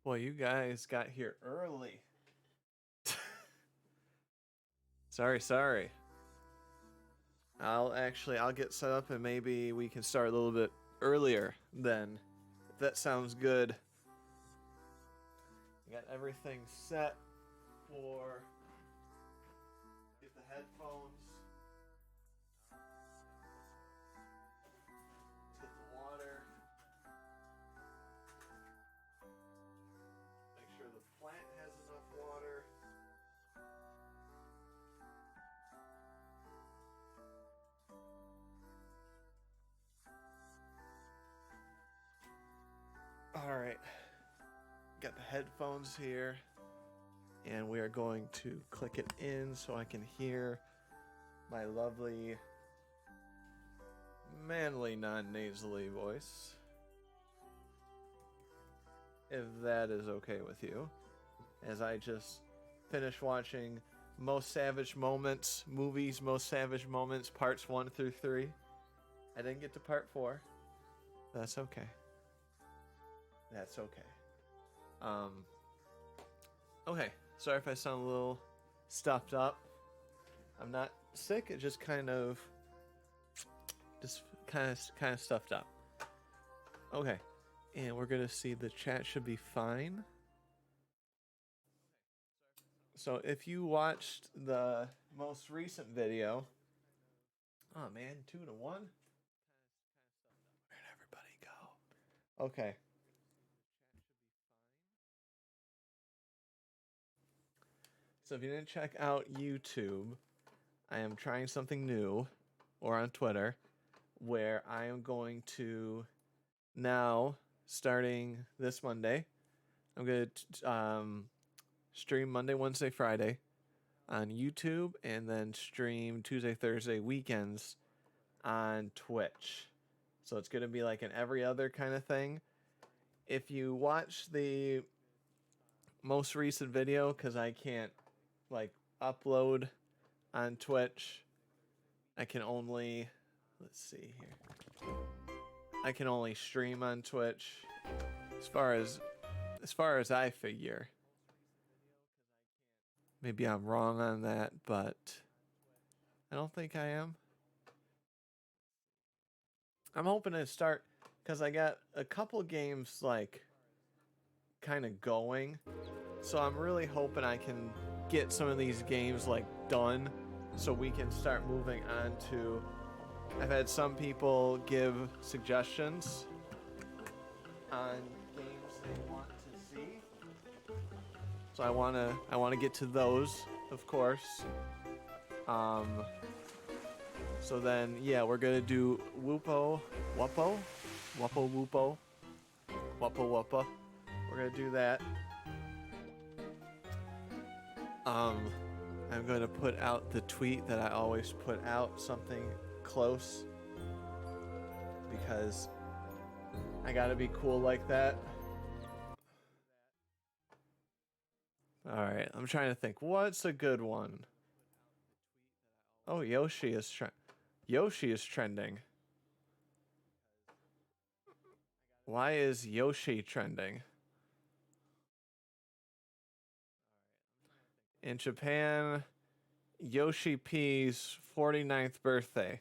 Well, you guys got here early. Sorry. I'll get set up and maybe we can start a little bit earlier then. If that sounds good. Got everything set for get the headphones. Get the water. Make sure the plant has enough water. All right. Got the headphones here. And we are going to click it in so I can hear my lovely, manly, non-nasally voice. If that is okay with you. As I just finished watching Most Savage Moments, movies Most Savage Moments, parts 1 through 3. I didn't get to part 4. That's okay. That's okay. Okay. Sorry if I sound a little stuffed up. I'm not sick. It just kind of stuffed up. Okay. And we're going to see the chat should be fine. So if you watched the most recent video, oh man, 2-1. Where'd everybody go? Okay. So if you didn't check out YouTube, I am trying something new, or on Twitter, where I am going to now, starting this Monday, I'm going to stream Monday, Wednesday, Friday on YouTube, and then stream Tuesday, Thursday, weekends on Twitch. So it's going to be like an every other kind of thing. If you watch the most recent video, because I can't like upload on Twitch, I can only, let's see here, I can only stream on Twitch as far as I figure. Maybe I'm wrong on that, but I don't think I am. I'm hoping to start, because I got a couple games like kind of going, so I'm really hoping I can get some of these games like done so we can start moving on to, I've had some people give suggestions on games they want to see, so I want to get to those, of course. So then, yeah, we're gonna do Wuppo. We're gonna do that. I'm gonna put out the tweet that I always put out, something close, because I gotta be cool like that. Alright, I'm trying to think. What's a good one? Oh, Yoshi is trending. Why is Yoshi trending? In Japan, Yoshi P's 49th birthday.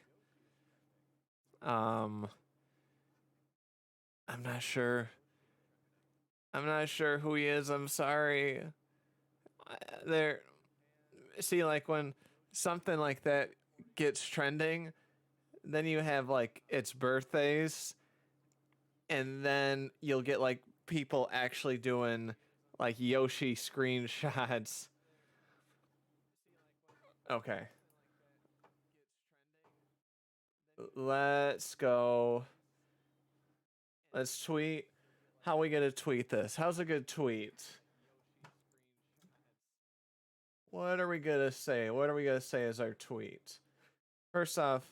I'm not sure. I'm not sure who he is. I'm sorry. There, see, like when something like that gets trending, then you have like its birthdays, and then you'll get like people actually doing like Yoshi screenshots. Okay. Let's go. Let's tweet. How are we gonna tweet this? How's a good tweet? What are we gonna say? What are we gonna say as our tweet? First off,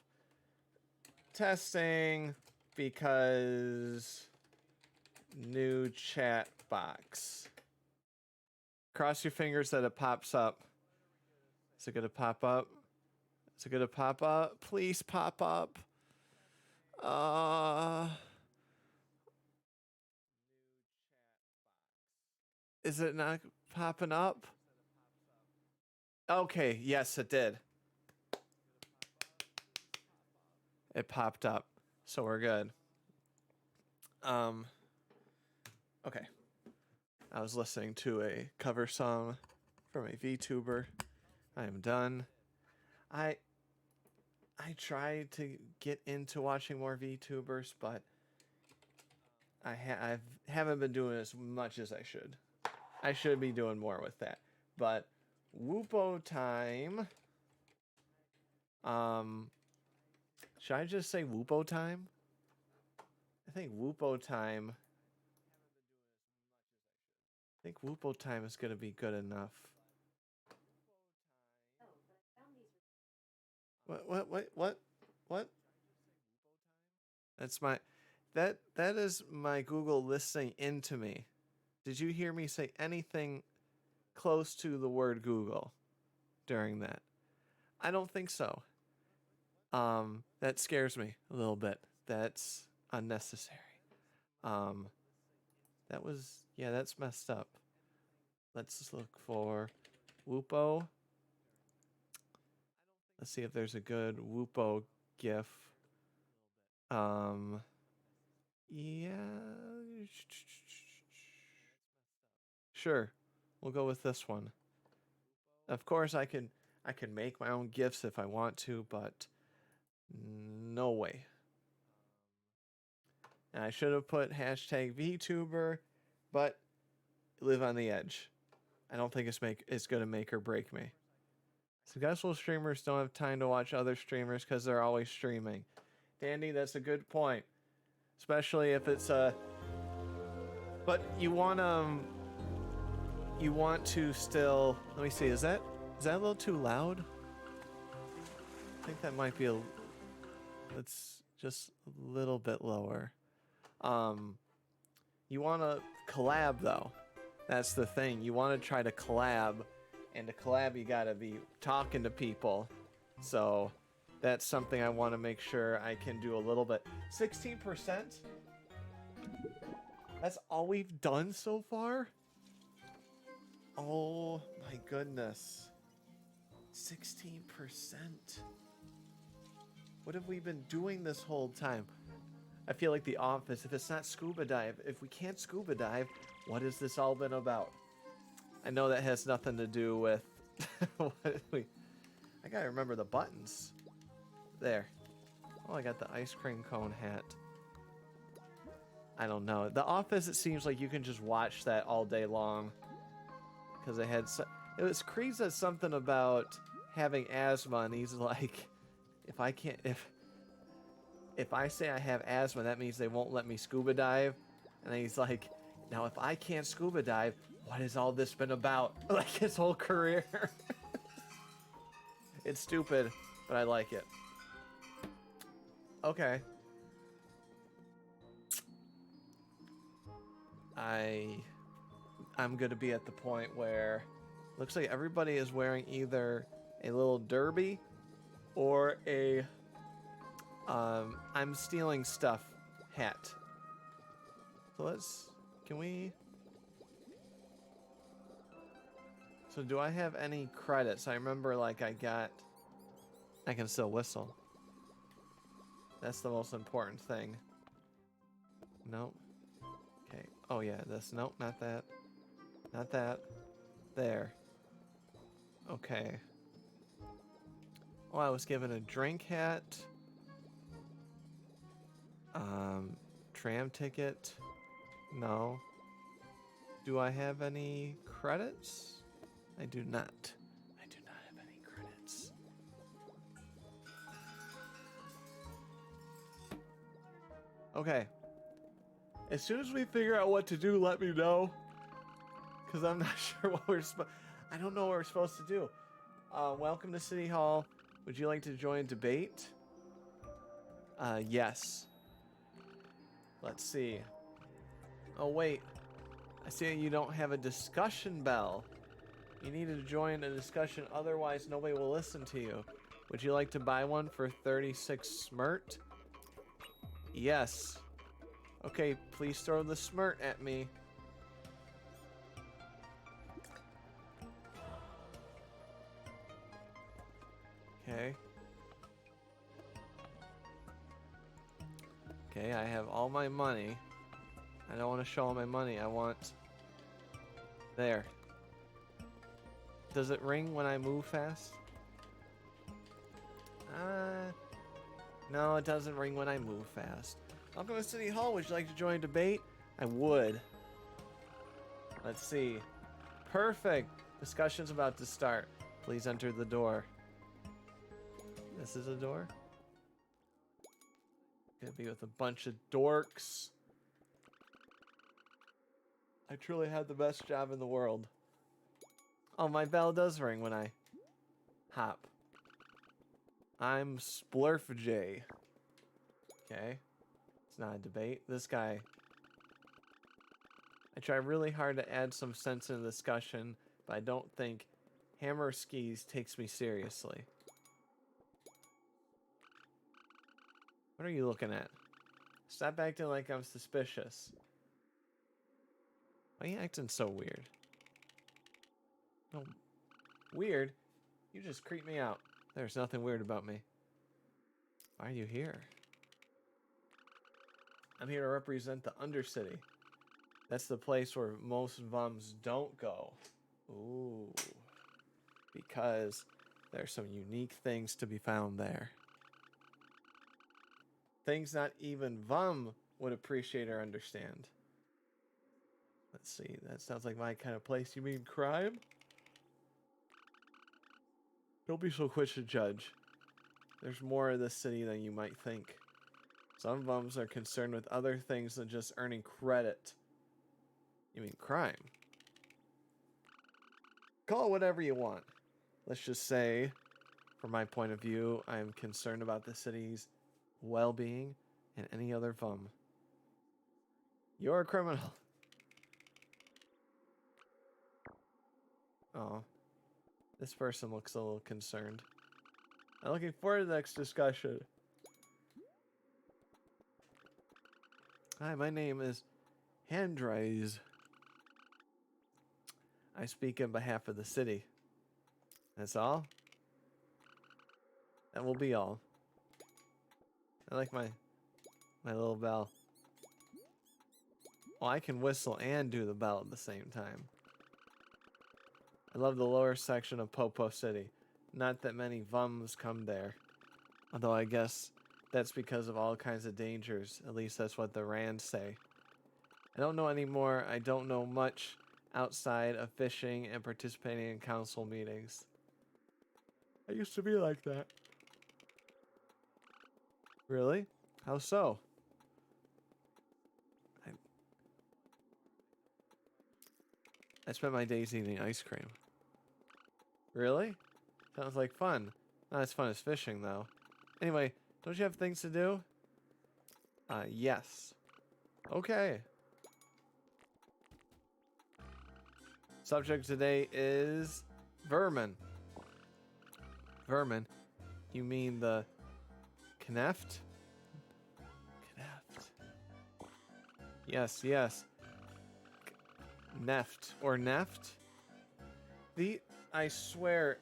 testing because new chat box. Cross your fingers that it pops up. Is it gonna pop up? Is it gonna pop up? Please pop up. Is it not popping up? Okay, yes, it did. It popped up, so we're good. Okay. I was listening to a cover song from a VTuber. I am done. I tried to get into watching more VTubers, but I haven't been doing as much as I should. I should be doing more with that. But Wuppo time. Should I just say Wuppo time? I think Wuppo time. I think Wuppo time is gonna be good enough. What? That's my that is my Google listening into me. Did you hear me say anything close to the word Google during that? I don't think so. That scares me a little bit. That's unnecessary. That was, yeah, that's messed up. Let's just look for Wuppo. Let's see if there's a good Wuppo GIF. Yeah. Sure. We'll go with this one. Of course I can make my own GIFs if I want to, but no way. And I should have put hashtag VTuber, but live on the edge. I don't think it's gonna make or break me. Successful streamers don't have time to watch other streamers because they're always streaming. Dandy, that's a good point. Especially if it's a... But you want to still... Let me see, is that a little too loud? I think that might be a... It's just a little bit lower. You want to collab, though. That's the thing. You want to try to collab. And to collab, you gotta be talking to people. So that's something I want to make sure I can do a little bit. 16%? That's all we've done so far? Oh my goodness. 16%. What have we been doing this whole time? I feel like The Office. If it's not scuba dive, if we can't scuba dive, what has this all been about? I know that has nothing to do with I gotta remember the buttons. There. Oh, I got the ice cream cone hat. I don't know. The Office, it seems like you can just watch that all day long. Because it was Creed said something about having asthma, and he's like, if I say I have asthma, that means they won't let me scuba dive. And then he's like, now if I can't scuba dive, what has all this been about? Like his whole career. It's stupid, but I like it. Okay. I'm gonna be at the point where looks like everybody is wearing either a little derby or a I'm stealing stuff hat. So So do I have any credits? I remember like I can still whistle. That's the most important thing. Nope. Okay. Oh yeah, this. Nope, not that. Not that. There. Okay. Oh, I was given a drink hat. Tram ticket. No. Do I have any credits? I do not. I do not have any credits. Okay. As soon as we figure out what to do, let me know. Because I'm not sure what I don't know what we're supposed to do. Welcome to City Hall. Would you like to join debate? Yes. Let's see. Oh, wait. I see you don't have a discussion bell. You need to join a discussion, otherwise nobody will listen to you. Would you like to buy one for 36 smirt? Yes. Okay, please throw the smirt at me. Okay, I have all my money. I don't want to show all my money. I want... There. Does it ring when I move fast? No, it doesn't ring when I move fast. Welcome to City Hall. Would you like to join a debate? I would. Let's see. Perfect. Discussion's about to start. Please enter the door. This is a door? Gonna be with a bunch of dorks. I truly had the best job in the world. Oh, my bell does ring when I hop. I'm Splurfj. Okay. It's not a debate. This guy... I try really hard to add some sense in the discussion, but I don't think Hammer Skis takes me seriously. What are you looking at? Stop acting like I'm suspicious. Why are you acting so weird? No, weird? You just creep me out. There's nothing weird about me. Why are you here? I'm here to represent the Undercity. That's the place where most Vums don't go. Ooh. Because there's some unique things to be found there. Things not even Vum would appreciate or understand. Let's see, that sounds like my kind of place. You mean crime? Don't be so quick to judge. There's more of this city than you might think. Some Vums are concerned with other things than just earning credit. You mean crime? Call it whatever you want. Let's just say, from my point of view, I am concerned about the city's well-being and any other Vum. You're a criminal. Oh. This person looks a little concerned. I'm looking forward to the next discussion. Hi, my name is Handrais. I speak on behalf of the city. That's all? That will be all. I like my little bell. Oh, I can whistle and do the bell at the same time. I love the lower section of Popo City. Not that many Vums come there. Although I guess that's because of all kinds of dangers. At least that's what the Rands say. I don't know anymore. I don't know much outside of fishing and participating in council meetings. I used to be like that. Really? How so? I spent my days eating ice cream. Really? Sounds like fun. Not as fun as fishing, though. Anyway, don't you have things to do? Yes. Okay. Subject today is vermin. Vermin? You mean the Kneft? Kneft. Yes, yes. Neft or Neft. I swear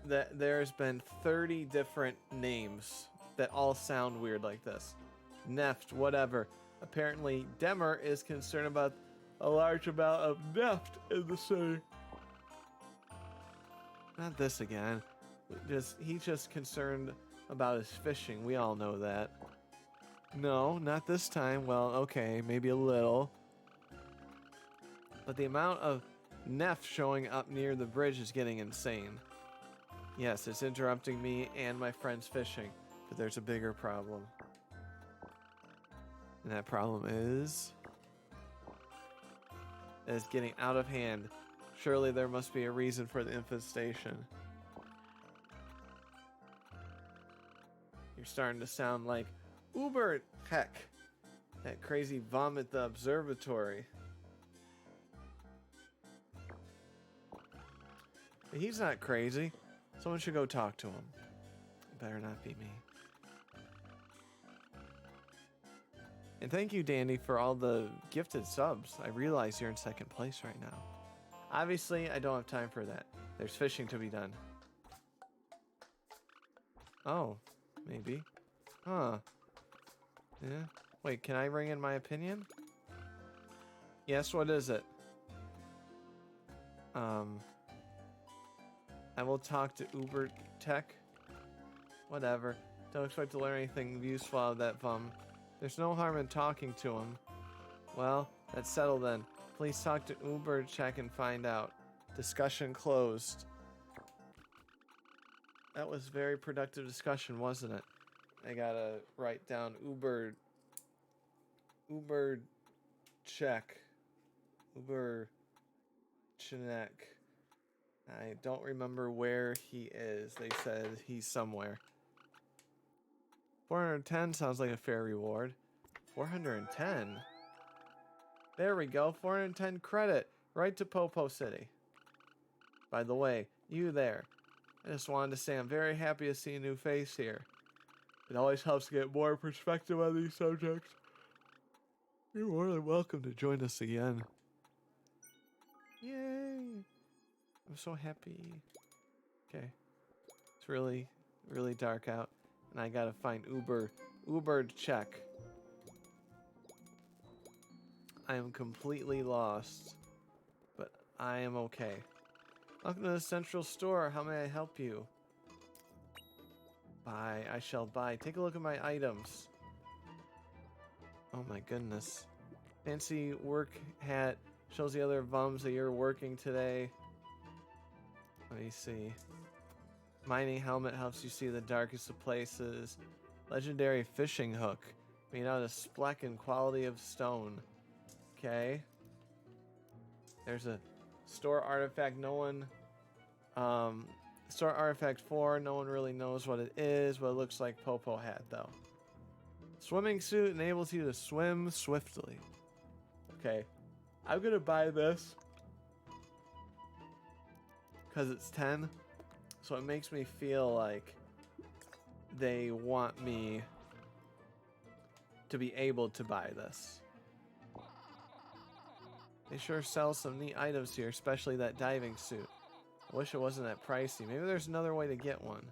that there's been 30 different names that all sound weird like this. Neft, whatever. Apparently, Demer is concerned about a large amount of neft in the city. Not this again. He's just concerned about his fishing. We all know that. No, not this time. Well, okay, maybe a little. But the amount of neft showing up near the bridge is getting insane. Yes, it's interrupting me and my friends fishing. But there's a bigger problem. And that problem is... it's getting out of hand. Surely there must be a reason for the infestation. You're starting to sound like Uber Heck, that crazy Vom at the observatory. But he's not crazy. Someone should go talk to him. It better not be me. And thank you, Dandy, for all the gifted subs. I realize you're in second place right now. Obviously, I don't have time for that. There's fishing to be done. Oh, maybe. Huh. Yeah. Wait, can I bring in my opinion? Yes, what is it? I will talk to Uber Tech. Whatever. Don't expect to learn anything useful out of that bum. There's no harm in talking to him. Well, that's settled then. Please talk to Uber Tech and find out. Discussion closed. That was very productive discussion, wasn't it? I gotta write down Uber Check. Uber Chinek. I don't remember where he is. They said he's somewhere. 410 sounds like a fair reward. 410? There we go. 410 credit. Right to Popo City. By the way, you there. I just wanted to say I'm very happy to see a new face here. It always helps to get more perspective on these subjects. You're more than welcome to join us again. Yay! I'm so happy. Okay. It's really, really dark out. And I gotta find Uber to check. I am completely lost. But I am okay. Welcome to the central store. How may I help you? Buy. I shall buy. Take a look at my items. Oh my goodness. Fancy work hat. Shows the other bums that you're working today. Let me see. Mining helmet helps you see the darkest of places. Legendary fishing hook. Made out of spleck and quality of stone. Okay. There's a store artifact. No one... store artifact 4. No one really knows what it is, but it looks like Popo hat, though. Swimming suit enables you to swim swiftly. Okay. I'm gonna buy this. Because it's 10. So it makes me feel like they want me to be able to buy this. They sure sell some neat items here, especially that diving suit. I wish it wasn't that pricey. Maybe there's another way to get one.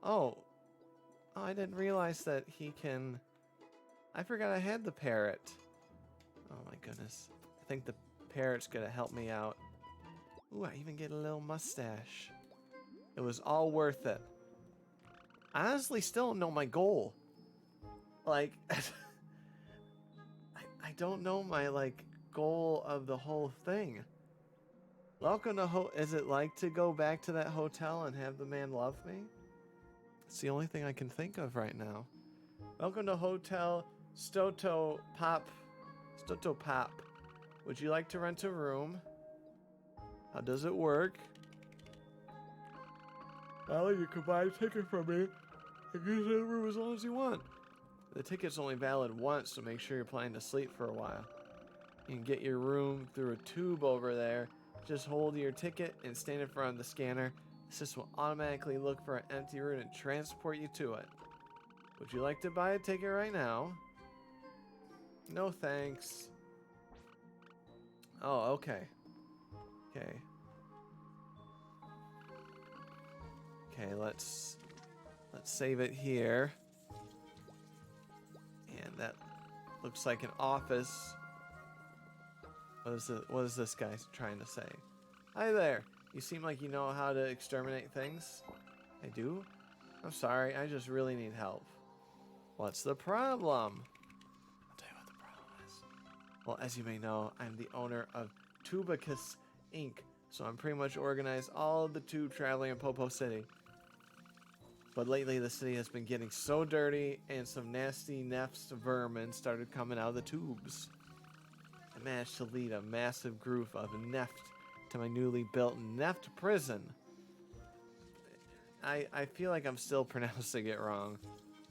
Oh, I didn't realize that he can... I forgot I had the parrot. Oh my goodness. I think the parrot's gonna help me out. Ooh, I even get a little mustache. It was all worth it. I honestly still don't know my goal. Like, I don't know my, like, goal of the whole thing. Welcome to is it like to go back to that hotel and have the man love me? It's the only thing I can think of right now. Welcome to Hotel Stoto Pop. Would you like to rent a room? How does it work? Well, you can buy a ticket from me and use the room as long as you want. The ticket's only valid once, so make sure you're planning to sleep for a while. You can get your room through a tube over there. Just hold your ticket and stand in front of the scanner. The system will automatically look for an empty room and transport you to it. Would you like to buy a ticket right now? No thanks. Oh, okay. Okay. Okay, let's save it here. And that looks like an office. What is this guy trying to say? Hi there. You seem like you know how to exterminate things. I do? I'm sorry, I just really need help. What's the problem? I'll tell you what the problem is. Well, as you may know, I'm the owner of Tubacus Inc. So I'm pretty much organized all of the tube traveling in Popo City. But lately the city has been getting so dirty and some nasty nefts vermin started coming out of the tubes. I managed to lead a massive group of neft to my newly built neft prison. I feel like I'm still pronouncing it wrong.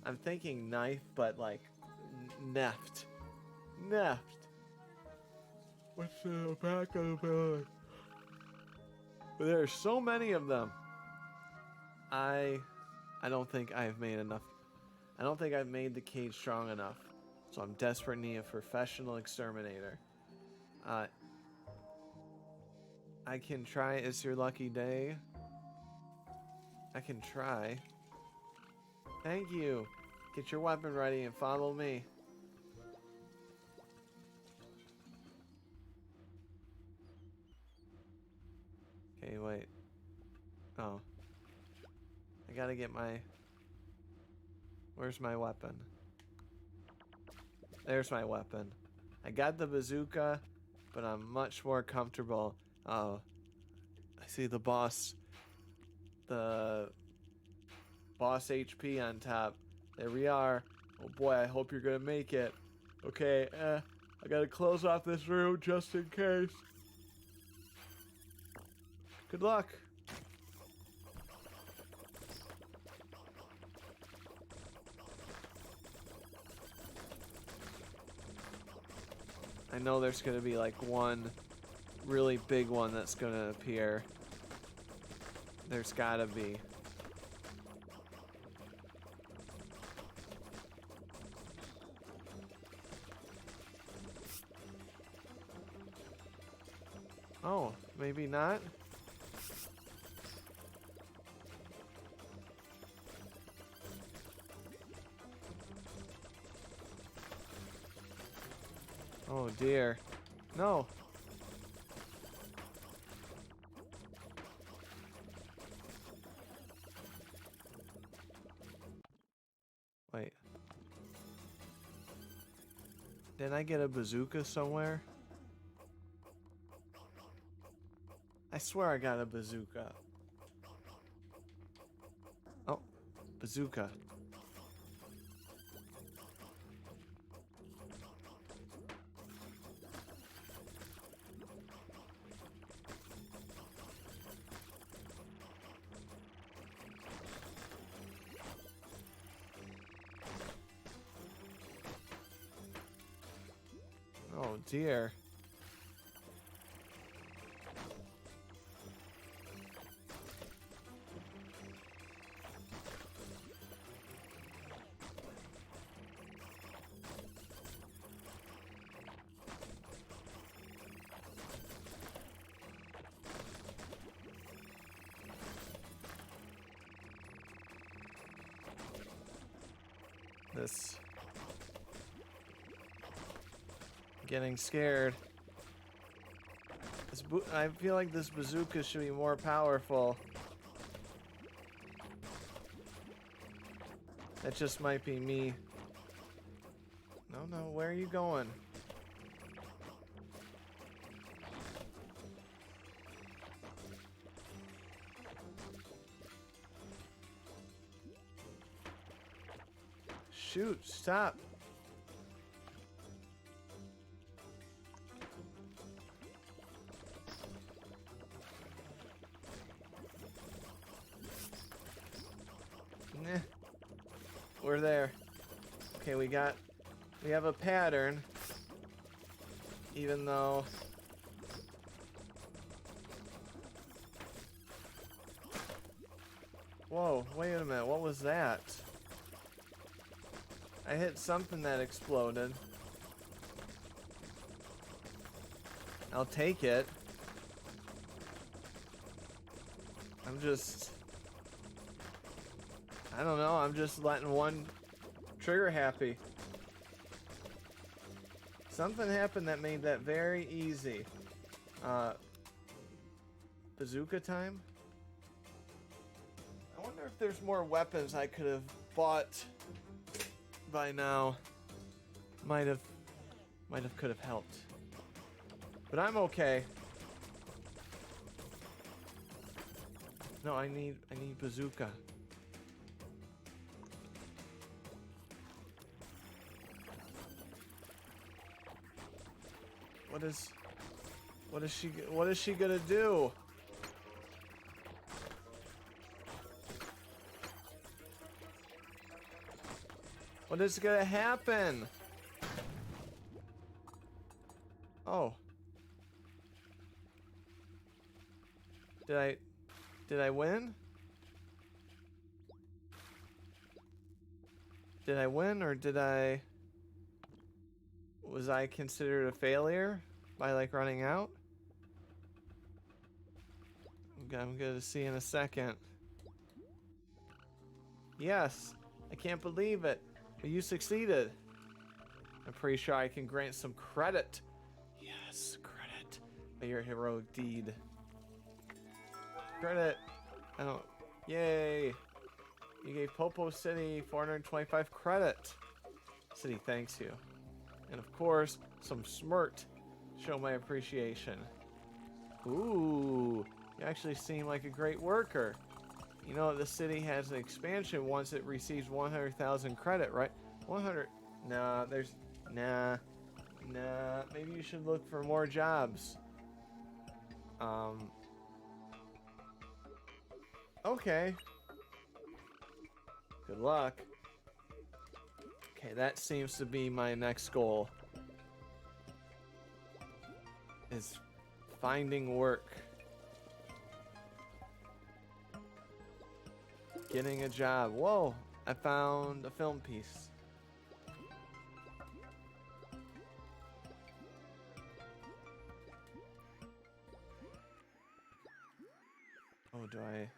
I'm thinking knife, but like neft. Neft. What's the back of the building? But there are so many of them. I don't think I've made enough. I don't think I've made the cage strong enough. So I'm desperate in need of a professional exterminator. I can try. It's your lucky day. I can try. Thank you. Get your weapon ready and follow me. Okay, wait. Oh. I gotta get my... Where's my weapon? There's my weapon. I got the bazooka, but I'm much more comfortable. Oh. I see the boss. The boss HP on top. There we are. Oh boy, I hope you're gonna make it. Okay, I gotta close off this room just in case. Good luck. I know there's gonna be like one really big one that's gonna appear. There's gotta be. Oh, maybe not? Oh dear. No. Wait. Did I get a bazooka somewhere? I swear I got a bazooka. Oh, bazooka. Oh dear. This... Getting scared. I feel like this bazooka should be more powerful. That just might be me. No, where are you going? Shoot, stop. Nah. We're there. Okay, we have a pattern. Even though... Whoa, wait a minute, what was that? I hit something that exploded. I'll take it. I don't know, I'm just letting one trigger happy. Something happened that made that very easy. Bazooka time? I wonder if there's more weapons I could have bought by now. Could have helped. But I'm okay. No, I need bazooka. What is she gonna do? What is gonna happen? Oh. Did I win? Did I win or was I considered a failure by like running out? I'm gonna see in a second. Yes, I can't believe it. But you succeeded. I'm pretty sure I can grant some credit. Yes, credit for your heroic deed. Credit. I don't. Yay. You gave Popo City 425 credit. City thanks you. And of course, some smirt. Show my appreciation. Ooh. You actually seem like a great worker. You know, the city has an expansion once it receives 100,000 credit, right? 100. Nah, there's. Nah. Maybe you should look for more jobs. Okay. Good luck. Okay, that seems to be my next goal. Is finding work. Getting a job. Whoa, I found a film piece. Oh, do I?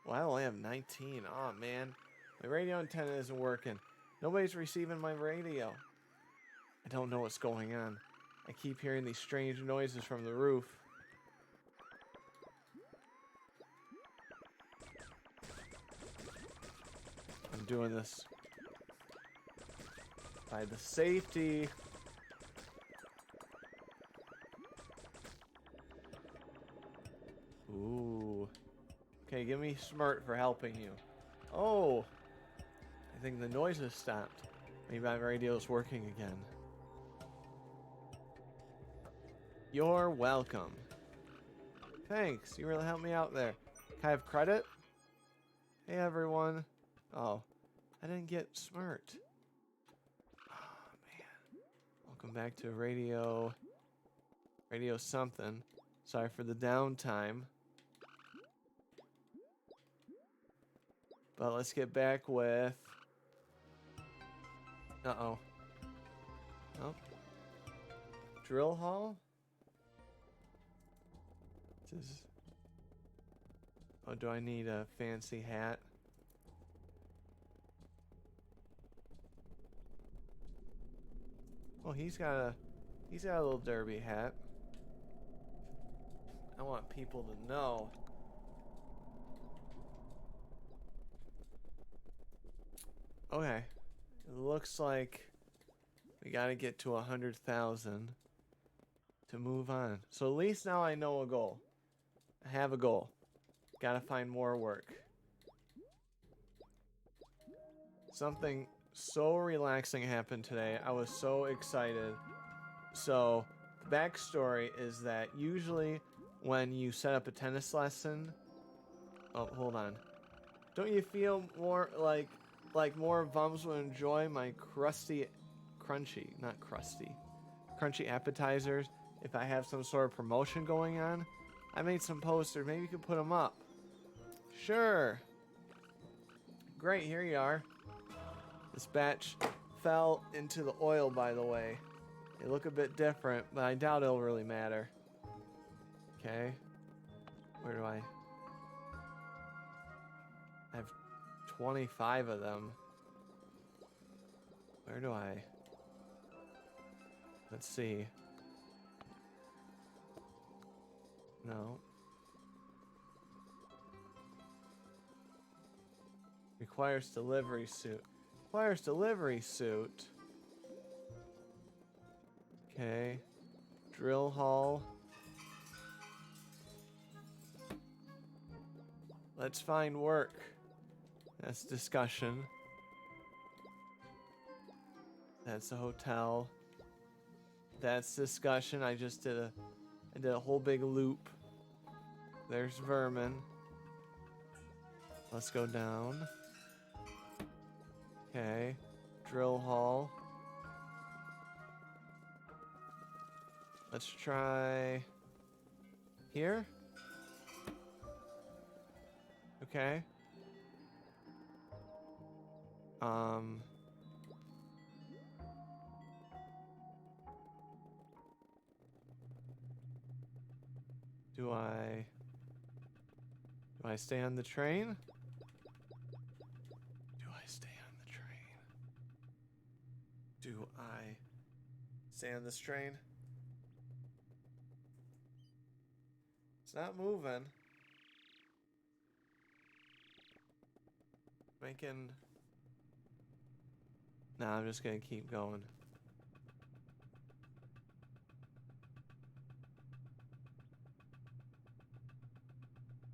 Well, I only have 19. Oh, man. My radio antenna isn't working. Nobody's receiving my radio. I don't know what's going on. I keep hearing these strange noises from the roof. I'm doing this by the safety. Ooh. Okay, give me smirt for helping you. Oh. I think the noise has stopped. Maybe my radio's working again. You're welcome. Thanks, you really helped me out there. Can I have credit? Hey everyone. Oh, I didn't get smirt. Oh man. Welcome back to radio something. Sorry for the downtime. But let's get back with... Uh-oh. Oh. Drill hall? Oh, do I need a fancy hat? Oh, he's got a little derby hat. I want people to know. Okay. It looks like we gotta get to 100,000 to move on. So at least now I know a goal. I have a goal. Gotta find more work. Something so relaxing happened today. I was so excited. So, the backstory is that usually when you set up a tennis lesson... Oh, hold on. Don't you feel more like more bums would enjoy my crunchy appetizers if I have some sort of promotion going on? I made some posters. Maybe you could put them up. Sure. Great, here you are. This batch fell into the oil, by the way. They look a bit different, but I doubt it'll really matter. Okay. Where do I have 25 of them. Where do I... Let's see. No. Requires delivery suit. Requires delivery suit. Okay. Drill hall. Let's find work. That's discussion. That's a hotel. That's discussion. I did a whole big loop. There's vermin. Let's go down. Okay. Drill hall. Let's try here. Okay. Do I stay on the train? Do I stay on the train? Do I stay on this train? It's not moving. making... Nah, I'm just gonna keep going.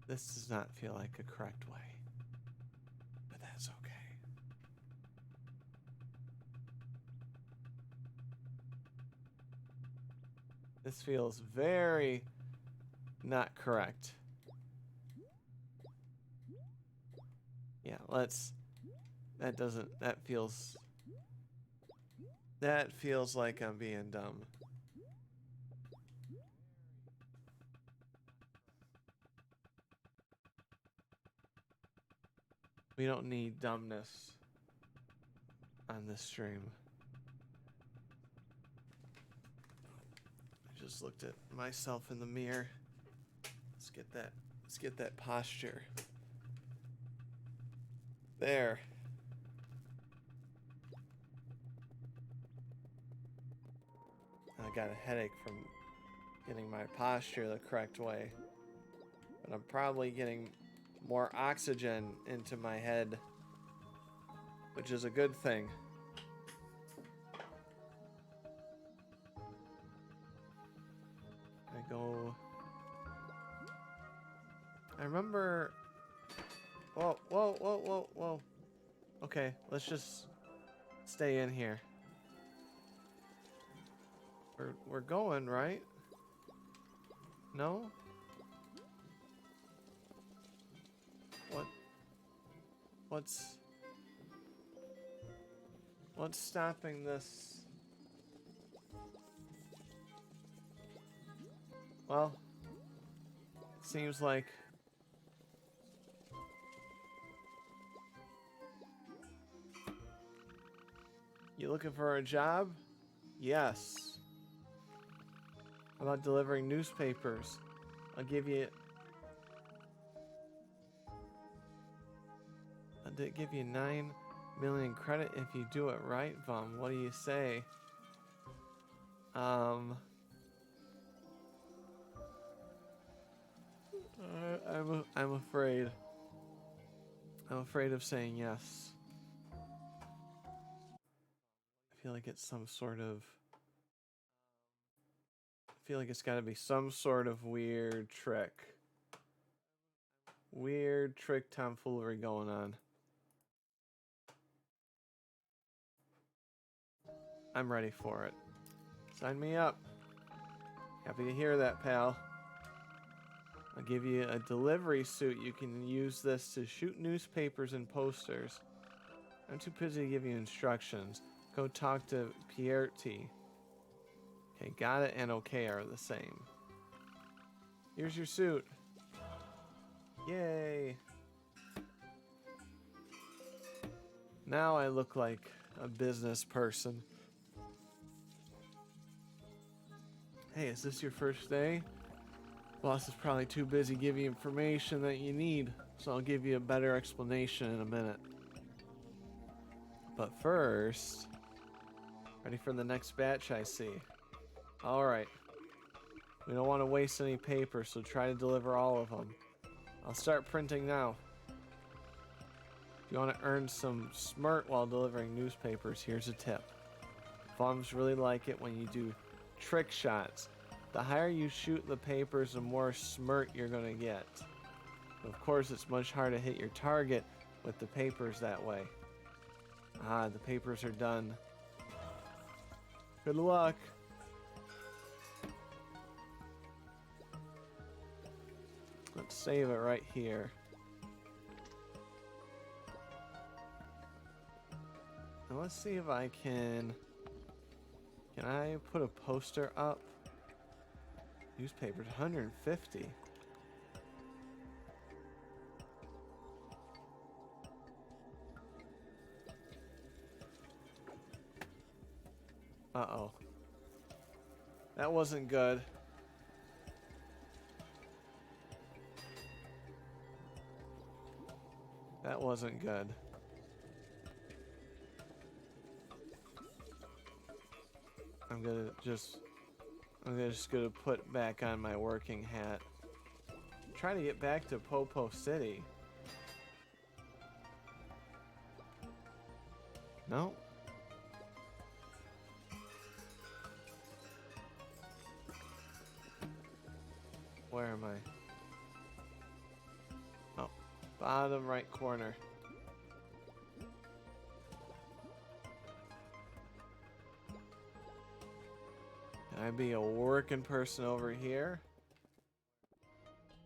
This does not feel like a correct way, but that's okay. This feels very not correct. Yeah, that feels like I'm being dumb. We don't need dumbness on this stream. I just looked at myself in the mirror. Let's get that posture. There. I got a headache from getting my posture the correct way. But I'm probably getting more oxygen into my head, which is a good thing. I remember... Whoa. Okay, let's just stay in here. We're going, right? No? What's stopping this? Well, it seems like you looking for a job? Yes. How about delivering newspapers? I'll give you 9 million credit if you do it right, Vom. What do you say? I'm afraid. I'm afraid of saying yes. I feel like it's some sort of... I feel like it's got to be some sort of weird trick. Weird trick tomfoolery going on. I'm ready for it. Sign me up. Happy to hear that, pal. I'll give you a delivery suit. You can use this to shoot newspapers and posters. I'm too busy to give you instructions. Go talk to Pierti. Okay, got it and okay are the same. Here's your suit. Yay. Now I look like a business person. Hey, is this your first day? Boss is probably too busy giving you information that you need, so I'll give you a better explanation in a minute. But first, ready for the next batch, I see. Alright. We don't want to waste any paper, so try to deliver all of them. I'll start printing now. If you want to earn some smirt while delivering newspapers, here's a tip. Farms really like it when you do trick shots. The higher you shoot the papers, the more smirt you're going to get. Of course, it's much harder to hit your target with the papers that way. Ah, the papers are done. Good luck. Let's save it right here. Now let's see if I can... Can I put a poster up? Newspapers, 150. Uh-oh. That wasn't good. That wasn't good. I'm just gonna put back on my working hat. I'm trying to get back to Popo City. No. Where am I? Oh, bottom right corner. Can I be a working person over here?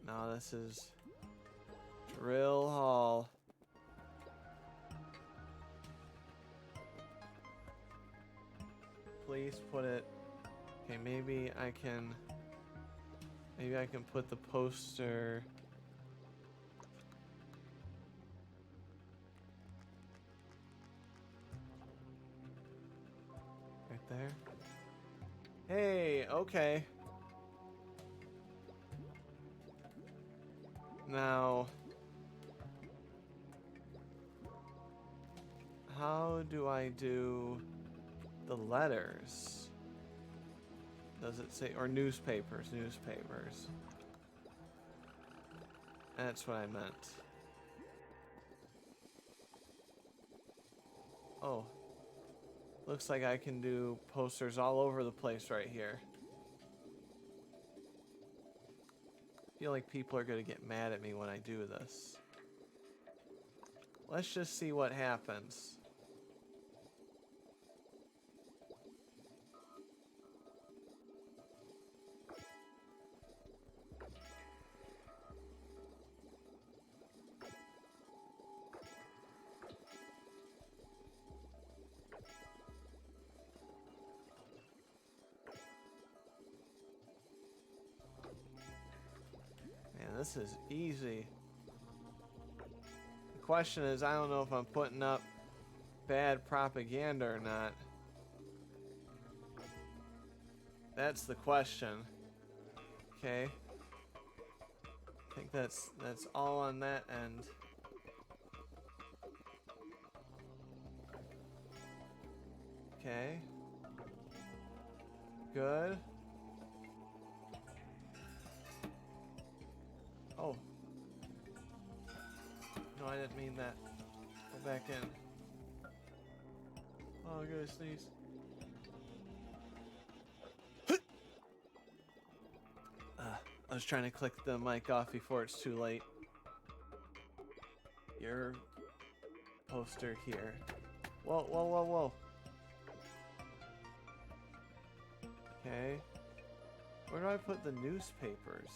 No, this is Drill Hall. Please put it. Okay, maybe I can put the poster. Right there. Hey, okay. Now, how do I do the letters? Does it say, or newspapers? Newspapers. That's what I meant. Oh. Looks like I can do posters all over the place right here. I feel like people are going to get mad at me when I do this. Let's just see what happens. Man, this is easy. The question is, I don't know if I'm putting up bad propaganda or not. That's the question. Okay. I think that's all on that end. Okay. Good. Oh. No, I didn't mean that. Go back in. Oh, I'm gonna sneeze. I was trying to click the mic off before it's too late. Your poster here. Whoa, whoa, whoa, whoa. Okay. Where do I put the newspapers?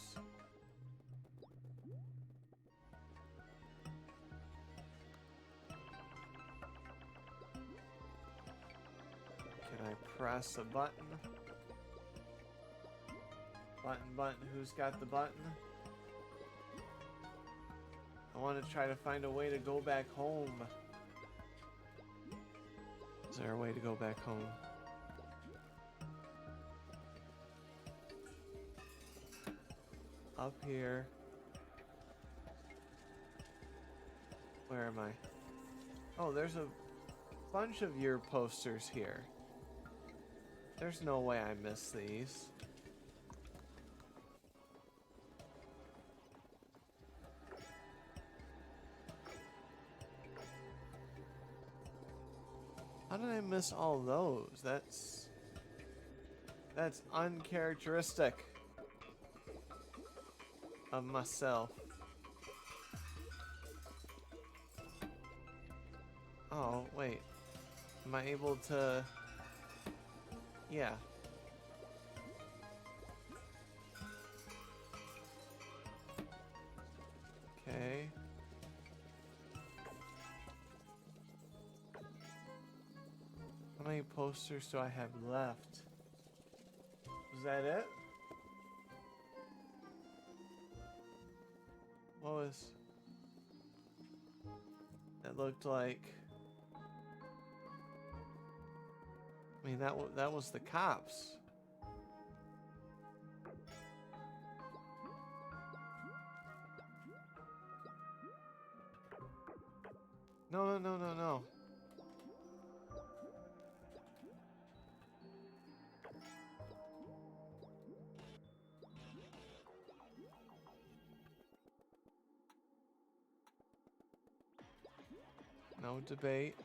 Can I press a button? Button, who's got the button? I want to try to find a way to go back home. Is there a way to go back home? Up here. Where am I? Oh, there's a bunch of your posters here. There's no way I missed these. How did I miss all those? That's uncharacteristic of myself. Oh, wait. Am I able to... Yeah. Okay. How many posters do I have left? Is that it? What was... That looked like... I mean, that was the cops. No, no, no, no, no. No debate.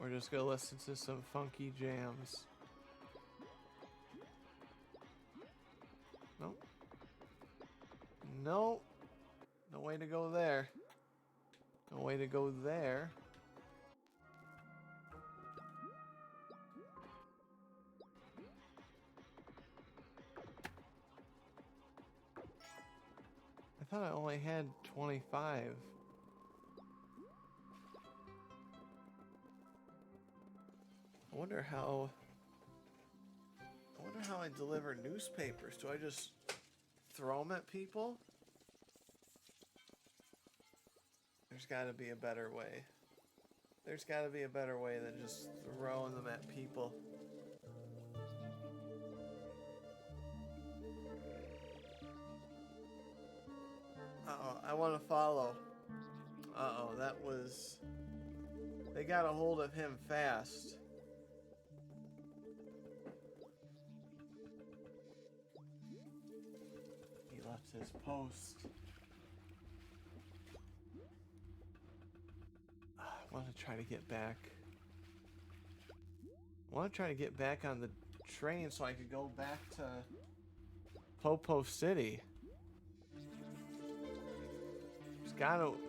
We're just gonna listen to some funky jams. Nope. Nope. No way to go there. No way to go there. I thought I only had 25. I wonder how I deliver newspapers. Do I just throw them at people? There's got to be a better way. There's got to be a better way than just throwing them at people. Uh-oh, I want to follow. Uh-oh, that was... They got a hold of him fast. He left his post. I want to try to get back. I want to try to get back on the train so I could go back to Wuppo City.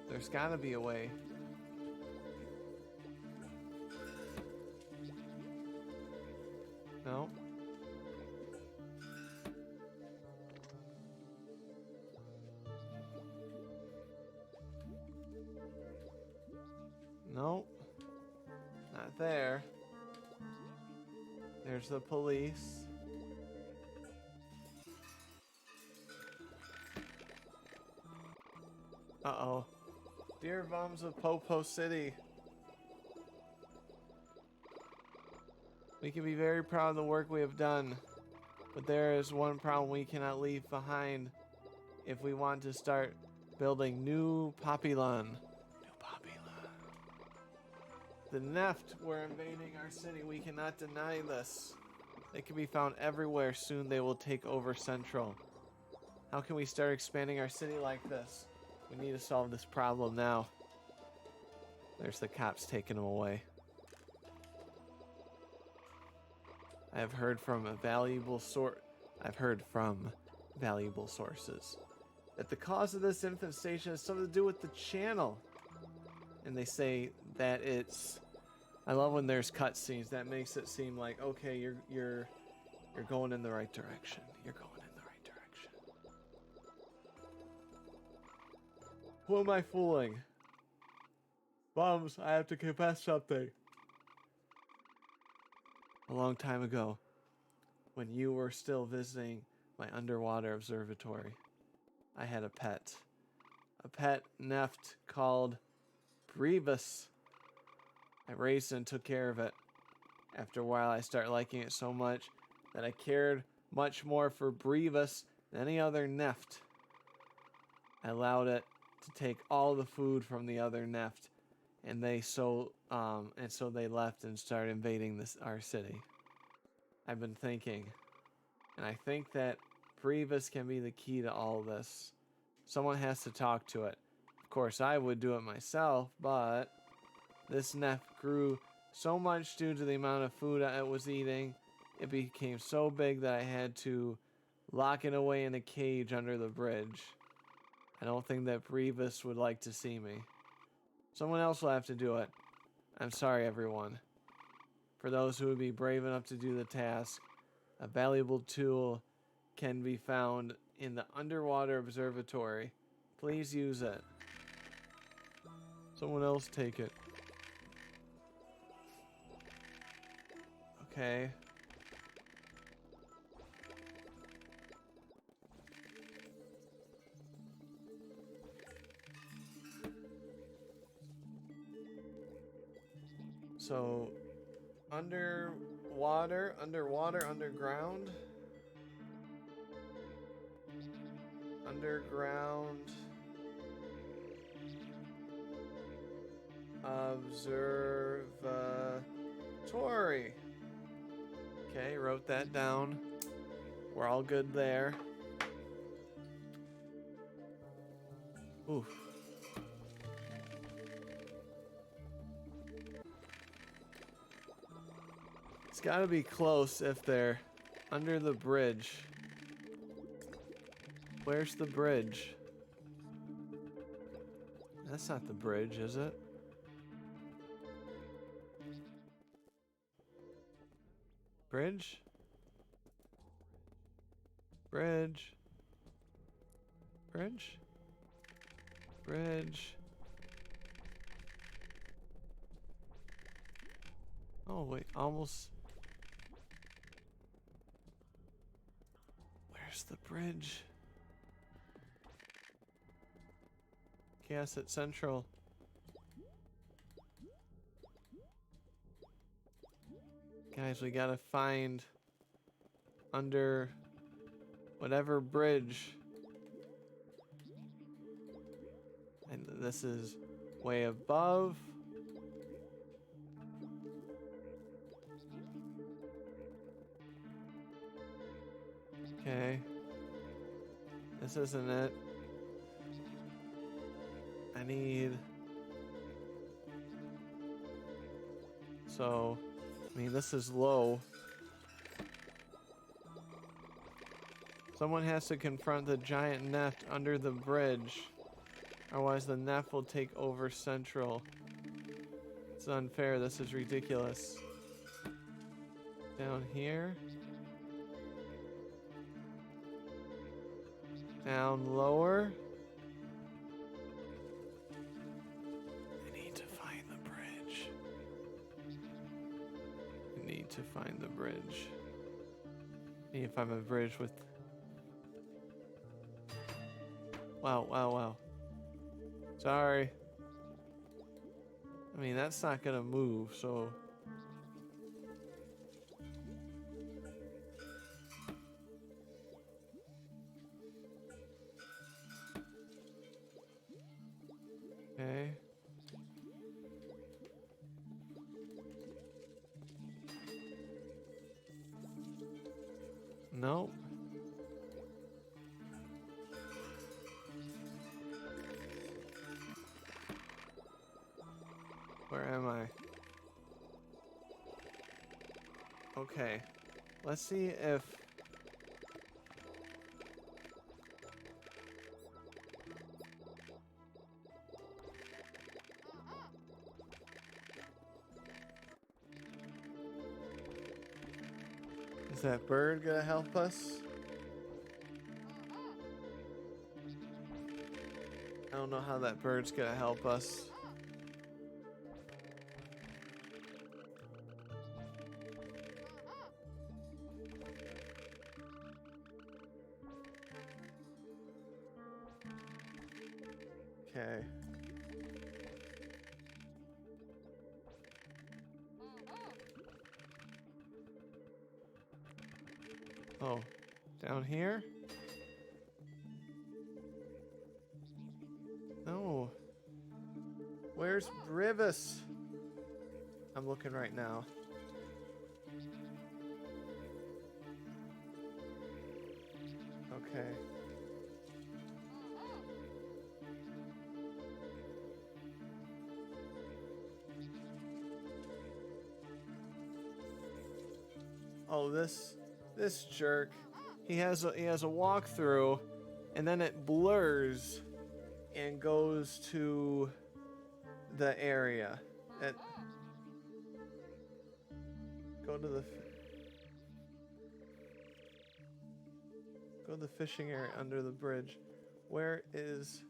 There's gotta be a way. No. Nope. Not there. There's the police. Uh-oh. Dear Bums of Wuppo City. We can be very proud of the work we have done, but there is one problem we cannot leave behind if we want to start building New Populon. The Neft were invading our city. We cannot deny this. They can be found everywhere. Soon they will take over Central. How can we start expanding our city like this? We need to solve this problem now. There's the cops taking them away. I have heard from valuable sources that the cause of this infestation has something to do with the channel. And they say that it's... I love when there's cutscenes. That makes it seem like, okay, you're going in the right direction. You're going in the right direction. Who am I fooling? Bums, I have to confess something. A long time ago, when you were still visiting my underwater observatory, I had a pet. A pet Neft called Brevis. I raised and took care of it. After a while, I started liking it so much that I cared much more for Brevis than any other Neft. I allowed it to take all the food from the other Neft, and so they left and started invading our city. I've been thinking, and I think that Brevis can be the key to all this. Someone has to talk to it. Of course, I would do it myself, but this Neft grew so much due to the amount of food it was eating. It became so big that I had to lock it away in a cage under the bridge. I don't think that Brevis would like to see me. Someone else will have to do it. I'm sorry, everyone. For those who would be brave enough to do the task, a valuable tool can be found in the underwater observatory. Please use it. Someone else take it. Okay. So, underwater, underground. Underground. Observatory. Okay, wrote that down. We're all good there. Oof. It's gotta be close if they're under the bridge. Where's the bridge? That's not the bridge, is it? Bridge? Bridge? Bridge? Bridge? Oh wait, almost. Where's the bridge? Yes, at Central. Guys, we gotta find under whatever bridge. And this is way above. Okay. This isn't it. I need... So, I mean, this is low. Someone has to confront the giant neft under the bridge. Otherwise, the neft will take over Central. It's unfair. This is ridiculous. Down here. Down lower. I need to find the bridge. I need to find the bridge. I need to find a bridge with... Wow, wow, wow. Sorry. I mean, that's not gonna move, so... Okay. Nope. Where am I? Okay. Let's see if... Is that bird gonna help us? I don't know how that bird's gonna help us. Okay. Oh, down here? No. Where's Brivis? I'm looking right now. Okay. Oh, this jerk. He has a walkthrough, and then it blurs and goes to the area. Go to the fishing area under the bridge. Where is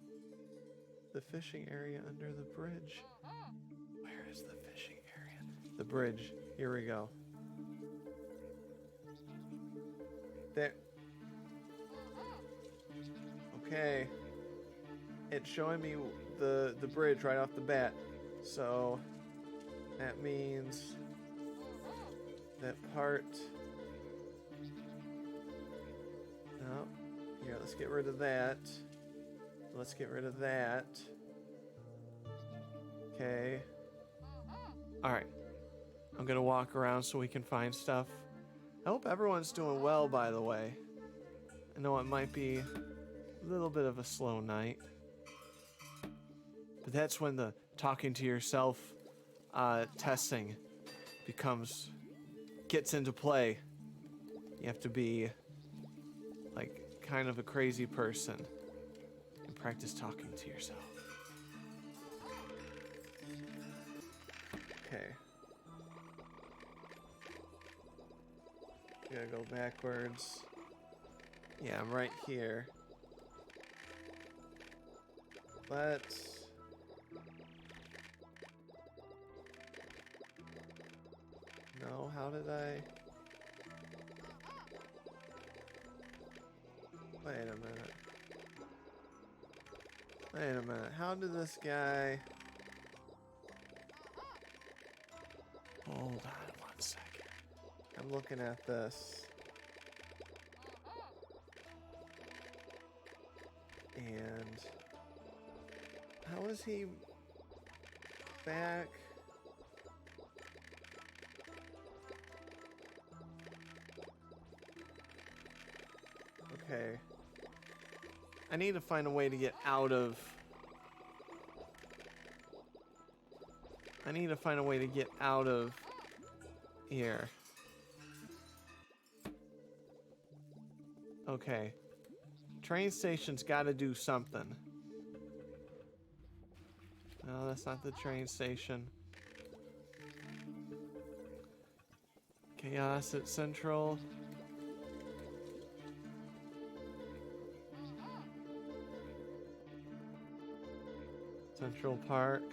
the fishing area under the bridge? Where is the fishing area? The bridge. Here we go. There. Okay. It's showing me the bridge right off the bat. So that means that part... No. Here, let's get rid of that. Let's get rid of that. Okay. Alright. I'm gonna walk around so we can find stuff. I hope everyone's doing well, by the way. I know it might be a little bit of a slow night. But that's when the talking to yourself testing becomes gets into play. You have to be like kind of a crazy person and practice talking to yourself. Okay. Gotta go backwards. Yeah, I'm right here. Let's... No, how did I... Wait a minute. Wait a minute. How did this guy... Hold on 1 second. I'm looking at this. And... How is he... back... Okay. I need to find a way to get out of... I need to find a way to get out of here. Okay. Train station's gotta do something. No, that's not the train station. Chaos at Central. Central Park.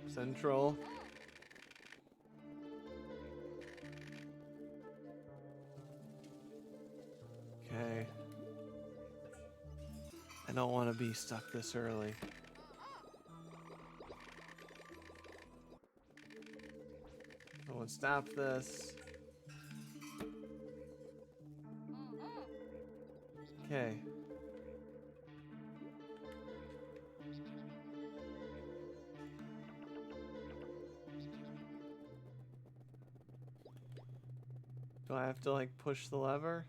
Central. Okay. I don't want to be stuck this early. Someone stop this. Okay. Do I have to like push the lever?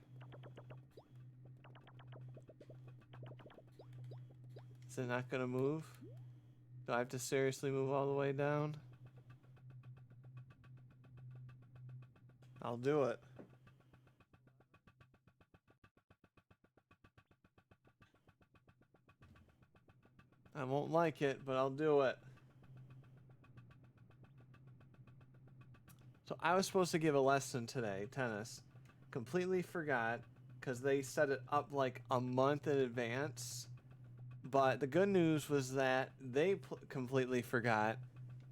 Is it not gonna move? Do I have to seriously move all the way down? I'll do it. I won't like it, but I'll do it. So I was supposed to give a lesson today, tennis. Completely forgot, because they set it up like a month in advance. But the good news was that they completely forgot,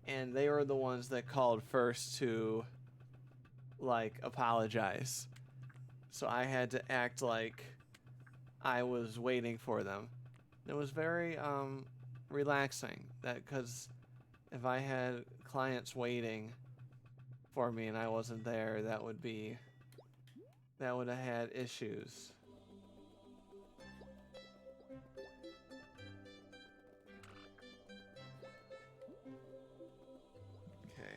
and they were the ones that called first to, like, apologize. So I had to act like I was waiting for them. It was very relaxing, that because if I had clients waiting for me and I wasn't there, that would have had issues. Okay.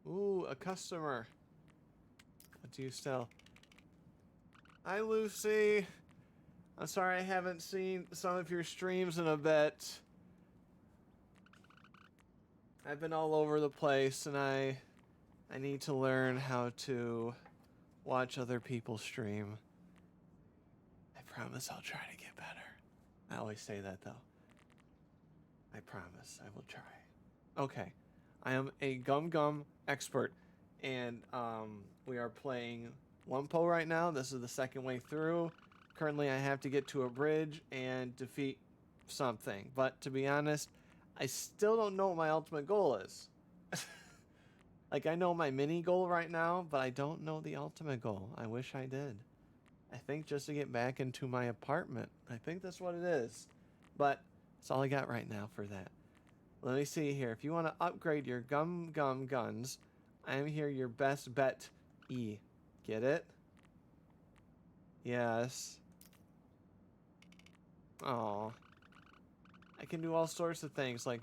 Ooh, a customer. What do you sell? Hi, Lucy. I'm sorry I haven't seen some of your streams in a bit. I've been all over the place, and I need to learn how to watch other people stream. I promise I'll try to get better. I always say that, though. I promise I will try. Okay. I am a Gum expert, and we are playing Wuppo right now. This is the second way through. Currently, I have to get to a bridge and defeat something. But to be honest, I still don't know what my ultimate goal is. Like, I know my mini goal right now, but I don't know the ultimate goal. I wish I did. I think just to get back into my apartment. I think that's what it is. But that's all I got right now for that. Let me see here. If you want to upgrade your gum guns, I am here your best bet. E. Get it? Yes. Oh. I can do all sorts of things like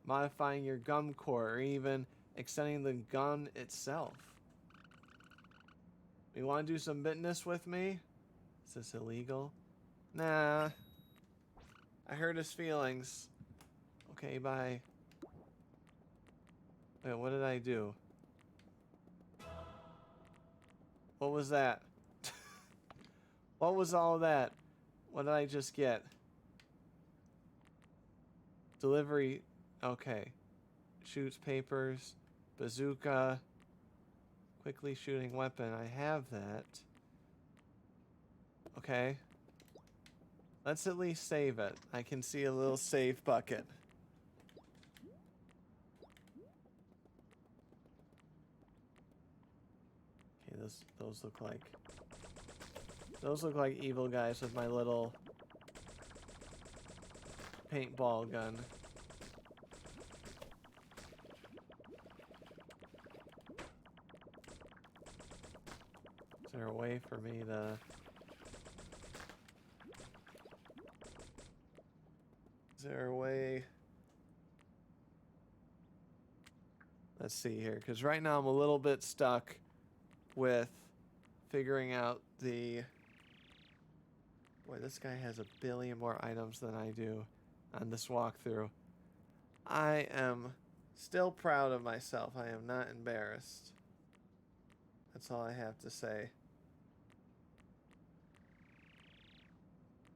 modifying your gun core, or even extending the gun itself. You want to do some business with me? Is this illegal? Nah. I hurt his feelings. Okay, bye. Wait, what did I do? What was that? What was all that? What did I just get? Delivery. Okay. Shoots papers. Bazooka. Quickly shooting weapon. I have that. Okay. Let's at least save it. I can see a little save bucket. Okay, those look like... Those look like evil guys with my little paintball gun. Is there a way for me to... Is there a way... Let's see here, because right now I'm a little bit stuck with figuring out the... Boy, this guy has a billion more items than I do on this walkthrough. I am still proud of myself. I am not embarrassed. That's all I have to say.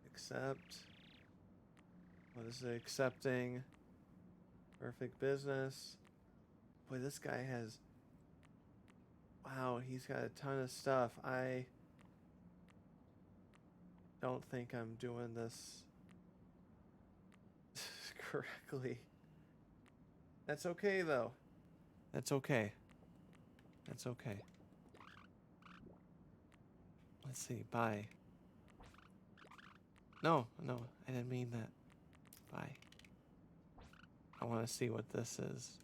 Accept. What is it? Accepting. Perfect business. Boy, this guy has... Wow, he's got a ton of stuff. I don't think I'm doing this correctly. That's okay, though. That's okay. That's okay. Let's see. Bye. No, I didn't mean that. Bye. I want to see what this is.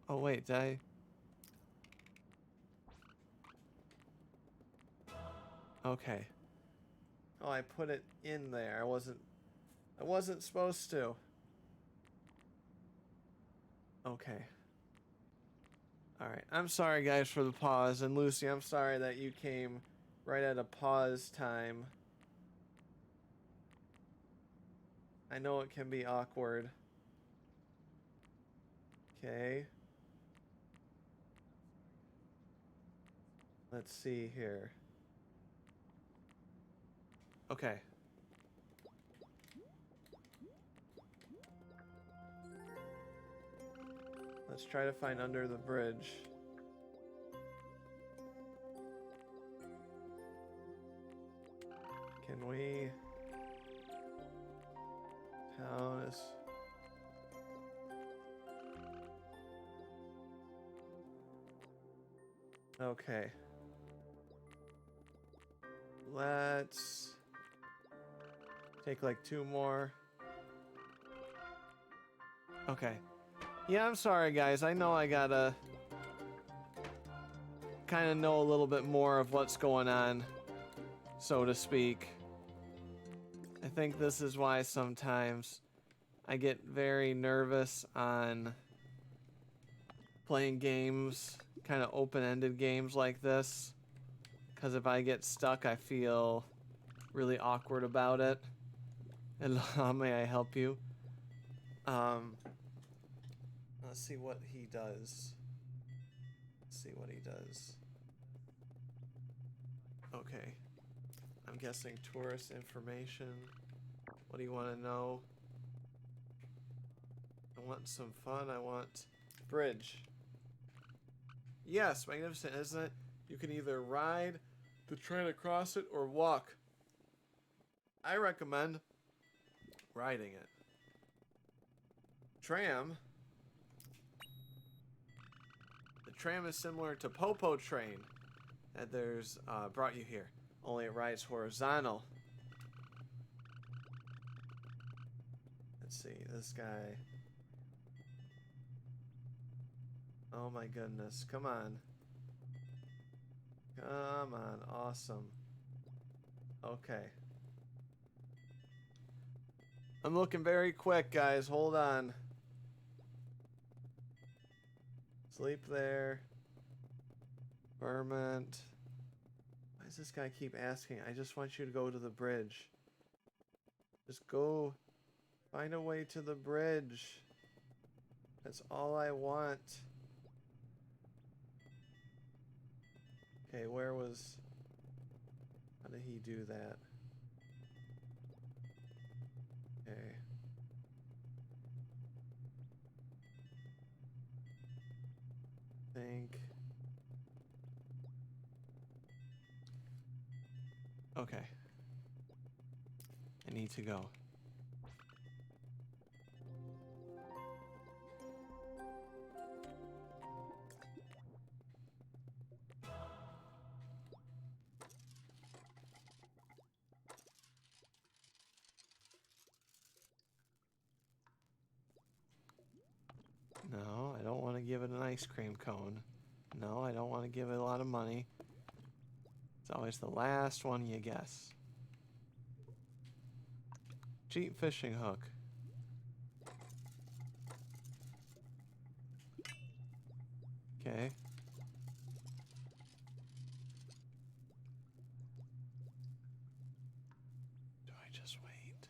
Oh, wait, did I... Okay. Oh, I put it in there. I wasn't supposed to. Okay. Alright. I'm sorry, guys, for the pause. And Lucy, I'm sorry that you came right at a pause time. I know it can be awkward. Okay. Let's see here. Okay. Let's try to find under the bridge. Can we... Town is... Okay. Let's take like 2 more. Okay. Yeah, I'm sorry, guys. I know I gotta kind of know a little bit more of what's going on, so to speak. I think this is why sometimes I get very nervous on playing games, kind of open-ended games like this. Because if I get stuck, I feel really awkward about it. And may I help you? Let's see what he does. Let's see what he does. Okay. I'm guessing tourist information. What do you want to know? I want some fun. I want bridge. Yes, magnificent, isn't it? You can either ride the train across it or walk. I recommend riding it. Tram. The tram is similar to Popo train that there's brought you here. Only it rides horizontal. Let's see, this guy. Oh my goodness, come on. Come on, awesome. Okay. I'm looking very quick, guys. Hold on. Sleep there. Ferment. Why does this guy keep asking? I just want you to go to the bridge. Just go. Find a way to the bridge. That's all I want. Okay, where was... How did he do that? Okay. Think. Okay. I need to go. No, I don't want to give it an ice cream cone. No, I don't want to give it a lot of money. It's always the last one you guess. Cheap fishing hook. Okay. Do I just wait?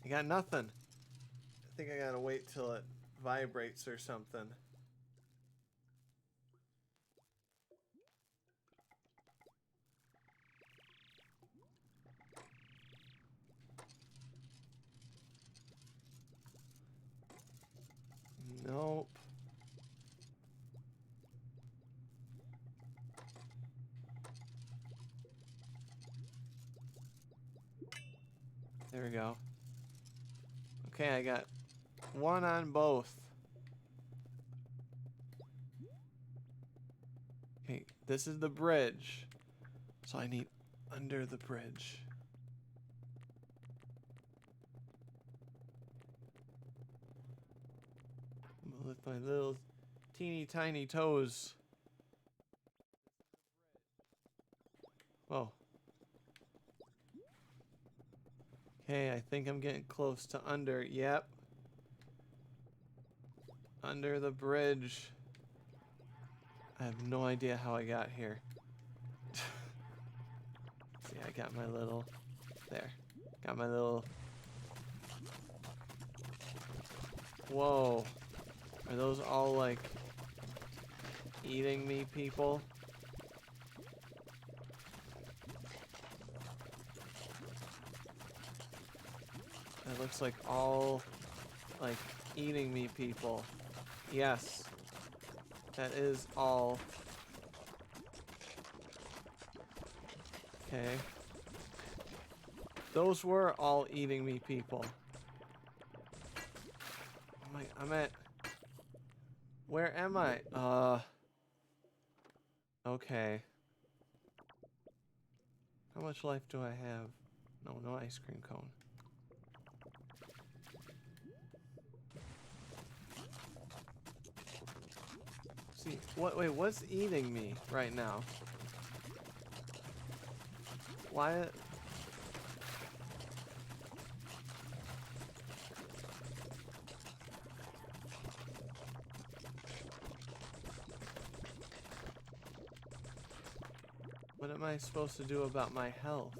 I got nothing. I think I gotta wait till it vibrates or something. Nope. There we go. Okay, I got one on both. Okay, this is the bridge. So I need under the bridge. With my little teeny tiny toes. Whoa. Okay, I think I'm getting close to under. Yep. Under the bridge. I have no idea how I got here. See, I got my little... There. Got my little... Whoa. Are those all, like, eating me people? It looks like all, like, eating me people. Yes. That is all. Okay. Those were all eating me people. I'm at... Where am I? Okay. How much life do I have? No, no ice cream cone. See, wait, what's eating me right now? Why? What am I supposed to do about my health?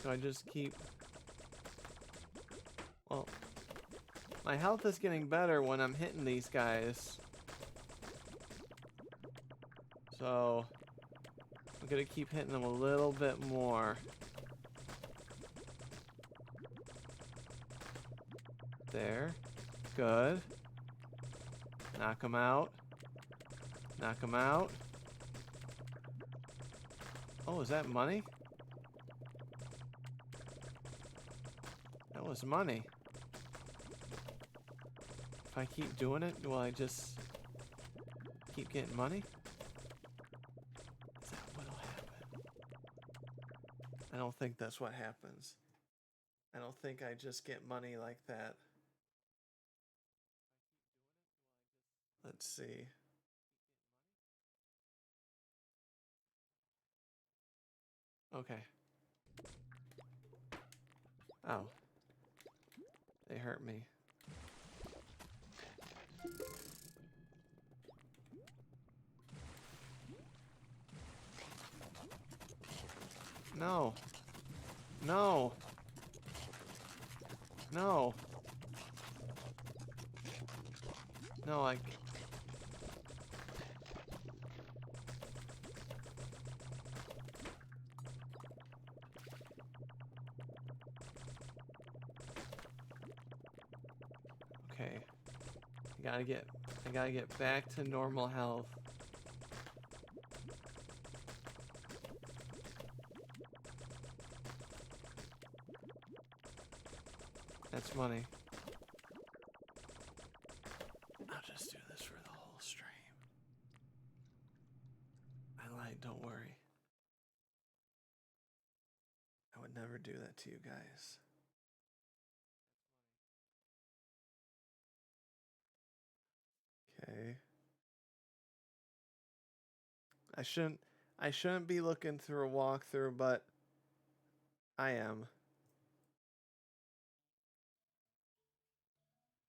Do I just keep... Well, my health is getting better when I'm hitting these guys. So, I'm gonna keep hitting them a little bit more. There. Good. Knock him out. Knock him out. Oh, is that money? That was money. If I keep doing it, will I just keep getting money? Is that what'll happen? I don't think that's what happens. I don't think I just get money like that. Let's see. Okay. Oh. They hurt me. No. No. No. No, I... Okay. I gotta get back to normal health. That's money. I'll just do this for the whole stream. I lied, don't worry. I would never do that to you guys. Okay. I shouldn't be looking through a walkthrough, but I am.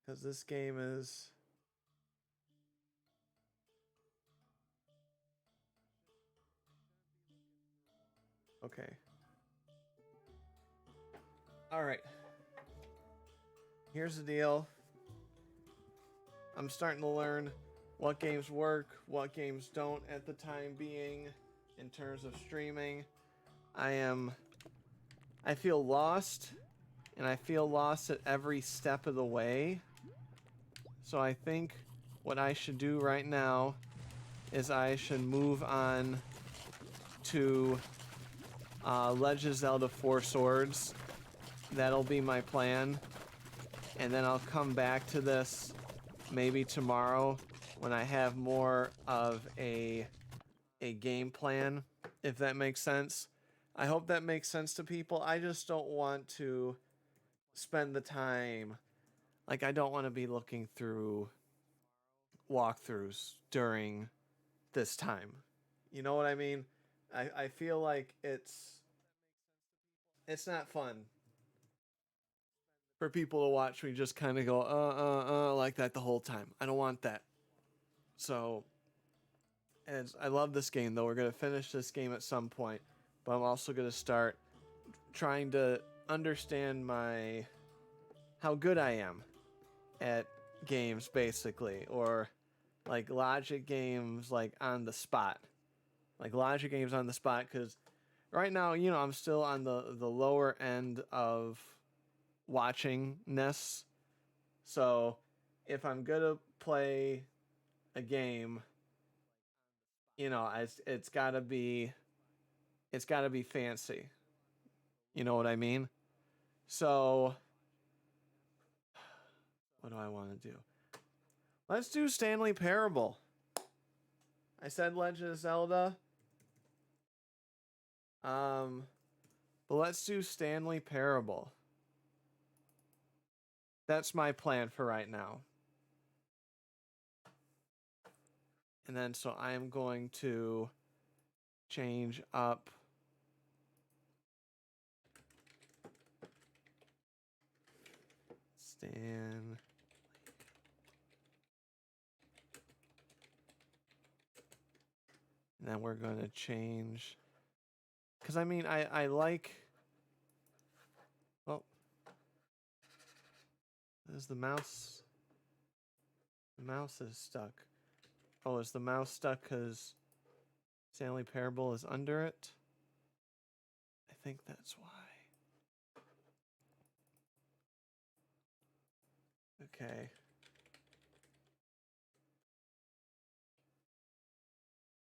Because this game is... Okay. Alright. Here's the deal. I'm starting to learn what games work, what games don't at the time being in terms of streaming. I feel lost, and I feel lost at every step of the way. So I think what I should do right now is I should move on to Legend of Zelda 4 Swords. That'll be my plan. And then I'll come back to this maybe tomorrow when I have more of a game plan, if that makes sense. I hope that makes sense to people. I just don't want to spend the time. Like, I don't want to be looking through walkthroughs during this time. You know what I mean? I feel like it's not fun for people to watch me just kind of go like that the whole time. I don't want that. So, and I love this game though. We're gonna finish this game at some point, but I'm also gonna start trying to understand how good I am at games, basically, or like logic games, like on the spot, because right now, you know, I'm still on the lower end of watchingness. So if I'm gonna play a game, you know, it's gotta be fancy. You know what I mean? So what do I want to do? Let's do Stanley Parable. I said Legend of Zelda. But let's do Stanley Parable. That's my plan for right now. And then so I am going to change up Stan. And then we're going to change, because I mean, I like, well, is the mouse is stuck. Oh, is the mouse stuck because Stanley Parable is under it? I think that's why. Okay.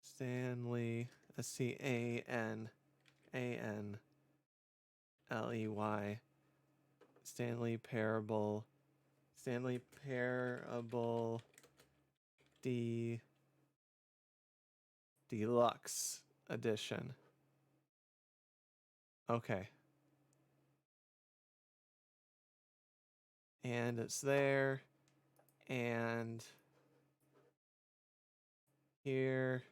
Stanley, Stanley. Stanley Parable. Stanley Parable Deluxe Edition. Okay. And it's there. And here.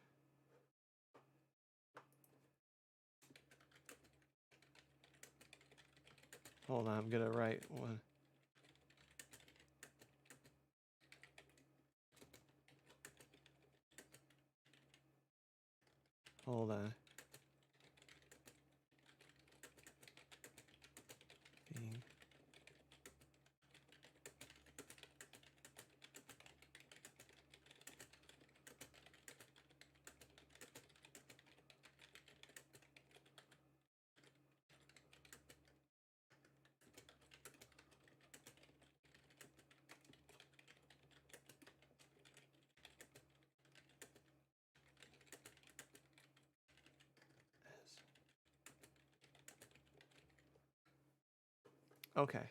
Hold on, I'm gonna write one. Hold on. Being okay.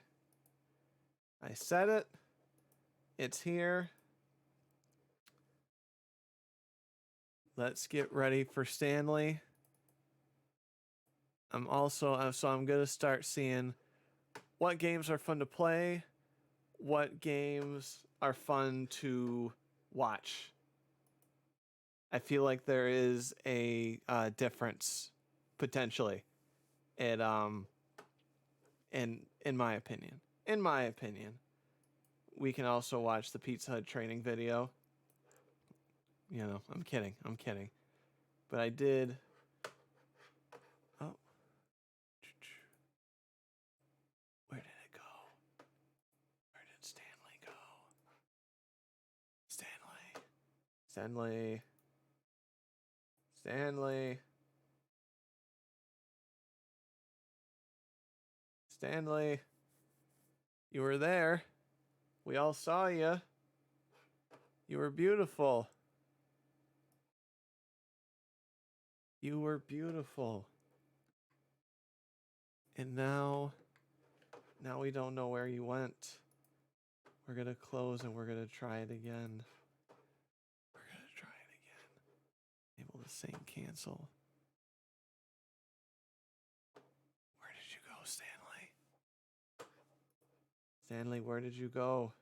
I said it. It's here. Let's get ready for Stanley. I'm gonna start seeing what games are fun to play, what games are fun to watch. I feel like there is a difference potentially. It in my opinion. In my opinion. We can also watch the Pizza Hut training video. You know, I'm kidding. But I did. Oh. Where did it go? Where did Stanley go? Stanley. Stanley. You were there. We all saw you. You were beautiful. You were beautiful. And now we don't know where you went. We're going to close and we're going to try it again. Able to sing cancel. Where did you go, Stanley? Stanley, where did you go?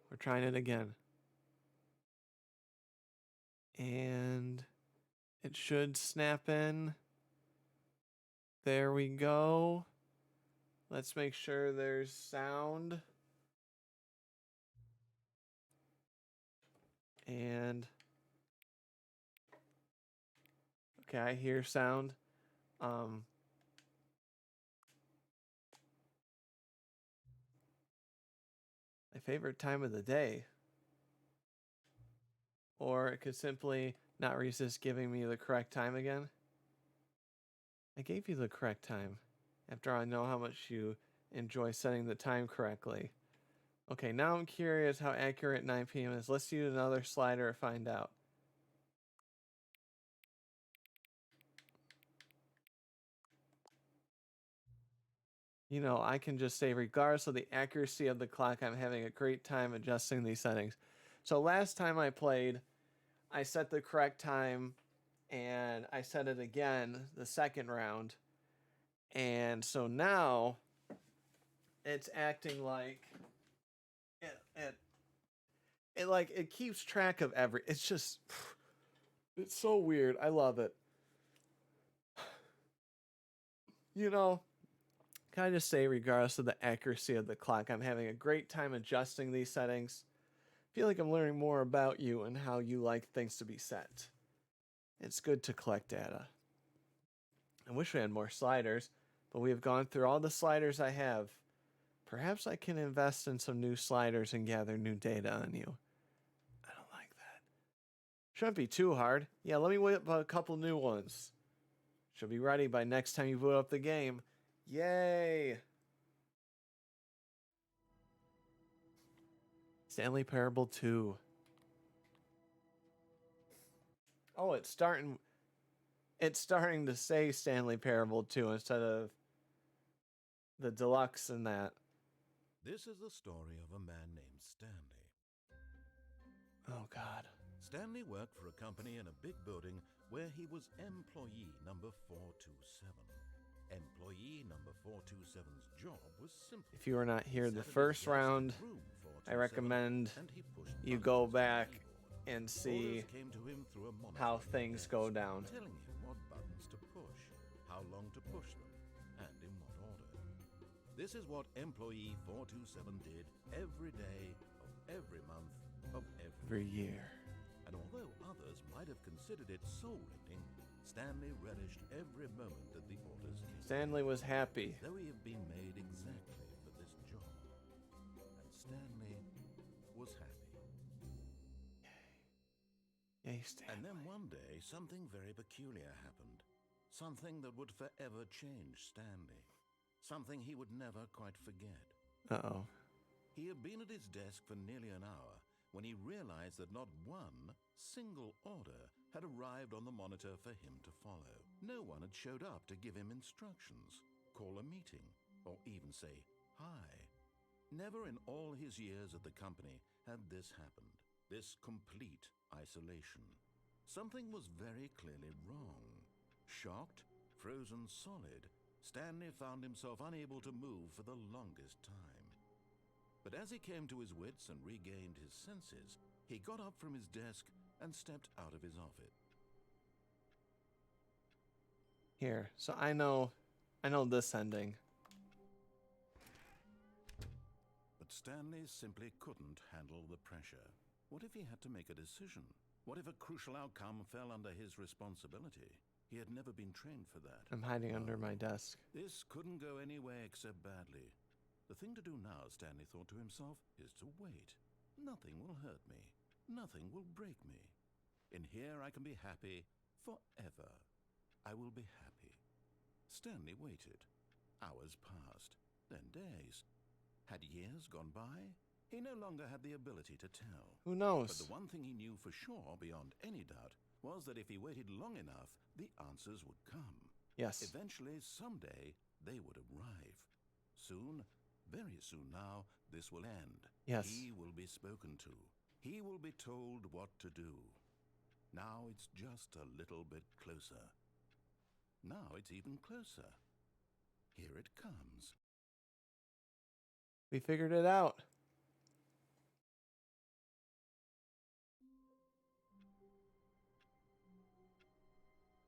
We're trying it again. And it should snap in. There we go. Let's make sure there's sound. And okay, I hear sound. My favorite time of the day. Or it could simply not resist giving me the correct time again. I gave you the correct time. After all, I know how much you enjoy setting the time correctly. Okay, now I'm curious how accurate 9 p.m. is. Let's use another slider to find out. You know, I can just say, regardless of the accuracy of the clock, I'm having a great time adjusting these settings. So last time I played, I set the correct time, and I set it again the second round. And so now it's acting like it keeps track of it's just it's so weird. I love it. You know, can I just say, regardless of the accuracy of the clock, I'm having a great time adjusting these settings. I feel like I'm learning more about you and how you like things to be set. It's good to collect data. I wish we had more sliders, but we have gone through all the sliders I have. Perhaps I can invest in some new sliders and gather new data on you. I don't like that. Shouldn't be too hard. Yeah, let me whip up a couple new ones. Should be ready by next time you boot up the game. Yay! Stanley Parable 2. Oh, it's starting to say Stanley Parable 2 instead of the Deluxe and that. This is the story of a man named Stanley. Oh, God. Stanley worked for a company in a big building where he was employee number 427. Employee number 427's job was simple. If you were not here the first round, I recommend you go back and see Orders came to him through a monitor how on his things desk, go down. telling him what buttons to push, how long to push them, and in what order. This is what employee 427 did every day of every month of Every year. And although others might have considered it soul-rending, Stanley relished every moment that the orders came. Stanley was happy. Though he had been made exactly for this job. And Stanley was happy. Yay, Stanley. And then one day, something very peculiar happened. Something that would forever change Stanley. Something he would never quite forget. Uh-oh. He had been at his desk for nearly an hour when he realized that not one single order had arrived on the monitor for him to follow. No one had showed up to give him instructions, call a meeting, or even say hi. Never in all his years at the company had this happened, this complete isolation. Something was very clearly wrong. Shocked, frozen solid, Stanley found himself unable to move for the longest time. But as he came to his wits and regained his senses, he got up from his desk and stepped out of his office. Here, so I know this ending. But Stanley simply couldn't handle the pressure. What if he had to make a decision? What if a crucial outcome fell under his responsibility? He had never been trained for that. I'm hiding under my desk. This couldn't go any way except badly. The thing to do now, Stanley thought to himself, is to wait. Nothing will hurt me. Nothing will break me. In here I can be happy forever. I will be happy. Stanley waited. Hours passed, then days. Had years gone by? He no longer had the ability to tell. Who knows? But the one thing he knew for sure, beyond any doubt, was that if he waited long enough, the answers would come. Yes. Eventually, someday, they would arrive. Soon, very soon now, this will end. Yes. He will be spoken to. He will be told what to do. Now it's just a little bit closer. Now it's even closer. Here it comes. We figured it out.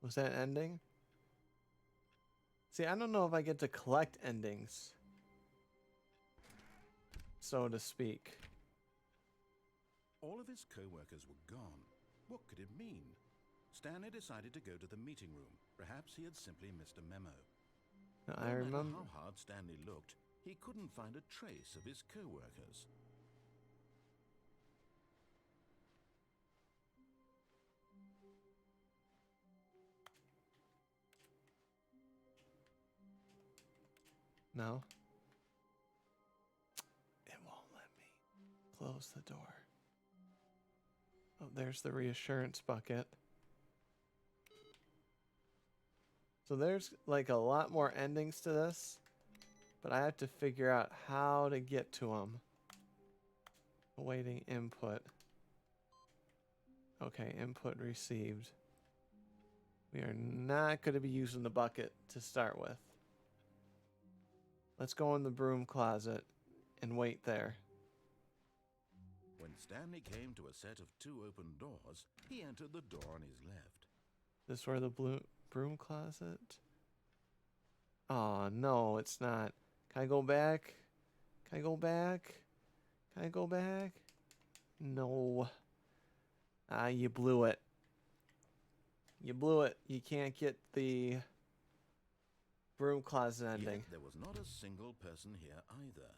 Was that ending? See, I don't know if I get to collect endings, so to speak. All of his co-workers were gone. What could it mean? Stanley decided to go to the meeting room. Perhaps he had simply missed a memo. Now, No I matter remember. how hard Stanley looked, he couldn't find a trace of his co-workers. No. It won't let me close the door. Oh, there's the reassurance bucket. So there's like a lot more endings to this, but I have to figure out how to get to them. Awaiting input. Okay, input received. We are not going to be using the bucket to start with. Let's go in the broom closet and wait there. When Stanley came to a set of 2 open doors, he entered the door on his left. This where the broom closet? Oh, no, it's not. Can I go back? Can I go back? Can I go back? No. Ah, you blew it. You blew it. You can't get the broom closet ending. Yet there was not a single person here either.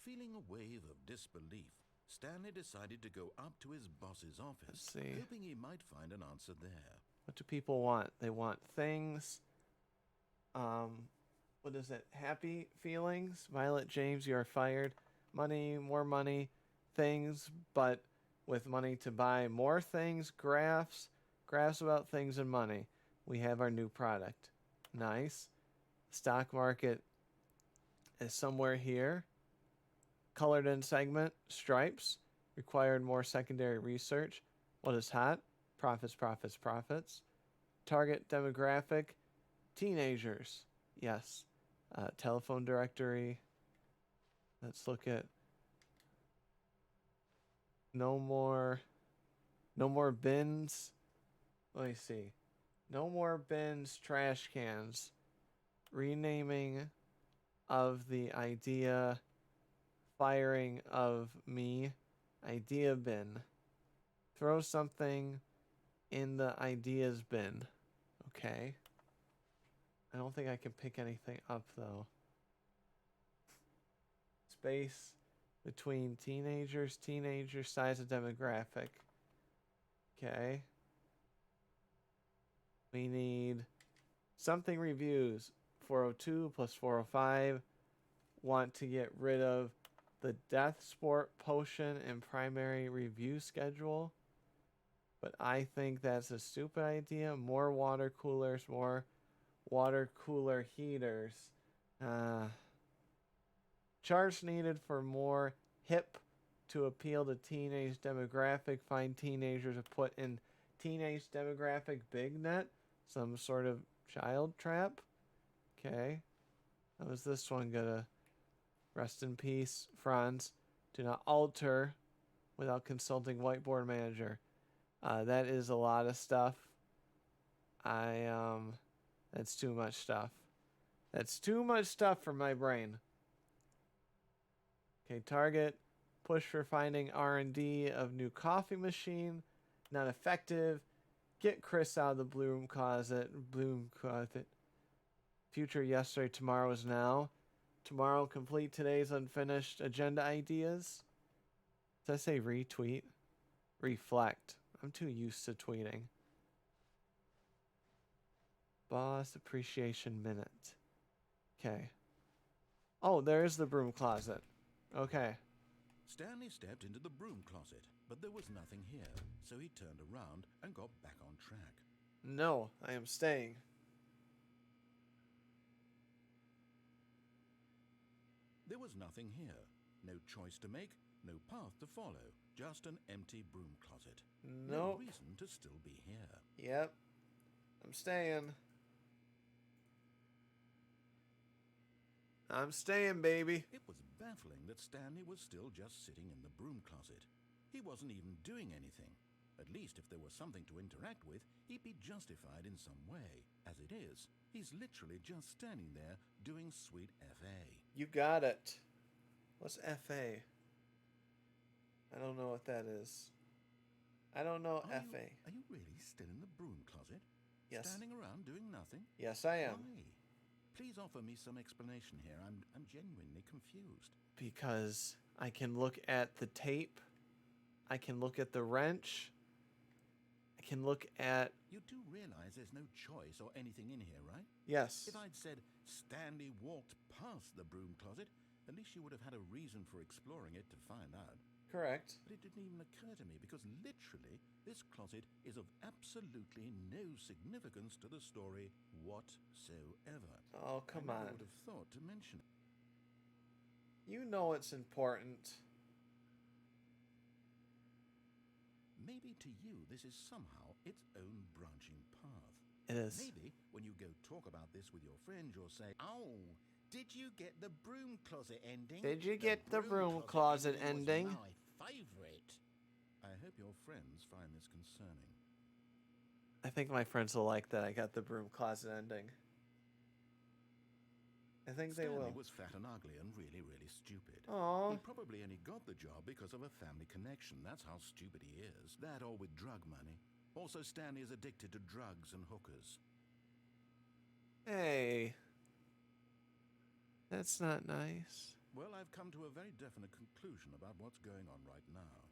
Feeling a wave of disbelief, Stanley decided to go up to his boss's office, Let's see. hoping he might find an answer there. What do people want? They want things. What is it? Happy feelings? Violet James, you are fired. Money, more money. Things, but with money to buy more things. Graphs. Graphs about things and money. We have our new product. Nice. Stock market is somewhere here. Colored in segment. Stripes. Required more secondary research. What is hot? Profits, profits, profits. Target demographic. Teenagers. Yes. Telephone directory. Let's look at no more No more bins. Let me see. No more bins, trash cans. Renaming of the idea. Firing of me. Idea bin. Throw something in the ideas bin. Okay. I don't think I can pick anything up, though. Space between teenagers, size of demographic. Okay. We need something reviews. 402 plus 405. Want to get rid of the death sport potion and primary review schedule. But I think that's a stupid idea. More water coolers, more water cooler heaters. Charts needed for more hip to appeal to teenage demographic. Find teenagers to put in teenage demographic big net. Some sort of child trap. Okay. How is this one gonna? Rest in peace, Franz. Do not alter without consulting whiteboard manager. That is a lot of stuff. That's too much stuff. That's too much stuff for my brain. Okay, target. Push for finding R&D of new coffee machine. Not effective. Get Chris out of the bloom closet. Future yesterday, tomorrow is now. Tomorrow, complete today's unfinished agenda ideas. Does I say retweet? Reflect. I'm too used to tweeting. Boss appreciation minute. Okay. Oh, there's the broom closet. Okay. Stanley stepped into the broom closet, but there was nothing here, so he turned around and got back on track. No, I am staying. There was nothing here. No choice to make, no path to follow. Just an empty broom closet. Nope. No reason to still be here. Yep. I'm staying. I'm staying, baby. It was baffling that Stanley was still just sitting in the broom closet. He wasn't even doing anything. At least if there was something to interact with, he'd be justified in some way. As it is, he's literally just standing there doing sweet FA. You got it. What's FA? I don't know what that is. I don't know FA. Are you really still in the broom closet? Yes. Standing around doing nothing? Yes, I am. Why? Please offer me some explanation here. I'm genuinely confused. Because I can look at the tape. I can look at the wrench. I can look at... You do realize there's no choice or anything in here, right? Yes. If I'd said Stanley walked past the broom closet, at least you would have had a reason for exploring it to find out. Correct. But it didn't even occur to me because literally this closet is of absolutely no significance to the story whatsoever. Oh, come I on. would have thought to mention it. You know it's important. Maybe to you this is somehow its own branching path. It is. Maybe when you go talk about this with your friend, you'll say, "Oh, did you get the broom closet ending? Did you get the broom closet ending? Was my favorite." I hope your friends find this concerning. I think my friends will like that I got the broom closet ending. I think they Stanley will. was fat and ugly and really, really stupid. Aww. He probably only got the job because of a family connection. That's how stupid he is. That or with drug money. Also, Stanley is addicted to drugs and hookers. Hey. That's not nice. Well, I've come to a very definite conclusion about what's going on right now.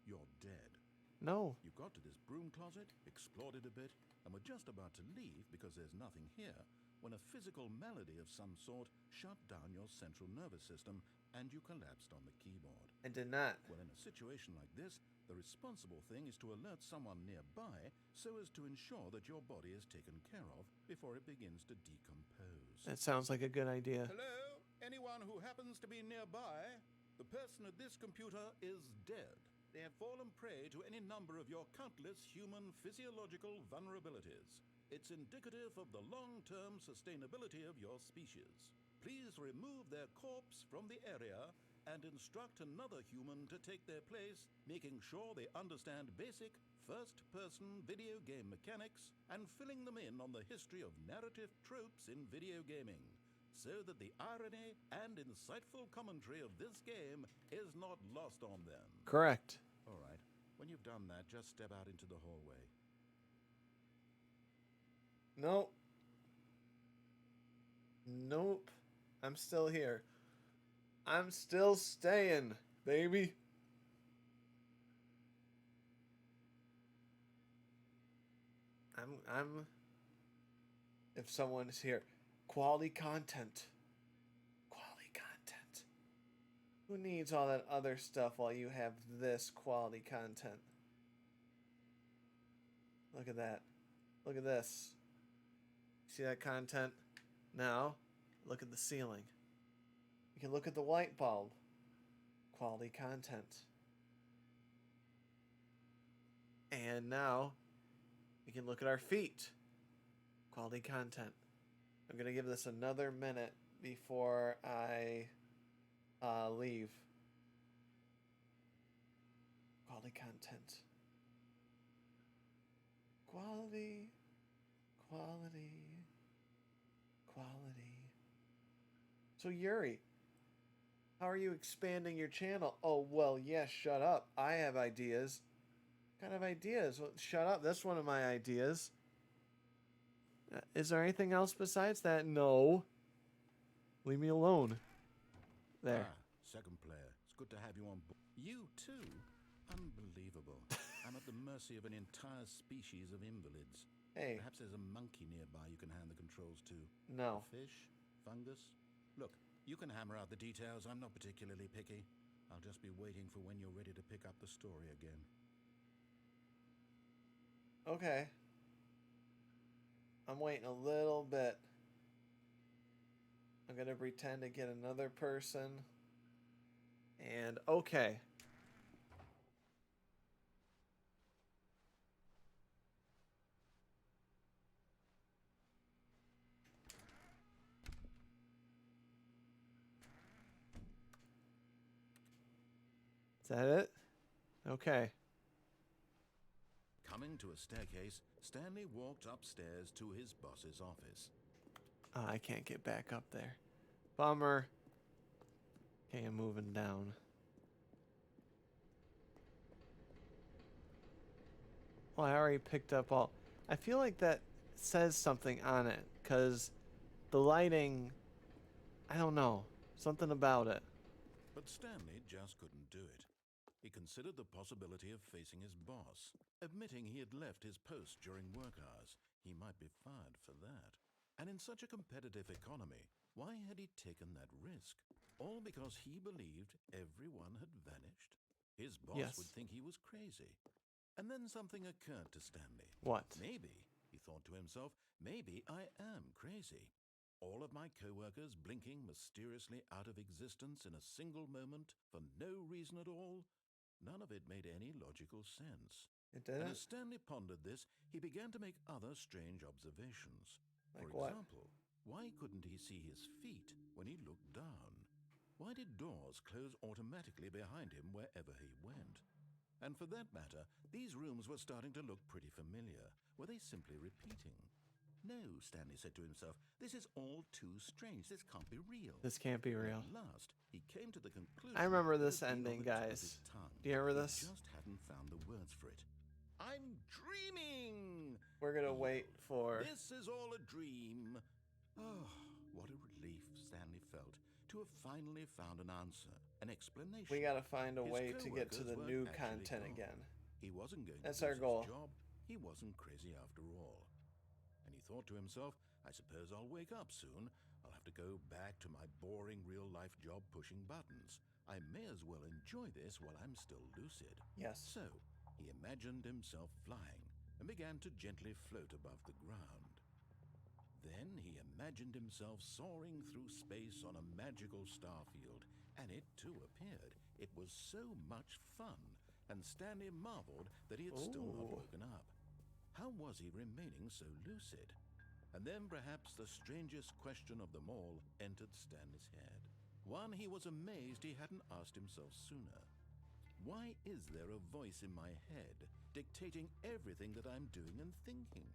You're dead. No. You got to this broom closet, explored it a bit, and were just about to leave because there's nothing here when a physical malady of some sort shut down your central nervous system and you collapsed on the keyboard. I did not. Well, in a situation like this, the responsible thing is to alert someone nearby so as to ensure that your body is taken care of before it begins to decompose. That sounds like a good idea. Hello? Anyone who happens to be nearby? The person at this computer is dead. They have fallen prey to any number of your countless human physiological vulnerabilities. It's indicative of the long-term sustainability of your species. Please remove their corpse from the area and instruct another human to take their place, making sure they understand basic first-person video game mechanics and filling them in on the history of narrative tropes in video gaming, so that the irony and insightful commentary of this game is not lost on them. Correct. All right. When you've done that, just step out into the hallway. Nope. Nope. I'm still here. I'm still staying, baby. I'm if someone's here. Quality content. Quality content. Who needs all that other stuff while you have this quality content? Look at that. Look at this. See that content? Now, look at the ceiling. You can look at the light bulb. Quality content. And now, we can look at our feet. Quality content. I'm going to give this another minute before I leave. Quality content. Quality. Quality. Quality. So Yuri, how are you expanding your channel? Oh, well, yes, shut up. I have ideas. What kind of ideas? Well, shut up. That's one of my ideas. Is there anything else besides that? No. Leave me alone. There. Second player. It's good to have you on board. You too? Unbelievable. I'm at the mercy of an entire species of invalids. Hey. Perhaps there's a monkey nearby you can hand the controls to. No. A fish? Fungus? Look, you can hammer out the details. I'm not particularly picky. I'll just be waiting for when you're ready to pick up the story again. Okay. I'm waiting a little bit. I'm going to pretend to get another person. And okay. Is that it? Okay. Coming to a staircase, Stanley walked upstairs to his boss's office. Oh, I can't get back up there. Bummer. Okay, I'm moving down. Well, I already picked up all... I feel like that says something on it, because the lighting... I don't know. Something about it. But Stanley just couldn't do it. He considered the possibility of facing his boss. Admitting he had left his post during work hours, he might be fired for that. And in such a competitive economy, why had he taken that risk? All because he believed everyone had vanished? His boss would think he was crazy. And then something occurred to Stanley. What? Maybe, he thought to himself, maybe I am crazy. All of my co-workers blinking mysteriously out of existence in a single moment for no reason at all? None of it made any logical sense. It didn't? And as Stanley pondered this, he began to make other strange observations. Like For what? example, why couldn't he see his feet when he looked down? Why did doors close automatically behind him wherever he went? And for that matter, these rooms were starting to look pretty familiar. Were they simply repeating? No, Stanley said to himself, this is all too strange. This can't be real. This can't be real. At last, he came to the conclusion... I remember that this it had been ending, on the tip of guys. his tongue. Do you remember He this? just hadn't found the words for it. I'm dreaming! We're gonna wait for... This is all a dream. Oh, what a relief Stanley felt to have finally found an answer, an explanation. We gotta find a His way to get to co-workers the weren't new actually content gone. again. He wasn't going That's to our lose goal. his job. He wasn't crazy after all. And he thought to himself, I suppose I'll wake up soon. I'll have to go back to my boring real-life job pushing buttons. I may as well enjoy this while I'm still lucid. Yes. So, he imagined himself flying and began to gently float above the ground. Then he imagined himself soaring through space on a magical starfield, and it too appeared. It was so much fun, and Stanley marveled that he had still not Ooh. woken up. How was he remaining so lucid? And then perhaps the strangest question of them all entered Stanley's head. One he was amazed he hadn't asked himself sooner. Why is there a voice in my head dictating everything that I'm doing and thinking?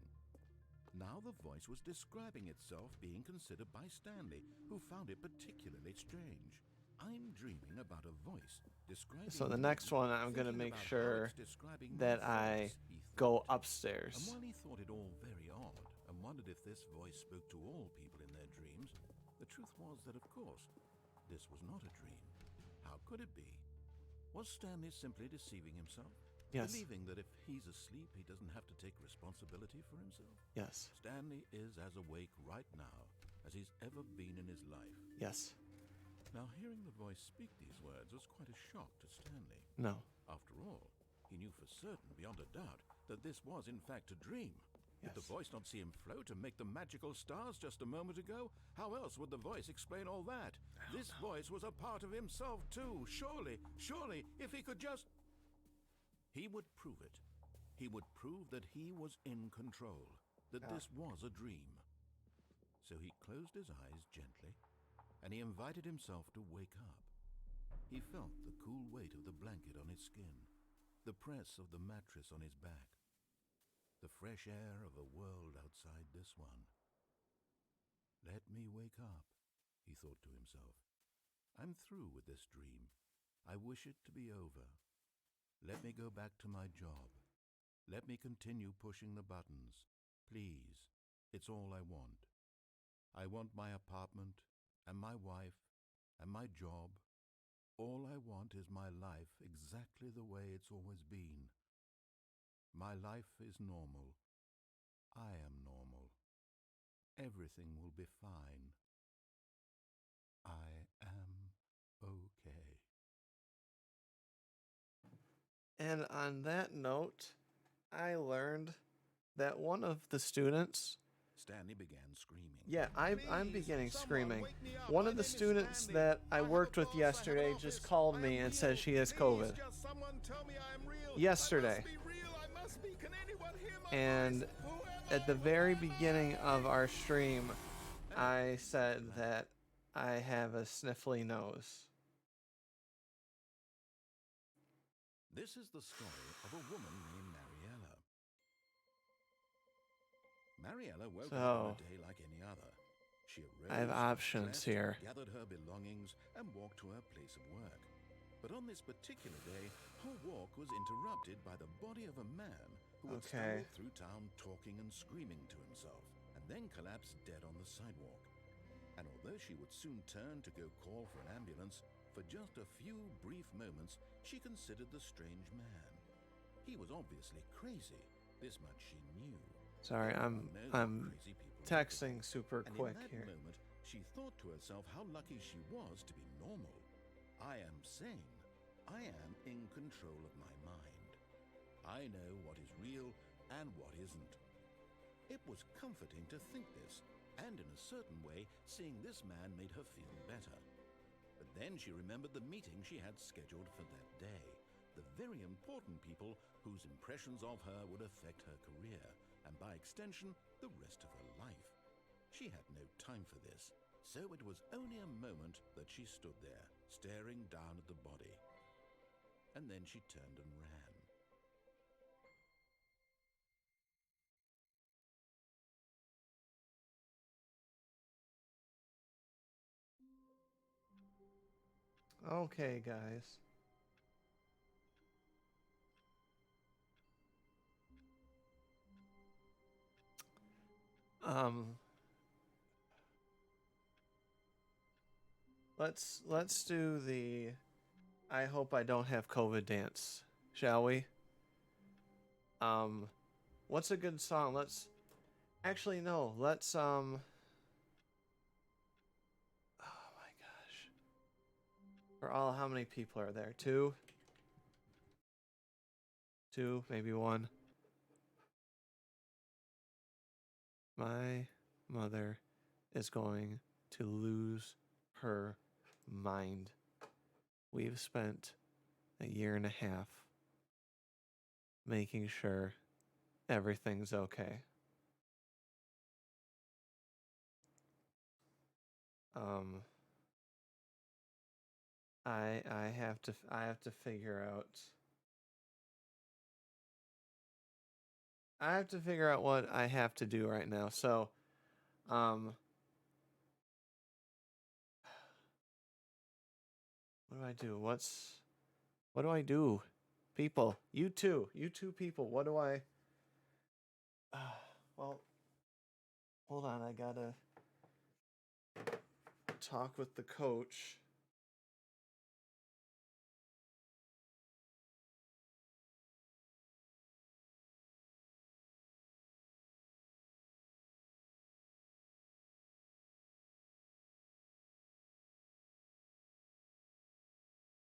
Now the voice was describing itself being considered by Stanley, who found it particularly strange. I'm dreaming about a voice describing So the me, next one, I'm going to thinking make about how sure it's describing that my I thoughts, he go thought. And upstairs. while he thought it all very odd and wondered if this voice spoke to all people in their dreams, the truth was that, of course, this was not a dream. How could it be? Was Stanley simply deceiving himself? Yes. Believing that if he's asleep, he doesn't have to take responsibility for himself? Yes. Stanley is as awake right now as he's ever been in his life. Yes. Now, hearing the voice speak these words was quite a shock to Stanley. No. After all, he knew for certain, beyond a doubt, that this was in fact a dream. Did the voice not see him float and make the magical stars just a moment ago? How else would the voice explain all that? This voice was a part of himself too. Surely, if he could just... He would prove it. He would prove that he was in control, that this was a dream. So he closed his eyes gently, and he invited himself to wake up. He felt the cool weight of the blanket on his skin, the press of the mattress on his back, the fresh air of a world outside this one. Let me wake up, he thought to himself. I'm through with this dream. I wish it to be over. Let me go back to my job. Let me continue pushing the buttons. Please, it's all I want. I want my apartment, and my wife, and my job. All I want is my life exactly the way it's always been. My life is normal. I am normal. Everything will be fine. I am okay. And on that note, I learned that one of the students... Stanley began screaming. Yeah, I'm beginning screaming. One of the students that I worked with yesterday just called me and said she has COVID. Yesterday. And at the very beginning of our stream, I said that I have a sniffly nose. This is the story of a woman named Mariella. Mariella woke up on a day like any other. She arose, I have options dressed, here. gathered her belongings, and walked to her place of work. But on this particular day, her walk was interrupted by the body of a man who had stumbled through town talking and screaming to himself, and then collapsed dead on the sidewalk. And although she would soon turn to go call for an ambulance, for just a few brief moments, she considered the strange man. He was obviously crazy. This much she knew. Sorry, I'm texting super quick here. In that moment, she thought to herself how lucky she was to be normal. I am sane. I am in control of my mind. I know what is real and what isn't. It was comforting to think this, and in a certain way, seeing this man made her feel better. But then she remembered the meeting she had scheduled for that day, the very important people whose impressions of her would affect her career, and by extension, the rest of her life. She had no time for this, so it was only a moment that she stood there, staring down at the body. And then she turned and ran. Okay, guys. Let's do the I hope I don't have COVID dance, shall we? What's a good song? Actually no, oh my gosh. For all, how many people are there? Two, maybe one. My mother is going to lose her mind. We've spent a year and a half making sure everything's okay. I have to figure out. I have to figure out what I have to do right now. So, what do I do? What do I do? People, you two people. What do I? Well, hold on. I gotta talk with the coach.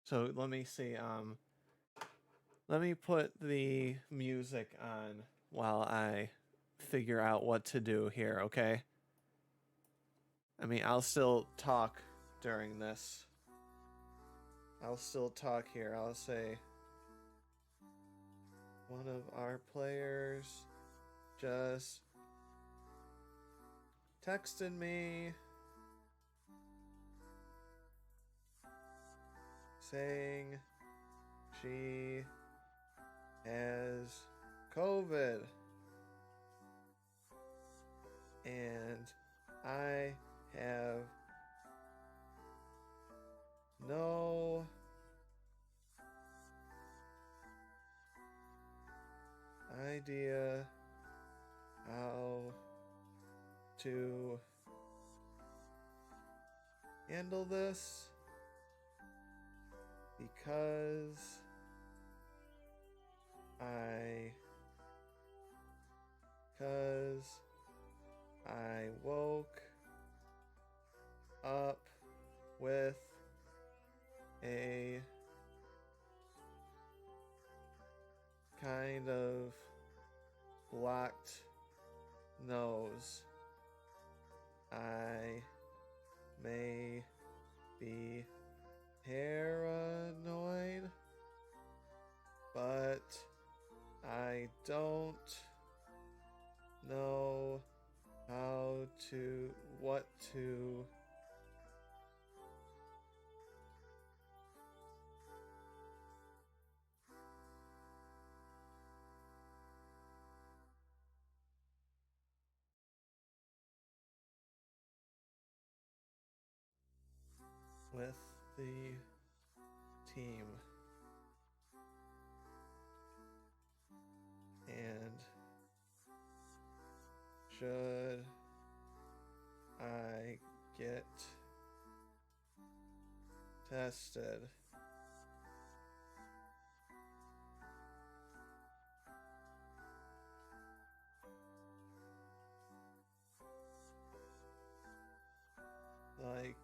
So let me see. Let me put the music on while I figure out what to do here. Okay. I mean, I'll still talk during this. I'll still talk here. I'll say one of our players just texted me saying she has COVID and I have no idea how to handle this because I woke up with a kind of blocked nose. I may be paranoid, but I don't know what to with the team. And should I get tested? Like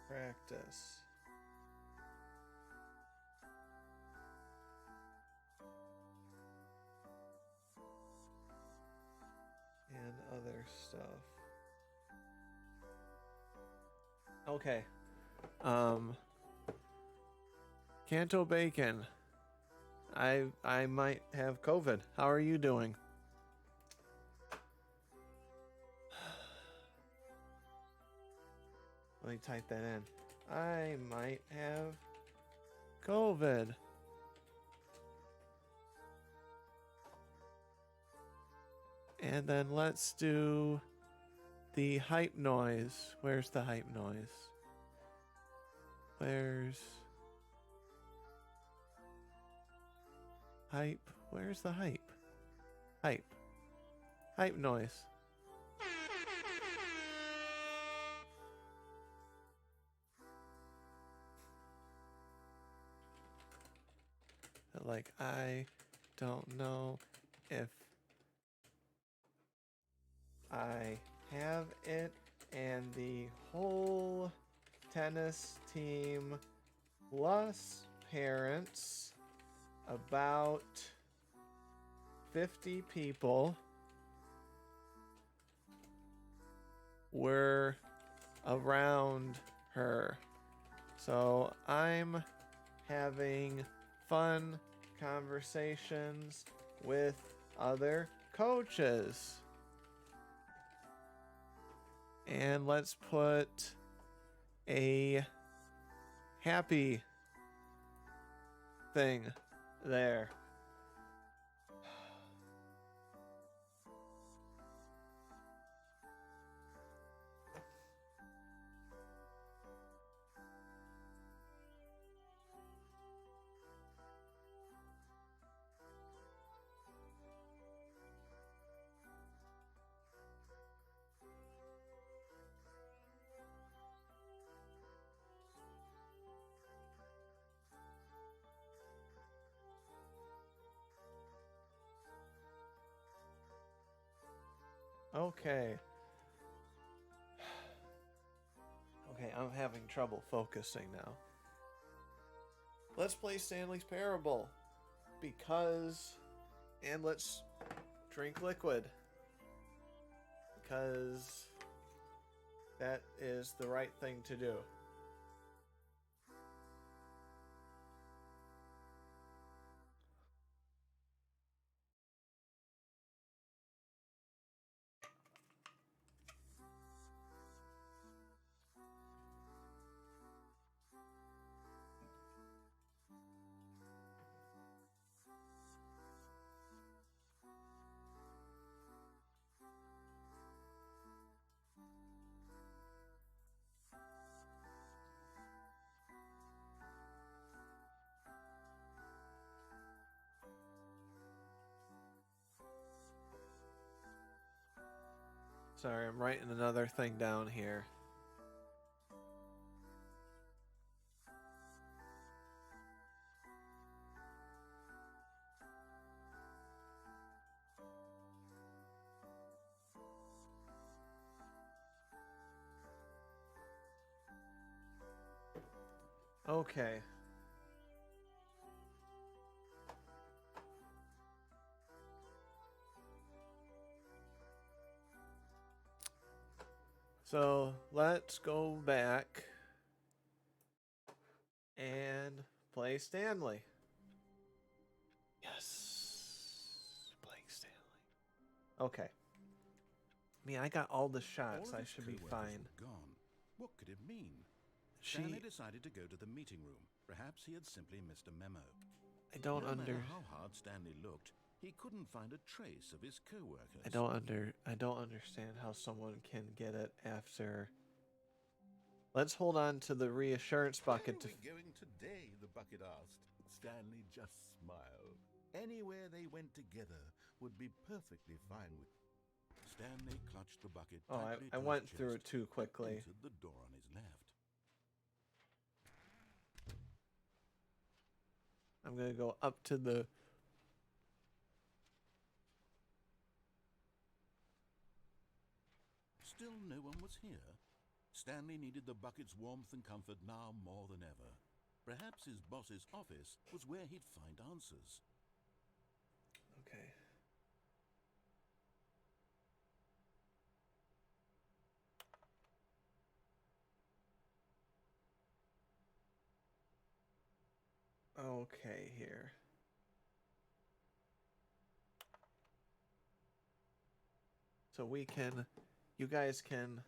practice. And other stuff. Okay. Canto Bacon. I might have COVID. How are you doing? Let me type that in. I might have COVID. And then let's do the hype noise. Where's the hype noise? Where's hype? Where's the hype? Hype. Hype noise. Like, I don't know if I have it, and the whole tennis team plus parents, about 50 people, were around her. So I'm having fun conversations with other coaches. And let's put a happy thing there. Okay. Okay, I'm having trouble focusing now. Let's play Stanley's Parable. Because... And let's drink liquid. Because... that is the right thing to do. Sorry, I'm writing another thing down here. Okay. So let's go back and play Stanley. Yes. Playing Stanley. Okay. I mean, I got all the shots. I should be fine. Gone. What could it mean? She... Stanley decided to go to the meeting room. Perhaps he had simply missed a memo. I don't No matter how hard Stanley looked, he couldn't find a trace of his co-workers. I don't understand how someone can get it after. Let's hold on to the reassurance bucket. Where are we going today? The bucket asked. Stanley just smiled. Anywhere they went together would be perfectly fine with. Stanley clutched the bucket. Oh, I went through it too quickly. Entered the door on his left. I'm gonna go up to the. Still no one was here. Stanley needed the bucket's warmth and comfort now more than ever. Perhaps his boss's office was where he'd find answers. Okay. Okay, here. So we can, you guys can,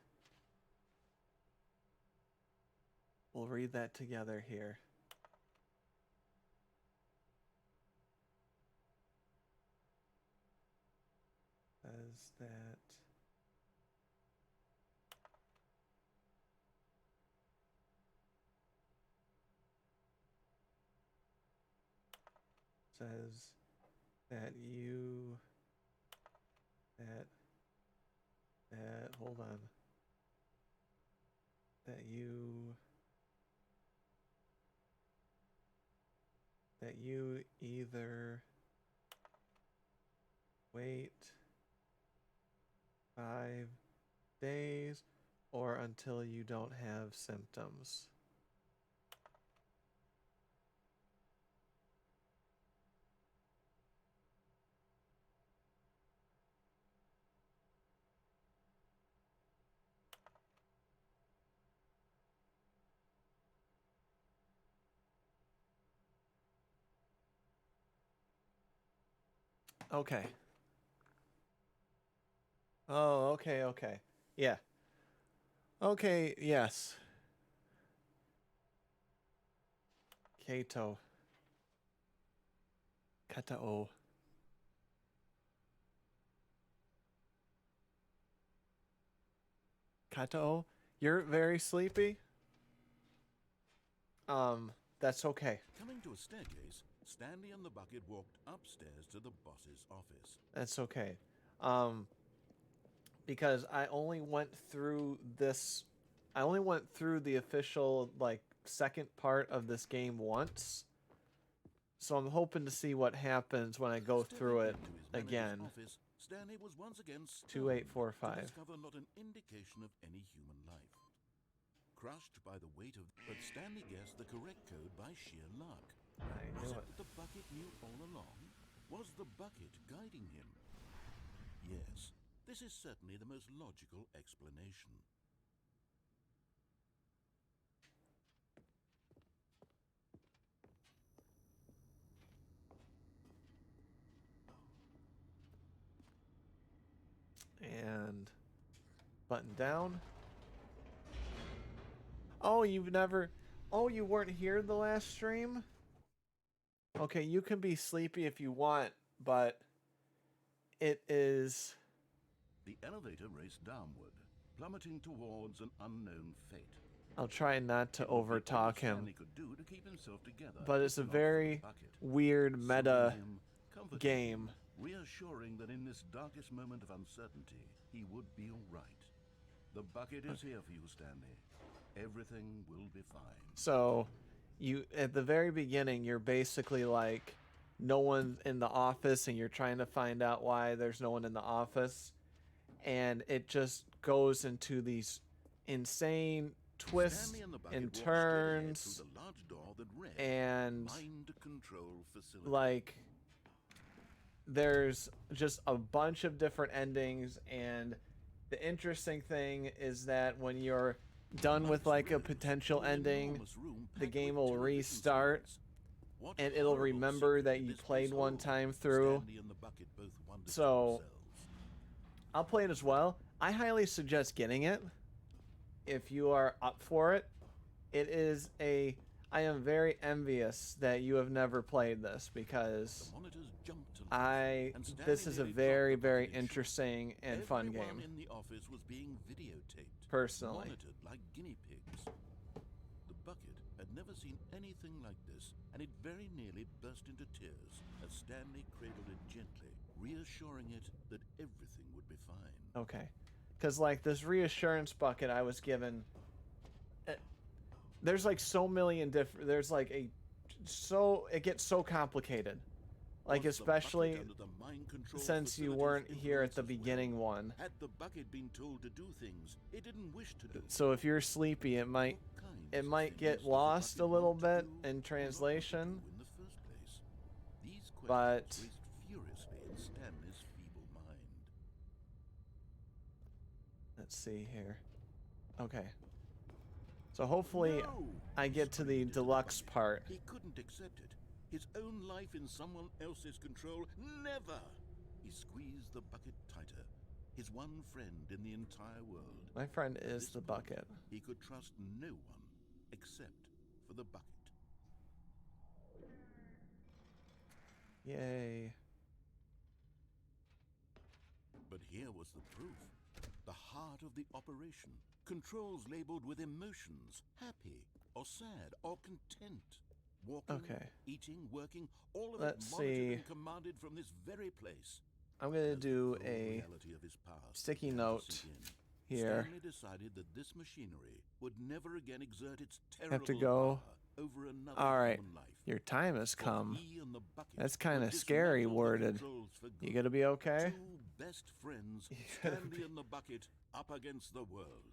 we'll read that together here. Says that says that you that hold on, that you either wait 5 days or until you don't have symptoms. Okay. Oh, okay. Yeah. Okay, yes. Kato. Katao. Katao? You're very sleepy? That's okay. Coming to a staircase, Stanley and the bucket walked upstairs to the boss's office. That's okay. Because I only went through the official, like, second part of this game once. So I'm hoping to see what happens when I go through it again. Office, Stanley was once again stunned 2845. to discover not an indication of any human life. Crushed by the weight of... But Stanley guessed the correct code by sheer luck. I knew Was it. it that the bucket knew all along? Was the bucket guiding him? Yes, this is certainly the most logical explanation. And button down. Oh, you've never... Oh, you weren't here the last stream? Okay, you can be sleepy if you want, but it is... The elevator raced downward, plummeting towards an unknown fate. I'll try not to overtalk him. Stanley could do to keep himself together, But it's a if not for the very bucket. weird meta Soothing him, comforting game. him, reassuring that in this darkest moment of uncertainty, he would be all right. The bucket is here for you, Stanley. Everything will be fine. So, you at the very beginning, you're basically like, no one in the office, and you're trying to find out why there's no one in the office, and it just goes into these insane twists and turns, and like, there's just a bunch of different endings. And the interesting thing is that when you're done with like a potential ending, the game will restart and it'll remember that you played one time through. So I'll play it as well. I highly suggest getting it if you are up for it. It is a... I am very envious that you have never played this, because this is a very, very interesting and fun game. In the office was being videotaped, personally. monitored like guinea pigs. The bucket had never seen anything like this, and it very nearly burst into tears as Stanley cradled it gently, reassuring it that everything would be fine. Okay. Because, like, this reassurance bucket I was given... there's, like, so million different... There's, like, a... So... It gets so complicated. Like, especially since you weren't here at the beginning one. Had the bucket been told to do things it didn't wish to do? So if you're sleepy, it might get lost a little bit in translation. But let's see here. Okay. So hopefully I get to the deluxe part. He couldn't accept it. His own life in someone else's control? Never! He squeezed the bucket tighter. His one friend in the entire world. My friend is the bucket. He could trust no one except for the bucket. Yay. But here was the proof. The heart of the operation. Controls labeled with emotions. Happy, or sad, or content. Walking, eating, working, all of it monitored and commanded from this very place. I'm going to do a sticky note here. Stanley decided that this machinery would never again exert its Have to go. power over another All right. human life. Your time has come. That's kind of scary worded. You gonna be okay? Two best friends, Stanley and the bucket, up against the world.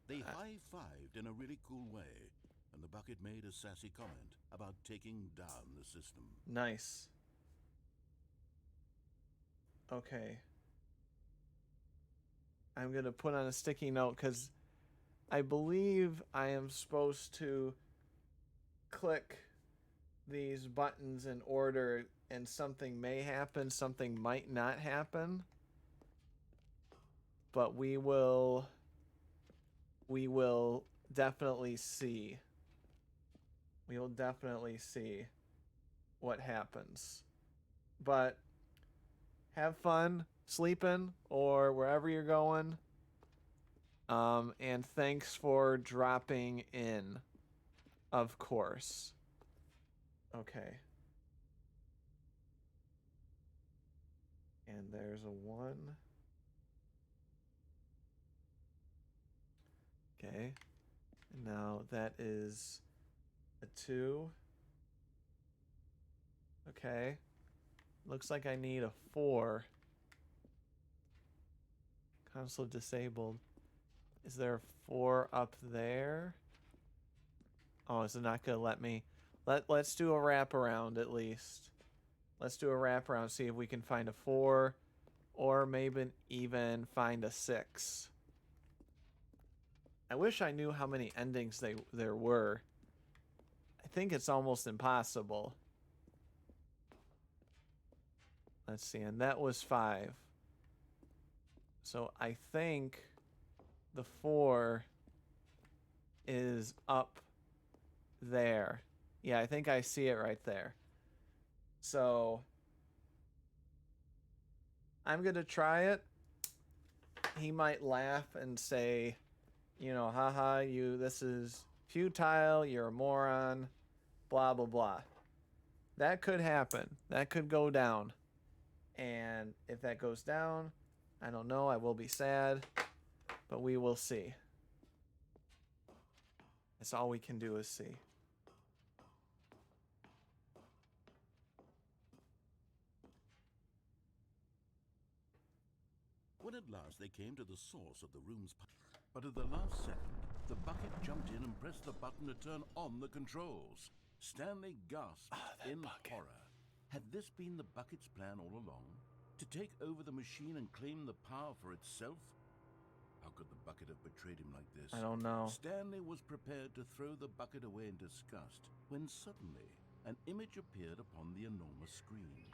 They high-fived in a really cool way, and the bucket made a sassy comment about taking down the system. Nice. Okay. I'm gonna put on a sticky note because I believe I am supposed to click these buttons in order, and something may happen, something might not happen. But we will we will definitely see. We will definitely see what happens. But have fun sleeping or wherever you're going. And thanks for dropping in, of course. Okay. And there's a 1. Okay. And now that is a 2. Okay. Looks like I need a 4. Console disabled. Is there a 4 up there? Oh, is it not gonna let me? Let's do a wraparound at least. Let's do a wraparound, see if we can find a 4, or maybe even find a 6. I wish I knew how many endings there were. I think it's almost impossible. Let's see, and that was 5. So I think the 4 is up there. Yeah, I think I see it right there. So I'm gonna try it. He might laugh and say, you know, haha, this is futile, you're a moron, blah blah blah. That could happen. That could go down. And if that goes down, I don't know, I will be sad, but we will see. That's all we can do is see. When at last they came to the source of the room's but at the last second, the bucket jumped in and pressed the button to turn on the controls. Stanley gasped in horror. Had this been the bucket's plan all along? To take over the machine and claim the power for itself? How could the bucket have betrayed him like this? I don't know. Stanley was prepared to throw the bucket away in disgust when suddenly an image appeared upon the enormous screen.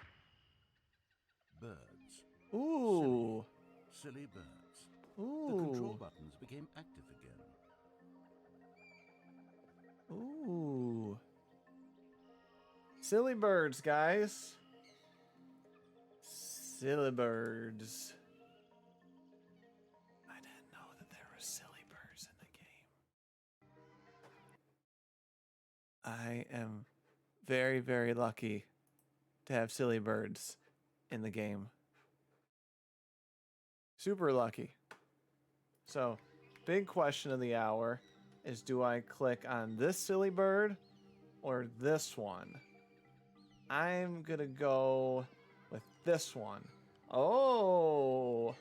Birds. Ooh. Silly birds. Ooh. The control buttons became active again. Ooh. Silly birds, guys. Silly birds. I didn't know that there were silly birds in the game. I am very, very lucky to have silly birds in the game. Super lucky. So, big question of the hour is, do I click on this silly bird or this one? I'm gonna go with this one. Oh!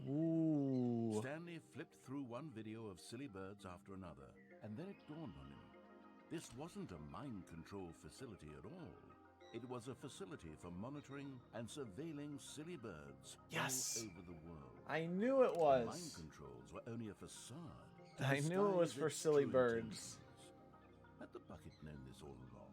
Ooh. Stanley flipped through one video of silly birds after another, and then it dawned on him. This wasn't a mind control facility at all. It was a facility for monitoring and surveilling silly birds Yes. all over the world. I knew it was. Mind controls were only a facade. I knew it was for silly birds. Had the bucket known this all along?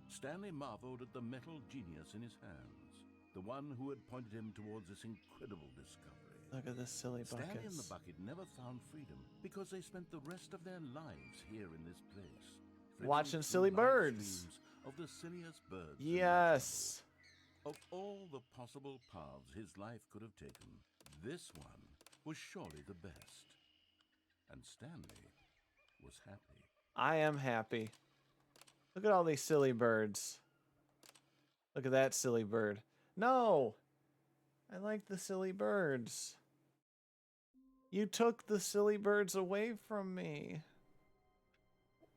Stanley marveled at the metal genius in his hands, the one who had pointed him towards this incredible discovery. Look at this silly buckets. Stanley and the bucket never found freedom because they spent the rest of their lives here in this place, watching silly birds. of the silliest birds. Yes. Of all the possible paths his life could have taken, this one was surely the best. And Stanley was happy. I am happy. Look at all these silly birds. Look at that silly bird. No! I like the silly birds. You took the silly birds away from me.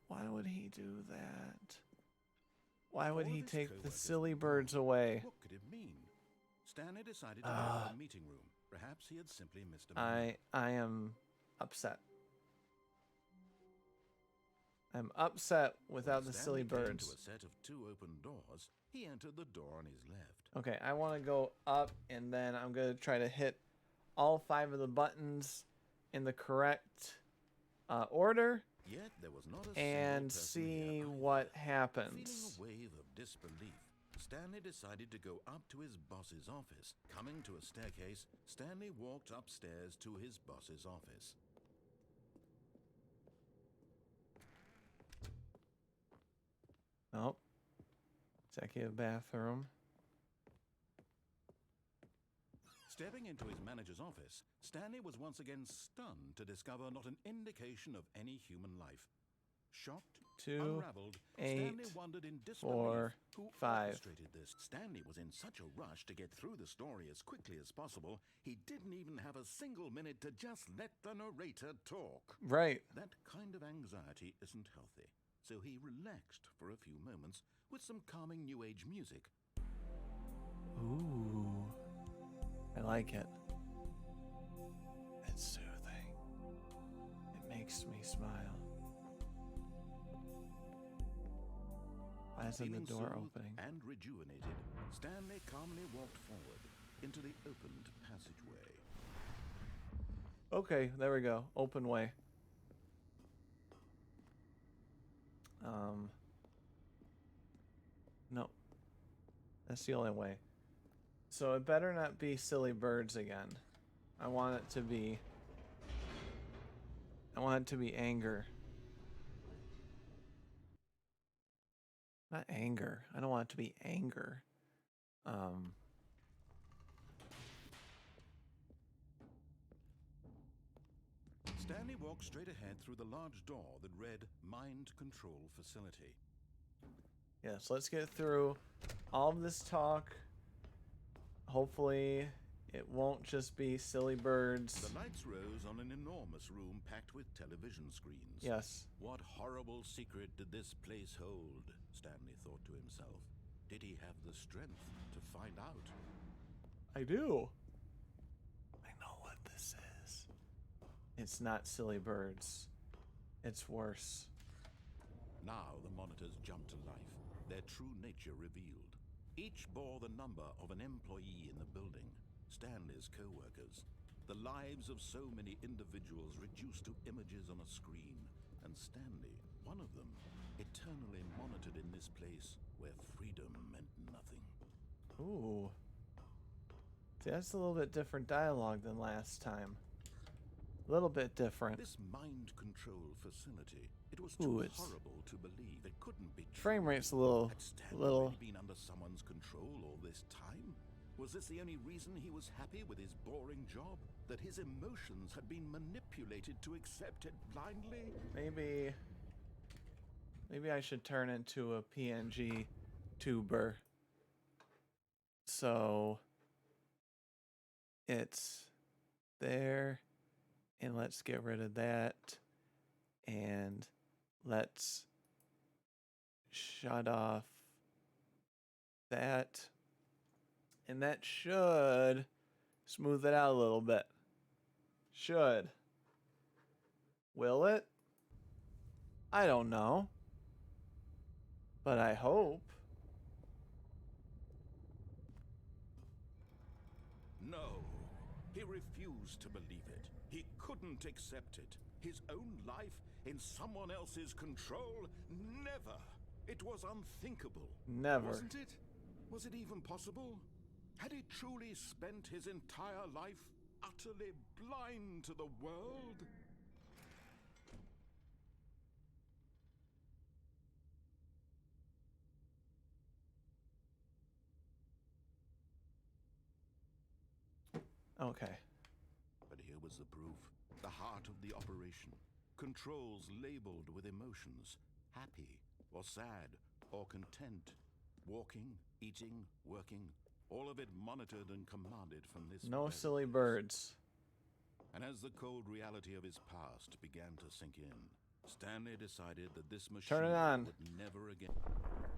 Why would he do that? Why would he take the silly birds away? What could it mean? Stanley decided to go to the meeting room. Perhaps he had simply missed a moment. I am upset. I'm upset without the silly birds. To a set of 2 open doors, he entered the door on his left. Okay, I want to go up, and then I'm going to try to hit all 5 of the buttons in the correct order. Yet there was not a and single person see here either. what Feeling happens. a wave of disbelief, Stanley decided to go up to his boss's office. Coming to a staircase, Stanley walked upstairs to his boss's office. executive bathroom. Stepping into his manager's office, Stanley was once again stunned to discover not an indication of any human life. Shocked, 2, unraveled, 8, Stanley wondered in disbelief 4, who 5. orchestrated this. Stanley was in such a rush to get through the story as quickly as possible, he didn't even have a single minute to just let the narrator talk. Right. That kind of anxiety isn't healthy, so he relaxed for a few moments with some calming New Age music. Ooh. I like it. It's soothing. It makes me smile. Why isn't the Feeling door soothed opening? and rejuvenated, Stanley calmly walked forward into the opened passageway. Okay, there we go. Open way. No. That's the only way. So it better not be silly birds again. I want it to be anger. Not anger. I don't want it to be anger. Stanley walked straight ahead through the large door that read Mind Control Facility. Yes, let's get through all of this talk. Hopefully, it won't just be silly birds. The lights rose on an enormous room packed with television screens. Yes. What horrible secret did this place hold? Stanley thought to himself. Did he have the strength to find out? I do. I know what this is. It's not silly birds. It's worse. Now the monitors jumped to life, their true nature revealed. Each bore the number of an employee in the building, Stanley's co-workers. The lives of so many individuals reduced to images on a screen, and Stanley, one of them, eternally monitored in this place where freedom meant nothing. Ooh. See, that's a little bit different dialogue than last time. A little bit different. This mind control facility, it was Ooh, too it's horrible to believe. It couldn't be true. frame rate's a little Had Stanley really been under someone's control all this time? Was this the only reason he was happy with his boring job? That his emotions had been manipulated to accept it blindly? Maybe I should turn into a PNG tuber. So it's there, and let's get rid of that, and let's shut off that, and that should smooth it out a little bit. Should. Will it? I don't know, but I hope. No, he refused to believe it. He couldn't accept it. His own life in someone else's control? Never. It was unthinkable. Never. Wasn't it? Was it even possible? Had he truly spent his entire life utterly blind to the world? Okay. But here was the proof. The heart of the operation. Controls labeled with emotions. Happy, or sad, or content. Walking, eating, working. All of it monitored and commanded from this... No very silly place. birds. And as the cold reality of his past began to sink in, Stanley decided that this machine Turn it on. would never again...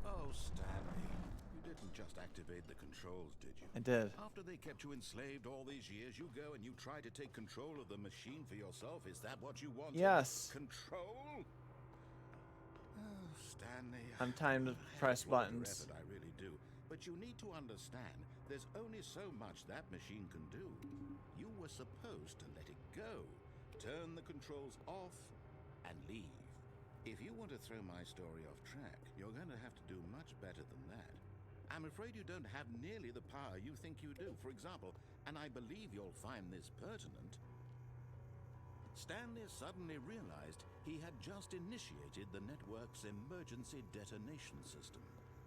Oh, Stanley, you didn't just activate the controls, did you? I did. After they kept you enslaved all these years, you go and you try to take control of the machine for yourself. Is that what you want? Yes. Control? Oh, Stanley. I'm timed to I press applaud your buttons. effort, I really do. But you need to understand, there's only so much that machine can do. You were supposed to let it go. Turn the controls off and leave. If you want to throw my story off track, you're going to have to do much better than that. I'm afraid you don't have nearly the power you think you do. For example, and I believe you'll find this pertinent, Stanley suddenly realized he had just initiated the network's emergency detonation system.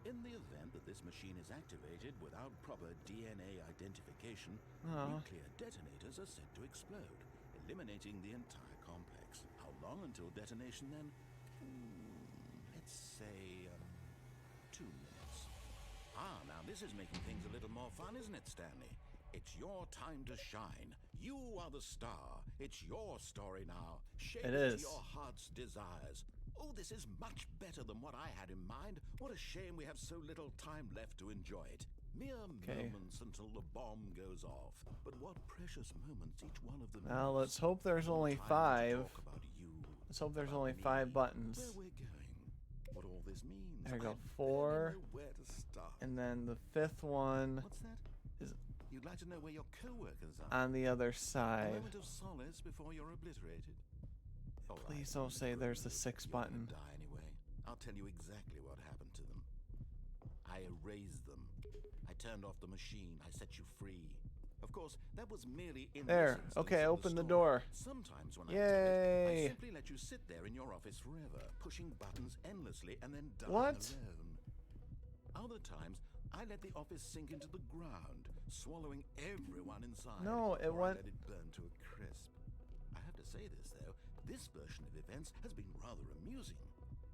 In the event that this machine is activated without proper DNA identification, Oh. nuclear detonators are said to explode, eliminating the entire complex. How long until detonation then? Let's say 2 minutes. Ah, now this is making things a little more fun, isn't it, Stanley? It's your time to shine. You are the star. It's your story now. Shape It it is. to your heart's desires. Oh, this is much better than what I had in mind. What a shame we have so little time left to enjoy it. Mere moments until the bomb goes off. But what precious moments each one of them Now is. let's hope there's No only time to 5. talk about you, Let's hope there's about only me, 5 buttons. where we're going, what all this means. There we go. I 4. barely know where to start. And then the 5th one What's that? is You'd like to know where your co-workers are? on the other A side. moment of solace before you're obliterated. All right, Please don't say there's the 6th you're gonna button. die anyway. I'll tell you exactly what happened to them. I erased them. I turned off the machine. I set you free. Of course, that was merely in There. this instance Okay, of open the story. door. Sometimes when I Yay. did it, I simply let you sit there in your office forever, pushing buttons endlessly and then dying What? alone. Other times, I let the office sink into the ground, swallowing everyone inside. No, it or went- I let it burn to a crisp. I have to say this, though. This version of events has been rather amusing.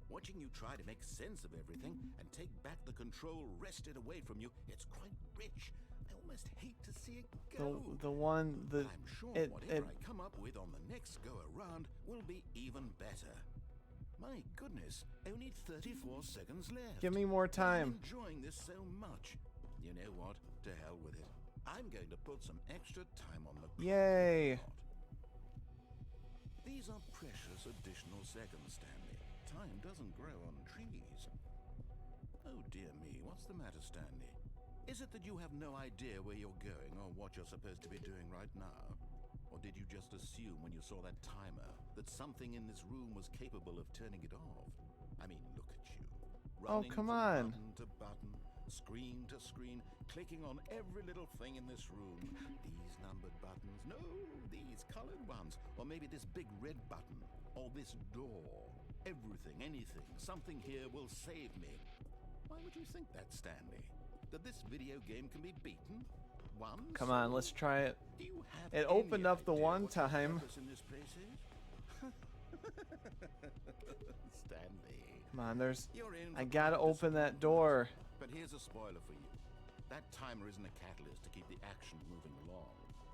Watching you try to make sense of everything and take back the control wrested away from you, it's quite rich. I almost hate to see it go. The one But I'm sure it whatever I come up with on the next go around will be even better. My goodness, only 34 seconds left. give me more I'm time. enjoying this so much. You know what? To hell with it. I'm going to put some extra time on the clock. Yay. These are precious additional seconds, Stanley. Time doesn't grow on trees. Oh dear me, what's the matter, Stanley? Is it that you have no idea where you're going or what you're supposed to be doing right now? Or did you just assume when you saw that timer that something in this room was capable of turning it off? I mean, look at you. Oh, Running come from on. button to button, screen to screen, clicking on every little thing in this room. These numbered buttons, no, these colored ones. Or maybe this big red button, or this door. Everything, anything, something here will save me. Why would you think that, Stanley? That this video game can be beaten? Once? Come on, let's try it. Do you have It any opened up the idea one what your time. purpose in this place is? Stanley. Come on, there's You're in I for gotta quite a open that disappointment. door. But here's a spoiler for you. That timer isn't a catalyst to keep the action moving along.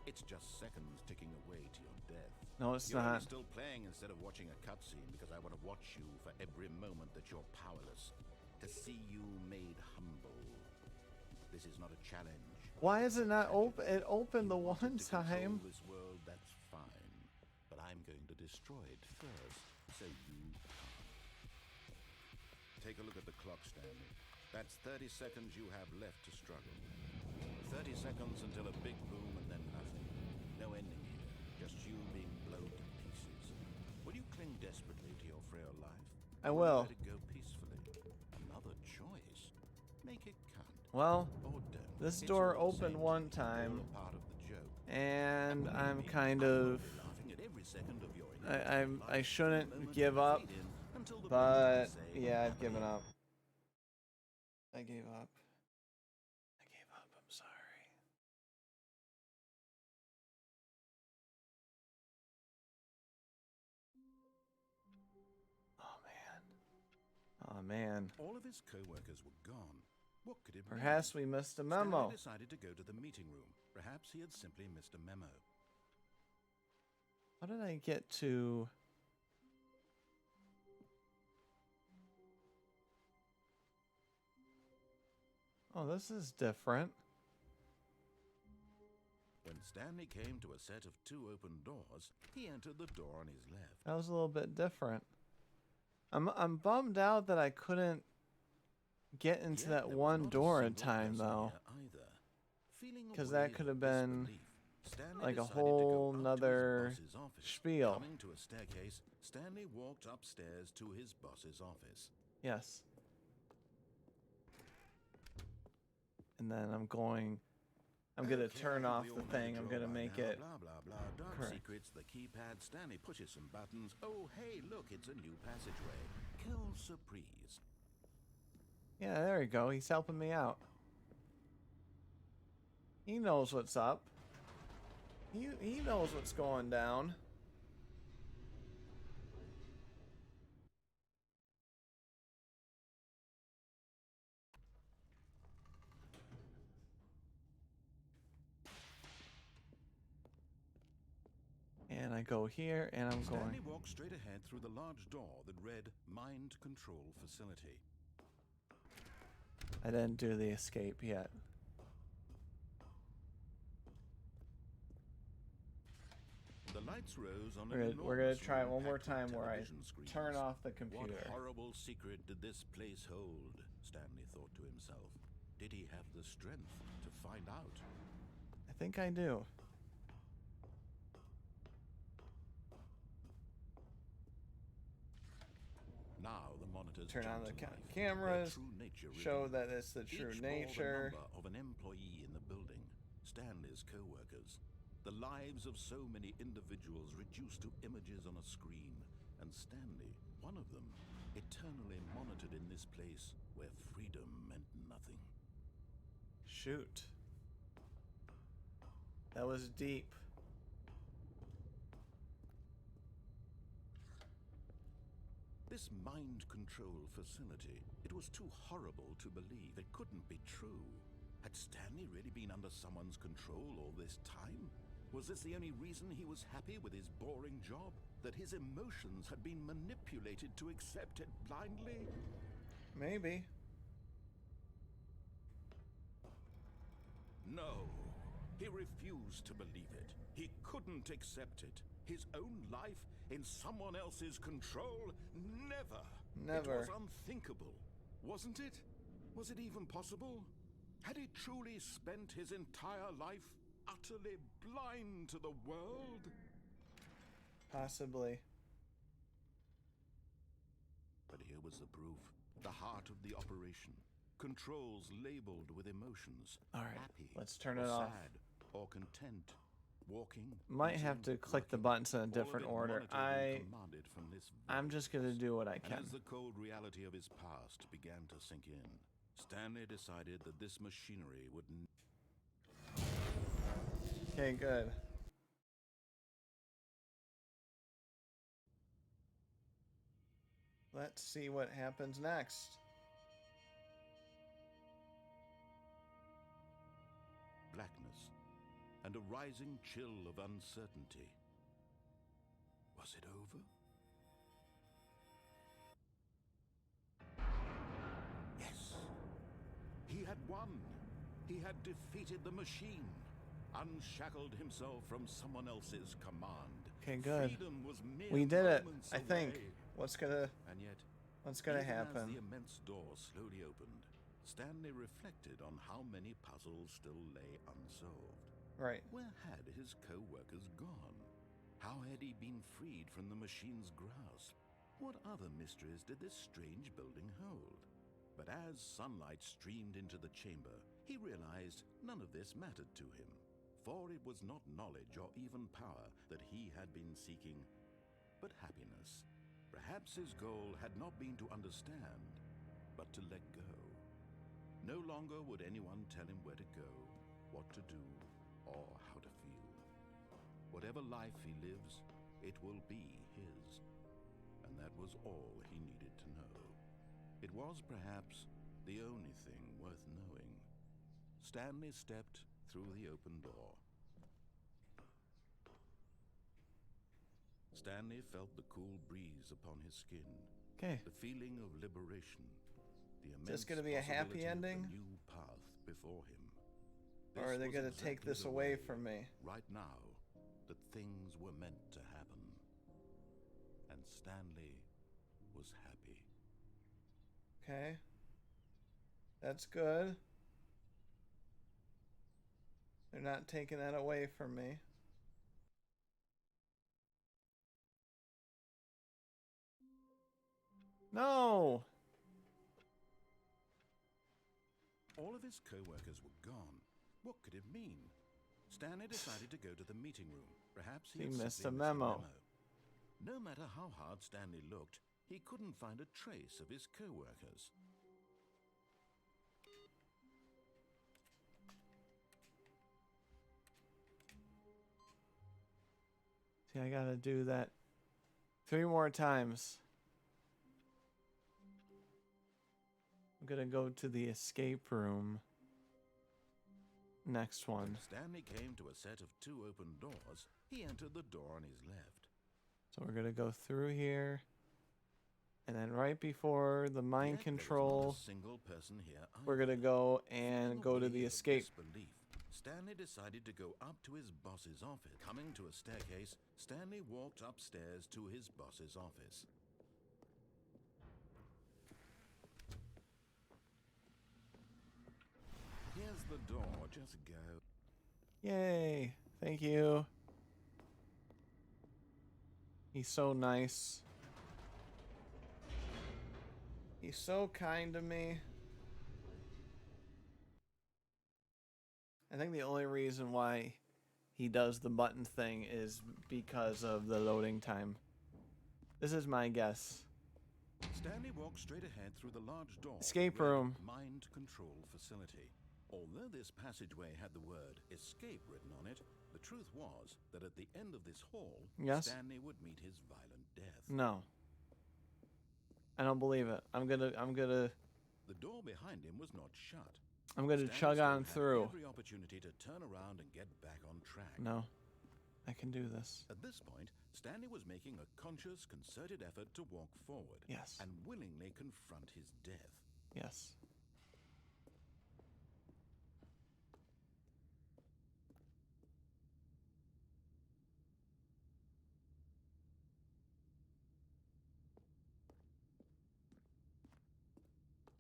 It's just seconds ticking away to your death. No, it's You're only not. still playing instead of watching a cutscene because I want to watch you for every moment that you're powerless. To see you made humble. This is not a challenge. Why is it not open? It opened the You wanted one to control time. This world, that's fine. But I'm going to destroy it first, so you can't. Take a look at the clock, Stanley. That's 30 seconds you have left to struggle. 30 seconds until a big boom and then nothing. No ending here. Just you being blown to pieces. Will you cling desperately to your frail life? I Or will. let it go peacefully? Another choice. Make it count. Well, Or don't. this It's door all the opened same one to me, all time, a part of the joke. and I'm Believe me, kind I'm of only laughing at every second of your I inevitable I life shouldn't from the moment give you up, fade in until the but moment you say, yeah, I've "I'm given in." up. I gave up. I gave up. I'm sorry. Oh man. Oh man. All of his co-workers were gone. What could it Perhaps mean? we missed a Stanley memo. decided to go to the meeting room. Perhaps he had simply missed a memo. How did I get to? Oh, this is different. When Stanley came to a set of 2 open doors, he entered the door on his left. That was a little bit different. I'm bummed out that I couldn't get into Yet that there was one not a door in single time person though. here either. Feeling a 'Cause that wave could of have been disbelief, Stanley like a decided to go whole up to his nother boss's office. spiel. Coming to a staircase, Stanley walked upstairs to his boss's office. Yes. And then I'm gonna Okay, turn I off think the we all know thing. the I'm drill gonna by make now. it. Blah, blah, blah. Dark correct. secrets, the keypad. Stanley pushes some buttons. Oh, hey, look, it's a new passageway. Quelle surprise. Yeah, there we go. He's helping me out. He knows what's up. He knows what's going down. And I go here, and I'm Stanley going. walked straight ahead through the large door that read Mind Control Facility. I didn't do the escape yet. The lights rose on We're gonna try it one more time where I screens. turn off the computer. What horrible secret did this place hold? Stanley thought to himself. Did he have the strength to find out? I think I do. Now the monitors Turn on jump the to life. cameras, Their true nature show revealed. that it's the true Each bore the nature. number of an employee in the building, Stanley's co-workers, the lives of so many individuals reduced to images on a screen, and Stanley, one of them, eternally monitored in this place where freedom meant nothing. Shoot. That was deep. This mind control facility, it was too horrible to believe. It couldn't be true. Had Stanley really been under someone's control all this time? Was this the only reason he was happy with his boring job? That his emotions had been manipulated to accept it blindly? Maybe. No. He refused to believe it. He couldn't accept it. His own life in someone else's control? Never. Never. It was unthinkable, wasn't it? Was it even possible? Had he truly spent his entire life utterly blind to the world? Possibly. But here was the proof. The heart of the operation. Controls labeled with emotions. All right, Happy, let's turn or it off. sad, or content. Walking. Might have to eating, click the working, buttons in a all of different it order. monitored and commanded from this I'm just gonna do what I And can. as the cold reality of his past began to sink in, Stanley decided that this machinery would Okay, good. Let's see what happens next. blackness and a rising chill of uncertainty. Was it over? Yes. He had won. He had defeated the machine, unshackled himself from someone else's command. Okay, good. Freedom was mere We did it, moments I think. away. What's gonna And yet, happen? as the immense door slowly opened, Stanley reflected on how many puzzles still lay unsolved. Right. Where had his co-workers gone? How had he been freed from the machine's grasp? What other mysteries did this strange building hold? But as sunlight streamed into the chamber, he realized none of this mattered to him, for it was not knowledge or even power that he had been seeking, but happiness. Perhaps his goal had not been to understand, but to let go. No longer would anyone tell him where to go, what to do, or how to feel. Whatever life he lives, it will be his. And that was all he needed to know. It was perhaps the only thing worth knowing. Stanley stepped through the open door. Stanley felt the cool breeze upon his skin. Okay. The feeling of liberation. The Is immense this gonna be a happy possibility of ending? the new path before him. Or are they This gonna was take exactly this the away way, from me? right now, that things were meant to happen. And Stanley was happy. Okay. That's good. They're not taking that away from me. No! All of his co-workers were gone. What could it mean? Stanley decided to go to the meeting room. Perhaps he He had missed simply a memo. No matter how hard Stanley looked, he couldn't find a trace of his co-workers. Okay, I gotta do that 3 more times. I'm gonna go to the escape room. Next one. When Stanley came to a set of 2 open doors, he entered the door on his left. So we're gonna go through here. And then right before the mind Yet there was control, not a single person here we're either. gonna go Feeling and a go to wave the of escape. disbelief, Stanley decided to go up to his boss's office. Coming to a staircase, Stanley walked upstairs to his boss's office. Here's the door, just go. Yay! Thank you. He's so nice. He's so kind to me. I think the only reason why he does the button thing is because of the loading time. This is my guess. Stanley walked straight ahead through the large door. Escape read room. Mind control facility. Although this passageway had the word escape written on it, the truth was that at the end of this hall, Yes? Stanley would meet his violent death. No. I don't believe it. I'm gonna The door behind him was not shut. chug Stanley on still had through. every opportunity to turn around and get back on track. No. I can do this. At this point, Stanley was making a conscious, concerted effort to walk forward. Yes. And willingly confront his death. Yes.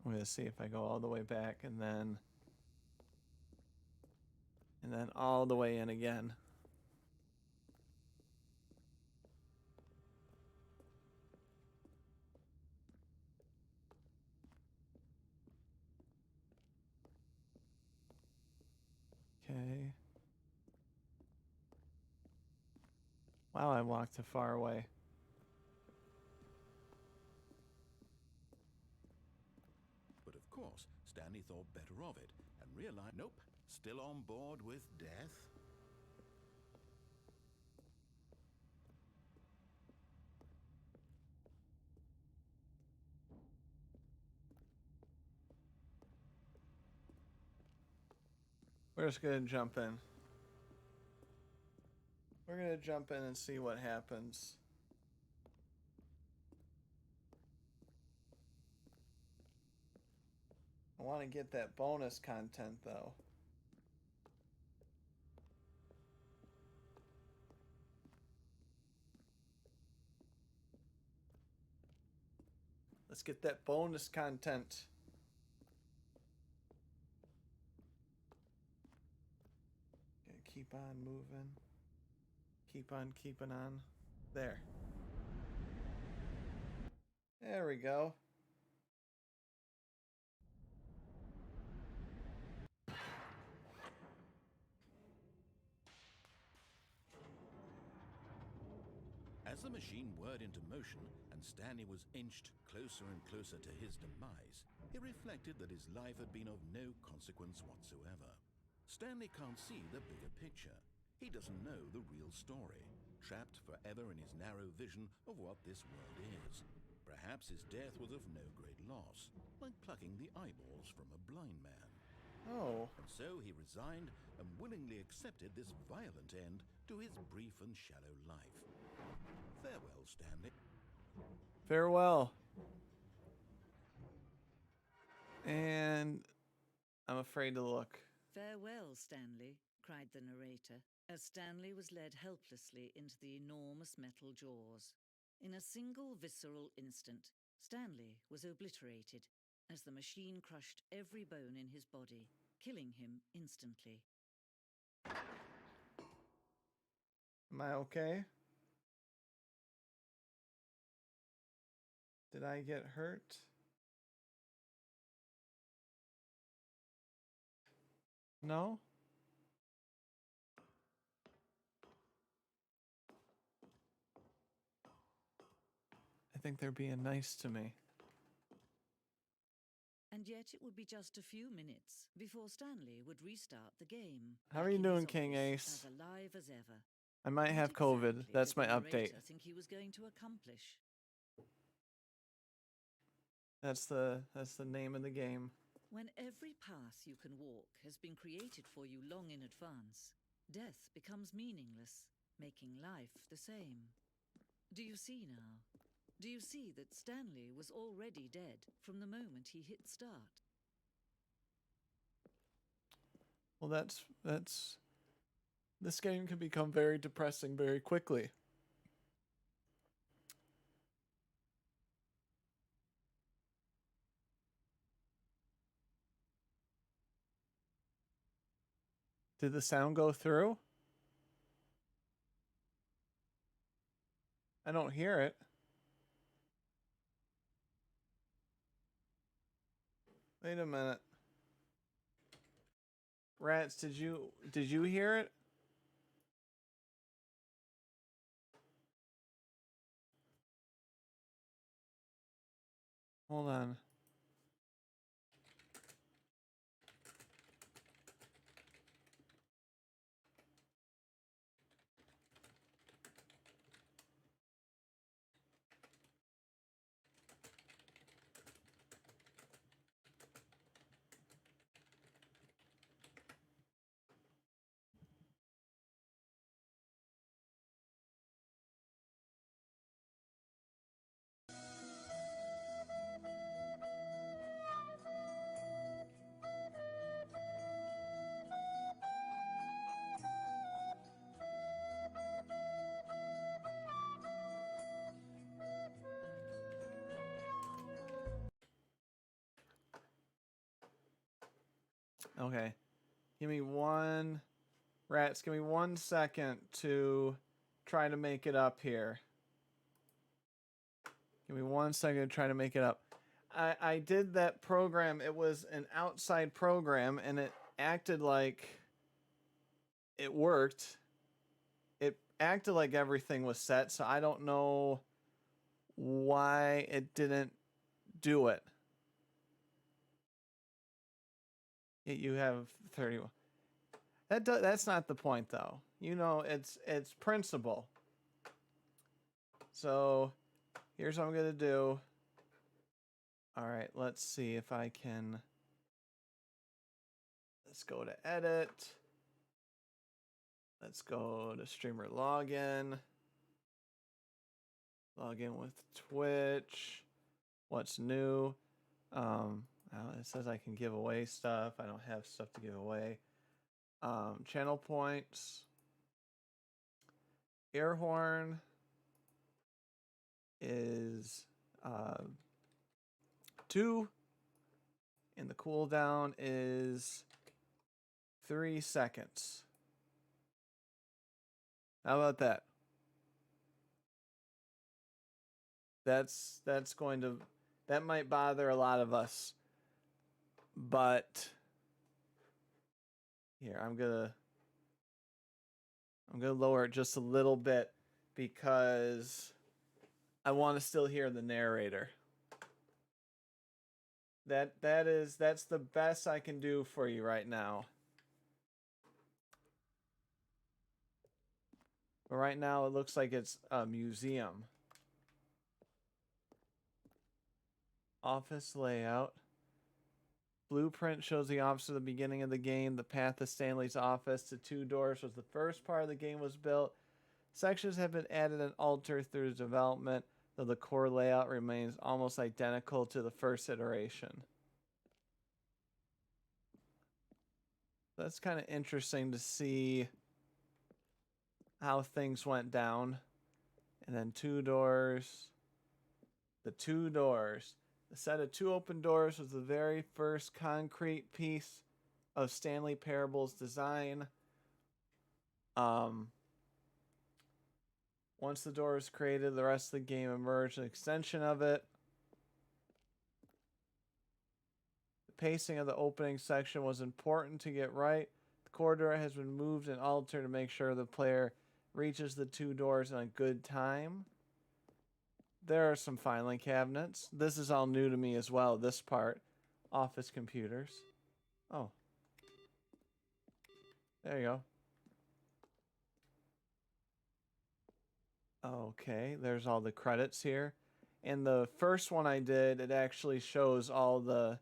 I'm gonna see if I go all the way back and then all the way in again. Okay. Wow, I walked too far away. But of course, Stanley thought better of it and realized, nope, still on board with death. We're just gonna jump in. We're gonna jump in and see what happens. I want to get that bonus content though. Let's get that bonus content. Okay, keep on moving. Keep on keeping on. There. There we go. As the machine whirred into motion and Stanley was inched closer and closer to his demise, he reflected that his life had been of no consequence whatsoever. Stanley can't see the bigger picture. He doesn't know the real story, trapped forever in his narrow vision of what this world is. Perhaps his death was of no great loss, like plucking the eyeballs from a blind man. Oh. And so he resigned and willingly accepted this violent end to his brief and shallow life. Farewell, Stanley. Farewell. And I'm afraid to look. Farewell, Stanley, cried the narrator, as Stanley was led helplessly into the enormous metal jaws. In a single visceral instant, Stanley was obliterated as the machine crushed every bone in his body, killing him instantly. Am I okay? Did I get hurt? No? I think they're being nice to me. And yet it would be just a few minutes before Stanley would restart the game. How are back you in doing, his King office, Ace? As alive as ever. I might have What COVID. exactly That's did my the update. narrator think he was going to accomplish? That's the name of the game. When every path you can walk has been created for you long in advance, death becomes meaningless, making life the same. Do you see now? Do you see that Stanley was already dead from the moment he hit start? Well, that's this game can become very depressing very quickly. Did the sound go through? I don't hear it. Wait a minute. Rats, did you hear it? Hold on. Okay. Give me one... Rats, give me 1 second to try to make it up here. Give me 1 second to try to make it up. I did that program. It was an outside program, and it acted like it worked. It acted like everything was set, so I don't know why it didn't do it. You have 31. That's not the point, though. You know, it's principle. So here's what I'm gonna do. All right, let's see if I can. Let's go to edit. Let's go to streamer login. Log in with Twitch. What's new? It says I can give away stuff. I don't have stuff to give away. Channel points. Air horn is 2, and the cooldown is 3 seconds. How about that? That's going to, that might bother a lot of us, but here I'm gonna lower it just a little bit because I want to still hear the narrator. That's the best I can do for you right now. But right now it looks like it's a museum. Office layout. Blueprint shows the office at the beginning of the game. The path to Stanley's office to 2 doors was the first part of the game was built. Sections have been added and altered through development, though the core layout remains almost identical to the first iteration. That's kind of interesting to see how things went down. And then 2 doors. The 2 doors. The set of 2 open doors was the very first concrete piece of Stanley Parable's design. Once the door was created, the rest of the game emerged an extension of it. The pacing of the opening section was important to get right. The corridor has been moved and altered to make sure the player reaches the 2 doors in a good time. There are some filing cabinets. This is all new to me as well, this part. Office computers. Oh. There you go. Okay, there's all the credits here. And the first one I did, it actually shows all the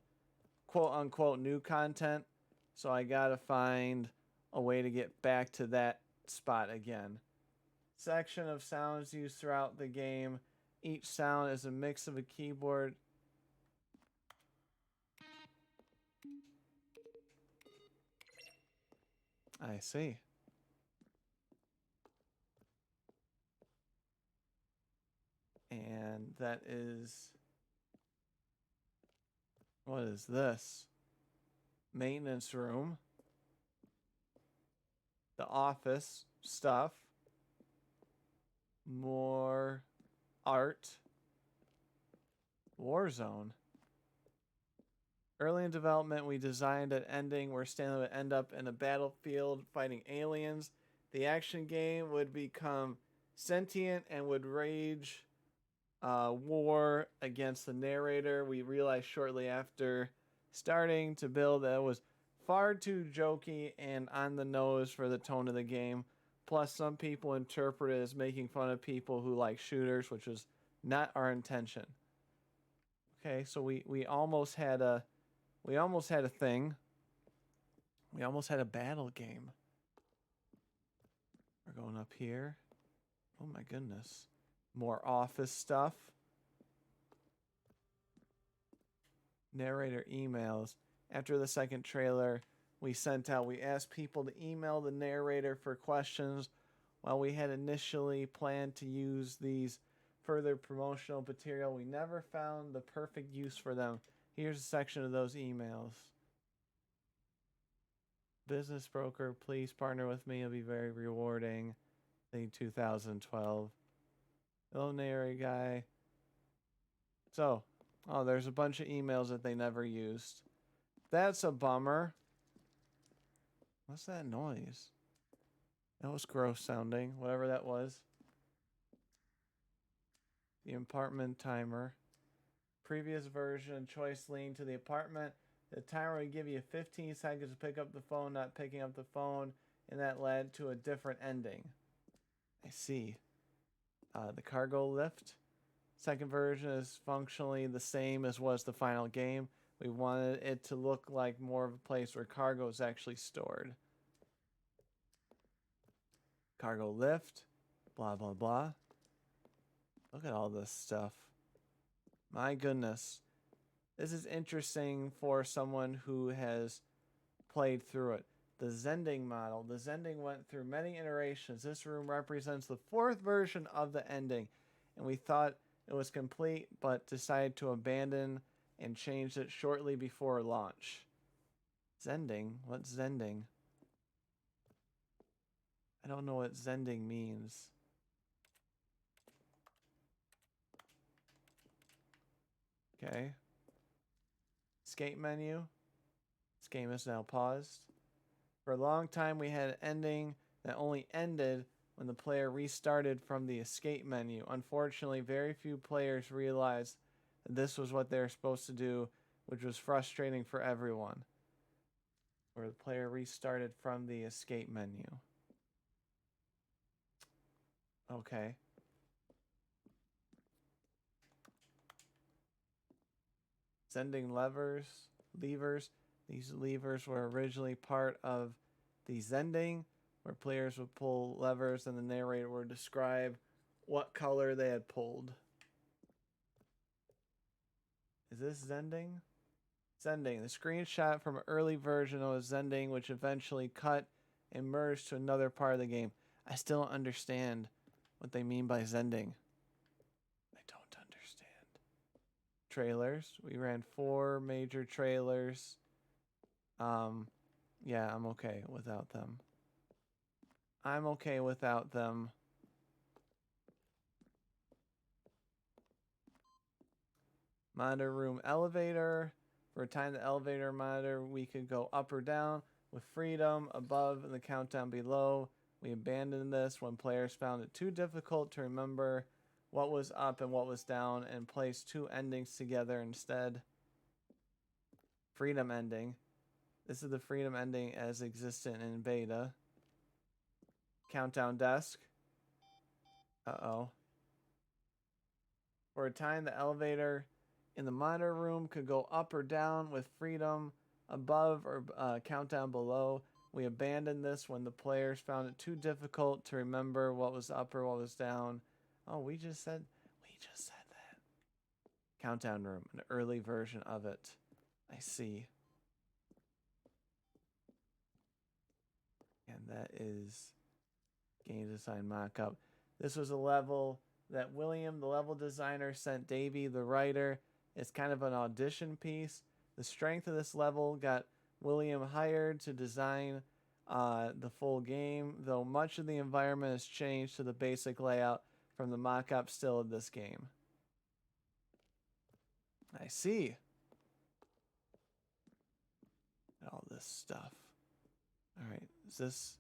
quote-unquote new content. So I gotta find a way to get back to that spot again. Section of sounds used throughout the game. Each sound is a mix of a keyboard. I see. And that is... What is this? Maintenance room. The office stuff. More art. Warzone. Early in development, we designed an ending where Stanley would end up in a battlefield fighting aliens. The action game would become sentient and would rage war against the narrator. We realized shortly after starting to build that it was far too jokey and on the nose for the tone of the game. Plus, some people interpret it as making fun of people who like shooters, which was not our intention. Okay, so we almost had a thing. We almost had a battle game. We're going up here. Oh my goodness. More office stuff. Narrator emails. After the second trailer we asked people to email the narrator for questions. While we had initially planned to use these further promotional material, we never found the perfect use for them. Here's a section of those emails. Business broker, please partner with me. It'll be very rewarding. I think 2012. Hello, narrator guy. So, there's a bunch of emails that they never used. That's a bummer. What's that noise? That was gross sounding, whatever that was. The apartment timer. Previous version, choice leaned to the apartment. The timer would give you 15 seconds to pick up the phone, not picking up the phone, and that led to a different ending. I see. The cargo lift. Second version is functionally the same as was the final game. We wanted it to look like more of a place where cargo is actually stored. Cargo lift. Blah, blah, blah. Look at all this stuff. My goodness. This is interesting for someone who has played through it. The Zending model. The Zending went through many iterations. This room represents the fourth version of the ending. And we thought it was complete, but decided to abandon and change it shortly before launch. Zending? What's Zending? I don't know what Zending means. Okay. Escape menu. This game is now paused. For a long time, we had an ending that only ended when the player restarted from the escape menu. Unfortunately, very few players realized that this was what they were supposed to do, which was frustrating for everyone. Where the player restarted from the escape menu. Okay. Sending levers. These levers were originally part of the Zending, where players would pull levers and the narrator would describe what color they had pulled. Is this Zending? Zending, the screenshot from an early version of Zending, which eventually cut and merged to another part of the game. I still don't understand what they mean by Zending. I don't understand. Trailers. We ran 4 major trailers. Yeah, I'm okay without them. I'm okay without them. Monitor room elevator. For a time, the elevator monitor, we could go up or down with freedom above and the countdown below. We abandoned this when players found it too difficult to remember what was up and what was down and placed 2 endings together instead. Freedom ending. This is the freedom ending as existent in beta. Countdown desk. Uh-oh. For a time, the elevator in the monitor room could go up or down with freedom above or countdown below. We abandoned this when the players found it too difficult to remember what was up or what was down. Oh, we just said that. Countdown room, an early version of it. I see. And that is game design mock-up. This was a level that William, the level designer, sent Davey, the writer. It's kind of an audition piece. The strength of this level got William hired to design the full game, though much of the environment has changed to the basic layout from the mock-up still of this game. I see. All this stuff. All right, is this...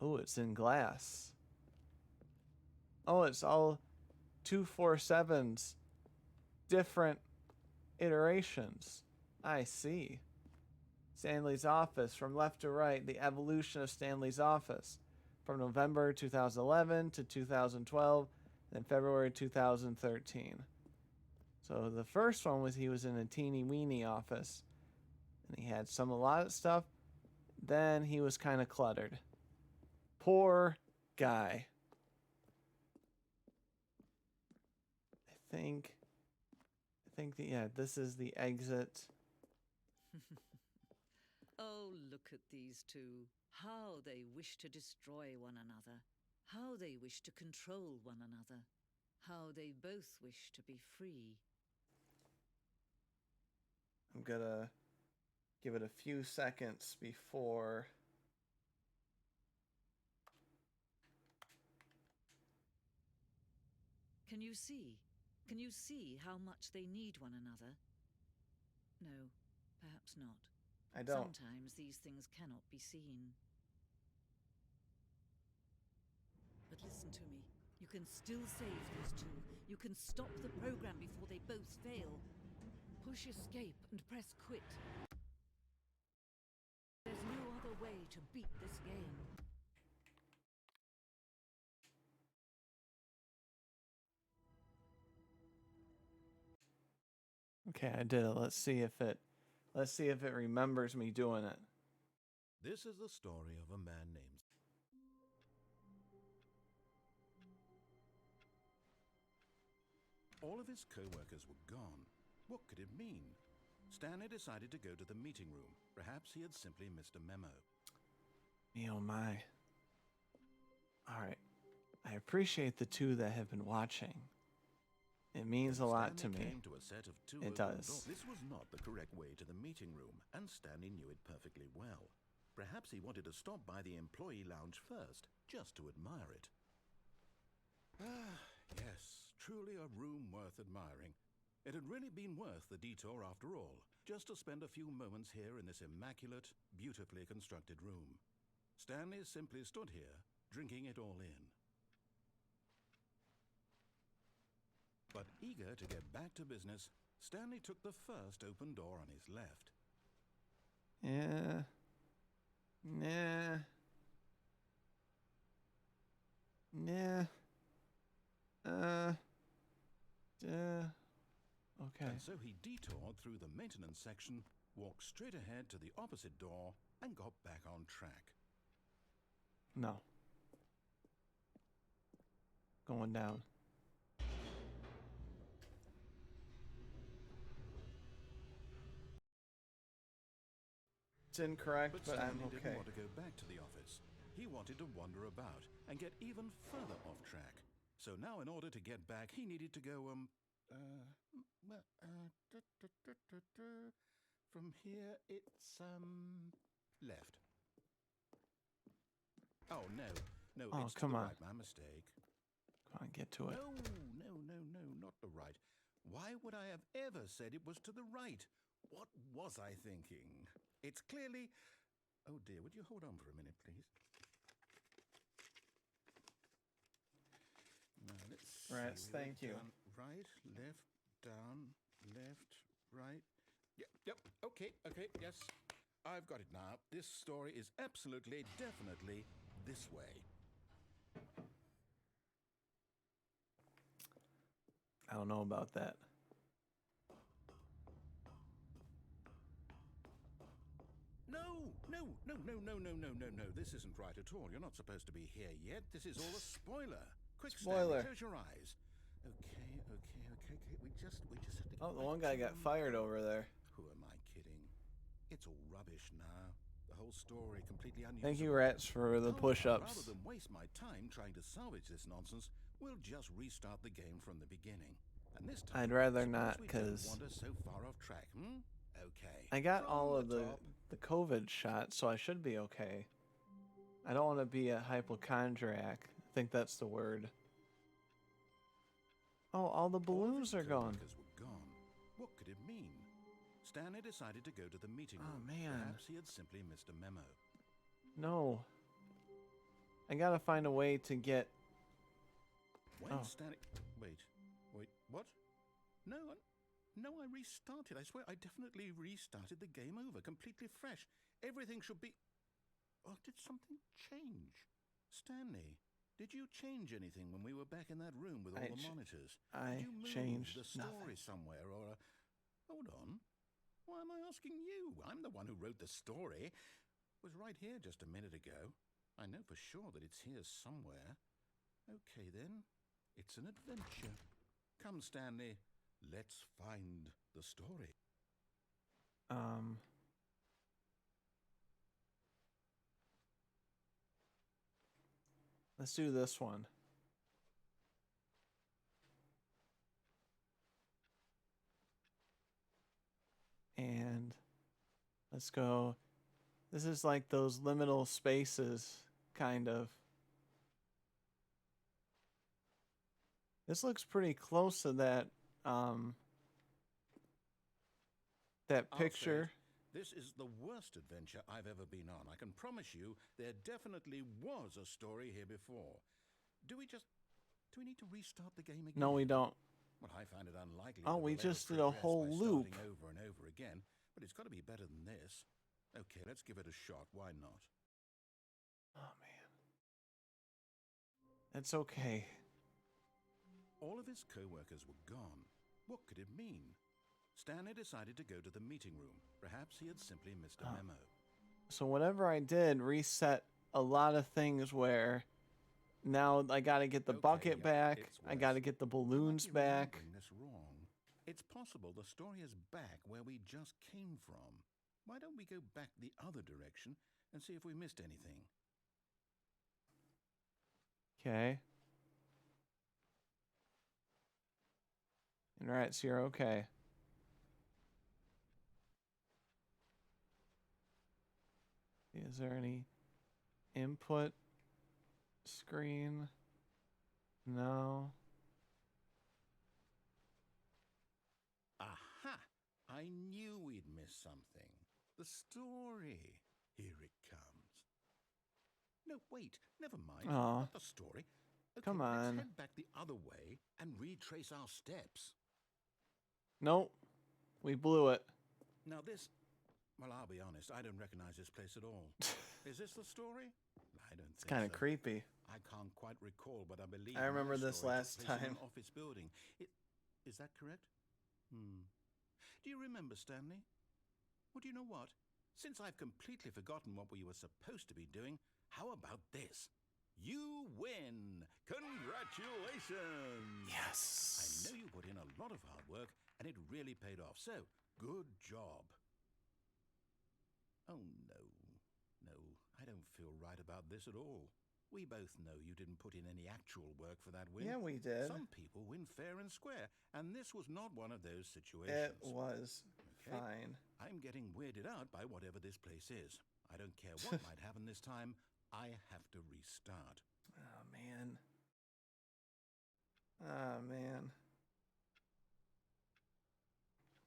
Oh, it's in glass. Oh, it's all 247s. Different iterations. I see. Stanley's office, from left to right, the evolution of Stanley's office. From November 2011 to 2012, and February 2013. So the first one was he was in a teeny weeny office. And he had a lot of stuff. Then he was kind of cluttered. Poor guy. I think that, yeah, this is the exit. Oh, look at these two. How they wish to destroy one another. How they wish to control one another. How they both wish to be free. I'm gonna give it a few seconds before... Can you see? Can you see how much they need one another? No, perhaps not. I don't. Sometimes these things cannot be seen. But listen to me. You can still save these two. You can stop the program before they both fail. Push escape and press quit. There's no other way to beat this game. Okay, I did it. Let's see if it remembers me doing it. This is the story of a man named... All of his co-workers were gone. What could it mean? Stanley decided to go to the meeting room. Perhaps he had simply missed a memo. Me oh my. Alright. I appreciate the two that have been watching. It means a lot to me. Came to a set of two it does. This was not the correct way to the meeting room, and Stanley knew it perfectly well. Perhaps he wanted to stop by the employee lounge first, just to admire it. Ah, yes, truly a room worth admiring. It had really been worth the detour after all, just to spend a few moments here in this immaculate, beautifully constructed room. Stanley simply stood here, drinking it all in. But eager to get back to business, Stanley took the first open door on his left. Yeah. Nah. Nah. Okay. And so he detoured through the maintenance section, walked straight ahead to the opposite door, and got back on track. No. Going down. It's incorrect, but I'm Stanley okay. didn't want to go back to the office. He wanted to wander about and get even further off track. So now in order to get back, he needed to go, from here, it's, left. Oh, no, Oh, it's come to the on. right, my mistake. Come on, get to it. No, not the right. Why would I have ever said it was to the right? What was I thinking? It's clearly... Oh dear, would you hold on for a minute, please? Now, let's see. Rats, thank you. Right, left, down, left, right. Yep, okay, yes. I've got it now. This story is absolutely, definitely this way. I don't know about that. No. This isn't right at all. You're not supposed to be here yet. This is all a spoiler. Quick, Spoiler. Stanley, close your eyes. Okay. We just have to get Oh, the back one guy to got them. fired over there. Who am I kidding? It's all rubbish now. The whole story completely unusable. Thank you, Rats, for the Rather push-ups. than waste my time trying to salvage this nonsense, we'll just restart the game from the beginning. And this time, I'd rather suppose not, we don't 'cause wander so far off track, Okay. I got From all of the top. COVID shots, so I should be okay. I don't want to be a hypochondriac. I think that's the word. Oh, all the balloons are gone. Co-workers were gone. What could it mean? Stanley decided to go to the meeting Oh, room. man. Perhaps he had simply missed a memo. No. I gotta find a way to get... When Stanley... Wait, what? No, I restarted. I swear I definitely restarted the game over, completely fresh. Everything should be... Oh, did something change? Stanley, did you change anything when we were back in that room with all the monitors? I Did you move changed the story nothing. somewhere or... Hold on. Why am I asking you? I'm the one who wrote the story. It was right here just a minute ago. I know for sure that it's here somewhere. Okay, then. It's an adventure. Come, Stanley. Let's find the story. Let's do this one. And let's go. This is like those liminal spaces, kind of. This looks pretty close to that, that I'll say picture. it. This is the worst adventure I've ever been on. I can promise you there definitely was a story here before. Do we need to restart the game again? No, we don't. Well, I find it unlikely. Oh, that we we'll ever just did a progress whole by loop. starting over and over again, but it's got to be better than this. Okay, let's give it a shot. Why not? Oh, man. That's okay. All of his co-workers were gone. What could it mean? Stanley decided to go to the meeting room. Perhaps he had simply missed a memo. So whatever I did reset a lot of things where now I got to get the bucket back. I got to get the balloons I might be back. remembering this wrong. It's possible the story is back where we just came from. Why don't we go back the other direction and see if we missed anything? Okay. And right, so you're okay. Is there any input screen? No. Aha! I knew we'd miss something. The story. Here it comes. No, wait. Never mind. Aw. Not the story. Okay, Come on. Let's head back the other way and retrace our steps. Nope. We blew it. Now this... Well, I'll be honest. I don't recognize this place at all. Is this the story? I don't It's think kind of so. creepy. I can't quite recall, but I believe I remember my this story last took place in time. an office building. Is that correct? Do you remember, Stanley? Well, do you know what? Since I've completely forgotten what we were supposed to be doing, how about this? You win! Congratulations! Yes. I know you put in a lot of hard work, and it really paid off. So, good job. Oh, no, I don't feel right about this at all. We both know you didn't put in any actual work for that win. Yeah, we did. Some people win fair and square, and this was not one of those It situations. was Okay. fine. I'm getting weirded out by whatever this place is. I don't care what might happen this time. I have to restart. Oh, man. Oh, man.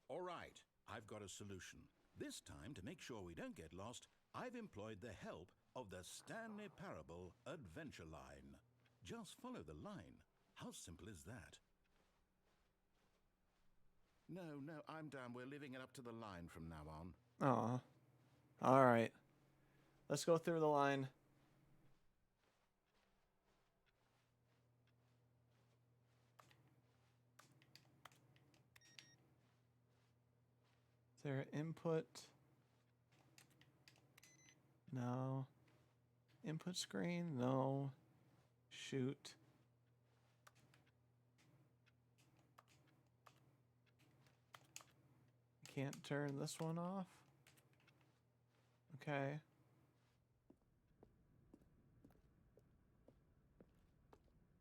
All right, I've got a solution. This time, to make sure we don't get lost, I've employed the help of the Stanley Parable Adventure Line. Just follow the line. How simple is that? No, I'm done. We're leaving it up to the line from now on. Aw. All right. Let's go through the line. there input? No. Input screen? No. Shoot. Can't turn this one off? Okay.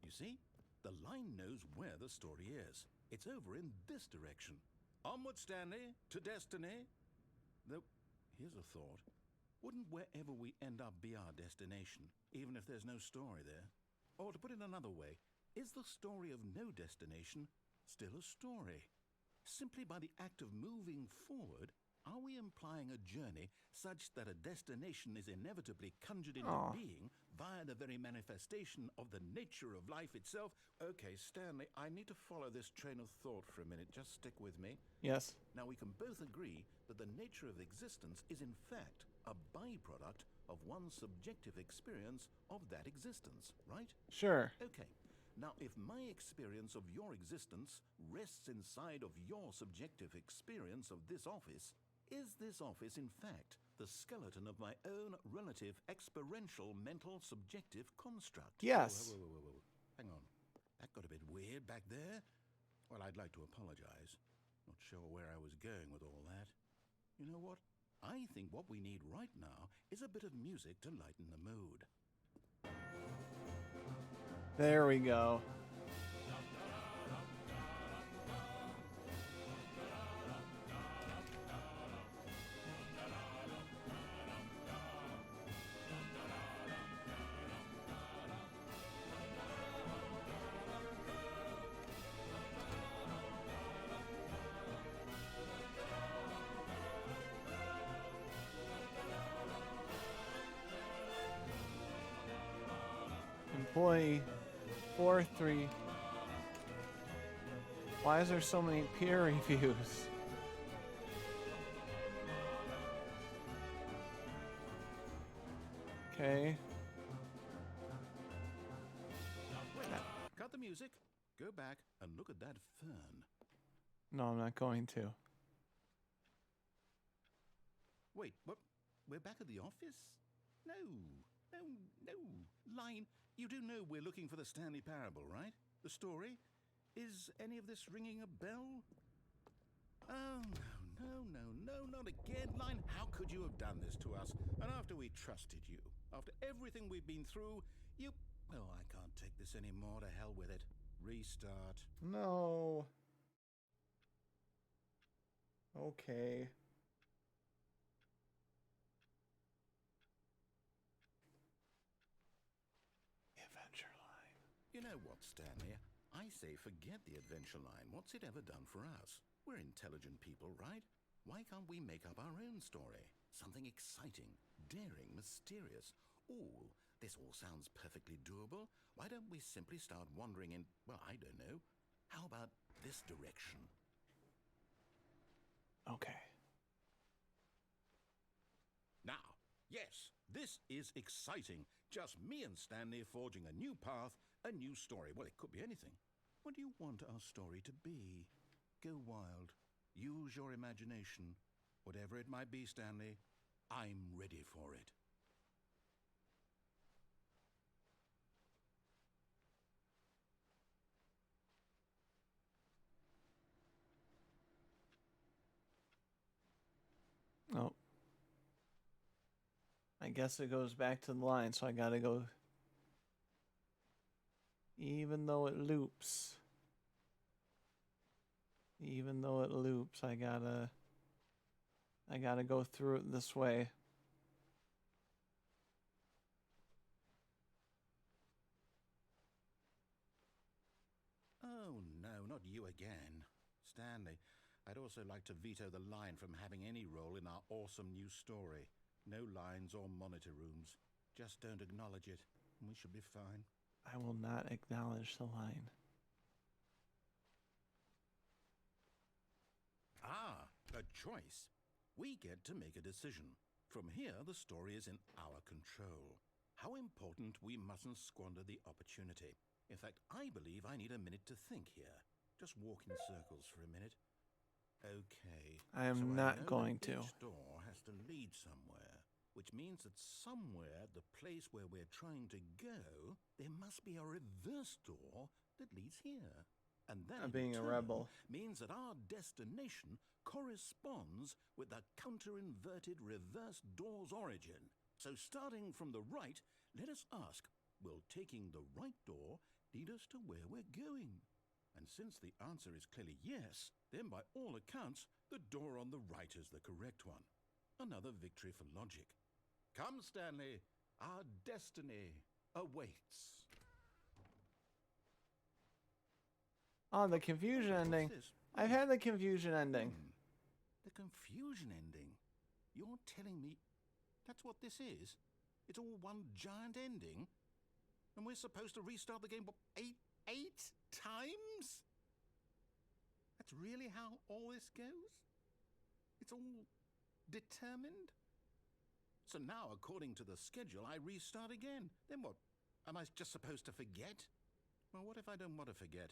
You see? The line knows where the story is. It's over in this direction. Onward, Stanley, to destiny. Though, here's a thought. Wouldn't wherever we end up be our destination, even if there's no story there? Or to put it another way, is the story of no destination still a story? Simply by the act of moving forward, are we implying a journey such that a destination is inevitably conjured into being via the very manifestation of the nature of life itself? Okay, Stanley, I need to follow this train of thought for a minute. Just stick with me. Yes. Now, we can both agree that the nature of existence is in fact a byproduct of one's subjective experience of that existence, right? Sure. Okay. Now, if my experience of your existence rests inside of your subjective experience of this office, is this office, in fact, the skeleton of my own relative experiential mental subjective construct? Yes. Whoa. Hang on. That got a bit weird back there. Well, I'd like to apologize. Not sure where I was going with all that. You know what? I think what we need right now is a bit of music to lighten the mood. There we go. Employee 4-3. Why is there so many peer reviews? Okay. Cut the music. Go back and look at that fern. No, I'm not going to. Wait, what? We're back at the office? No. Line, you do know we're looking for the Stanley Parable, right? The story? Is any of this ringing a bell? Oh, no, not again. Line, how could you have done this to us? And after we trusted you, after everything we've been through, you... Oh, I can't take this anymore. To hell with it. Restart. No. Okay. Adventure line. You know what, Stanley? I say forget the adventure line. What's it ever done for us? We're intelligent people, right? Why can't we make up our own story? Something exciting, daring, mysterious. Ooh, this all sounds perfectly doable. Why don't we simply start wandering in, well, I don't know. How about this direction? Okay. Now, yes, this is exciting. Just me and Stanley forging a new path, a new story. Well, it could be anything. What do you want our story to be? Go wild. Use your imagination. Whatever it might be, Stanley, I'm ready for it. Oh. I guess it goes back to the line, so I gotta go. Even though it loops. I gotta go through it this way. Oh, no, not you again. Stanley, I'd also like to veto the line from having any role in our awesome new story. No lines or monitor rooms. Just don't acknowledge it, and we should be fine. I will not acknowledge the line. Ah, a choice. We get to make a decision. From here, the story is in our control. How important we mustn't squander the opportunity. In fact, I believe I need a minute to think here. Just walk in circles for a minute. Okay, I am So not I know going that to. each door has to lead somewhere, which means that somewhere the place where we're trying to go, there must be a reverse door that leads here. And that I'm in being a turn rebel. means that our destination corresponds with the counter-inverted reverse door's origin. So starting from the right, let us ask, will taking the right door lead us to where we're going? And since the answer is clearly yes, then by all accounts, the door on the right is the correct one. Another victory for logic. Come, Stanley, our destiny awaits. Oh, the confusion What's ending. this? I've had the confusion ending. The confusion ending. You're telling me that's what this is? It's all one giant ending? And we're supposed to restart the game, what, eight times? That's really how all this goes? It's all determined? So now, according to the schedule, I restart again. Then what? Am I just supposed to forget? Well, what if I don't want to forget?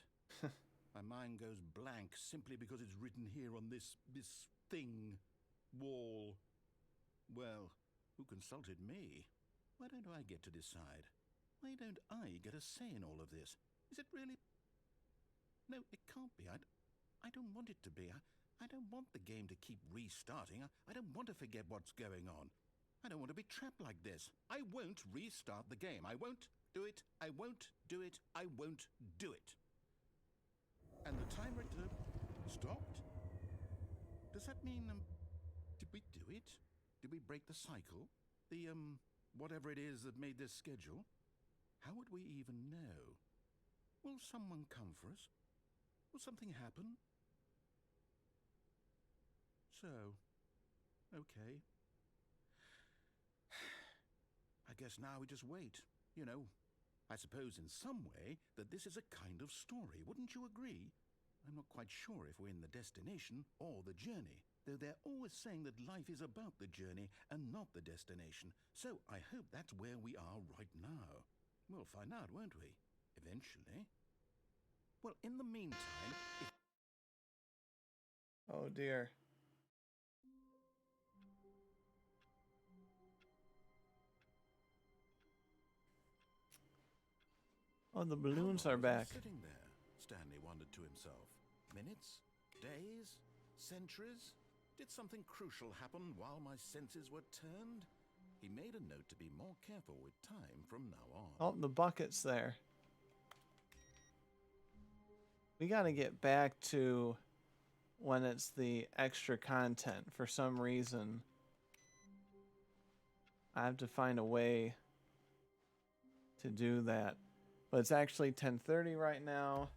My mind goes blank simply because it's written here on this thing, wall. Well, who consulted me? Why don't I get to decide? Why don't I get a say in all of this? Is it really? No, it can't be. I don't want it to be. I don't want the game to keep restarting. I don't want to forget what's going on. I don't want to be trapped like this. I won't restart the game. I won't do it. I won't do it. I won't do it. And the timer stopped? Does that mean, did we do it? Did we break the cycle? The, whatever it is that made this schedule? How would we even know? Will someone come for us? Will something happen? So, okay. I guess now we just wait. You know, I suppose in some way that this is a kind of story, wouldn't you agree? I'm not quite sure if we're in the destination or the journey, though they're always saying that life is about the journey and not the destination. So I hope that's where we are right now. We'll find out, won't we? Eventually. Well, in the meantime, if... Oh dear. Oh, the balloons How are long was I back. sitting there? Stanley wondered to himself. Minutes? Days? Centuries? Did something crucial happen while my senses were turned? He made a note to be more careful with time from now on. Oh, the bucket's there. We gotta get back to when it's the extra content. For some reason, I have to find a way to do that. But it's actually 10:30 right now.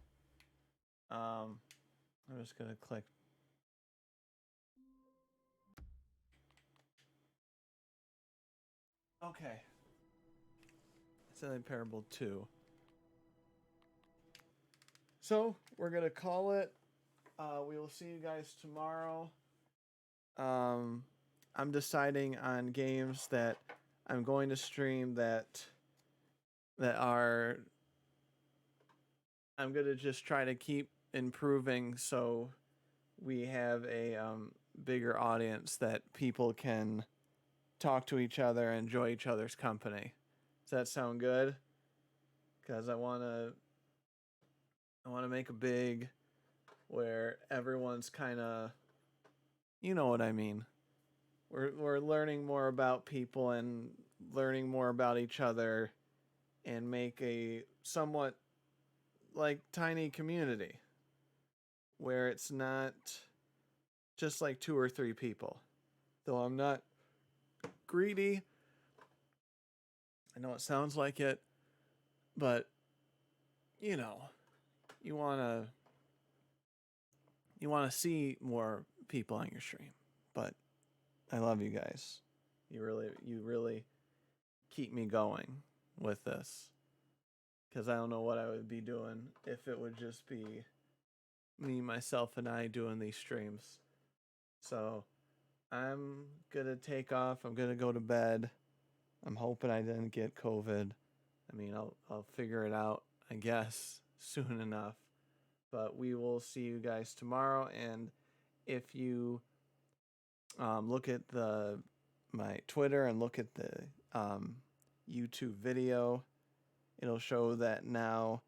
I'm just gonna click. Okay. Stanley Parable 2. So we're gonna call it. We will see you guys tomorrow. I'm deciding on games that I'm going to stream that are. I'm gonna just try to keep improving so we have a bigger audience that people can talk to each other and enjoy each other's company. Does that sound good? Because I wanna make a big where everyone's kind of, you know what I mean. We're learning more about people and learning more about each other, and make a somewhat like tiny community where it's not just like 2 or 3 people. Though I'm not greedy. I know it sounds like it, but you know, you want to see more people on your stream. But I love you guys. You really keep me going with this, cuz I don't know what I would be doing if it would just be me, myself, and I doing these streams. So I'm gonna take off. I'm gonna go to bed. I'm hoping I didn't get COVID. I mean, I'll figure it out, I guess, soon enough. But we will see you guys tomorrow. And if you look at my Twitter and look at the YouTube video. It'll show that now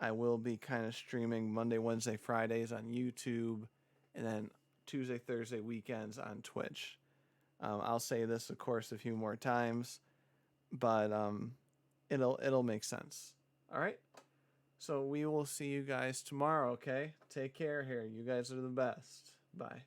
I will be kind of streaming Monday, Wednesday, Fridays on YouTube, and then Tuesday, Thursday, weekends on Twitch. I'll say this, of course, a few more times, but it'll make sense. All right. So we will see you guys tomorrow. Okay. Take care here. You guys are the best. Bye.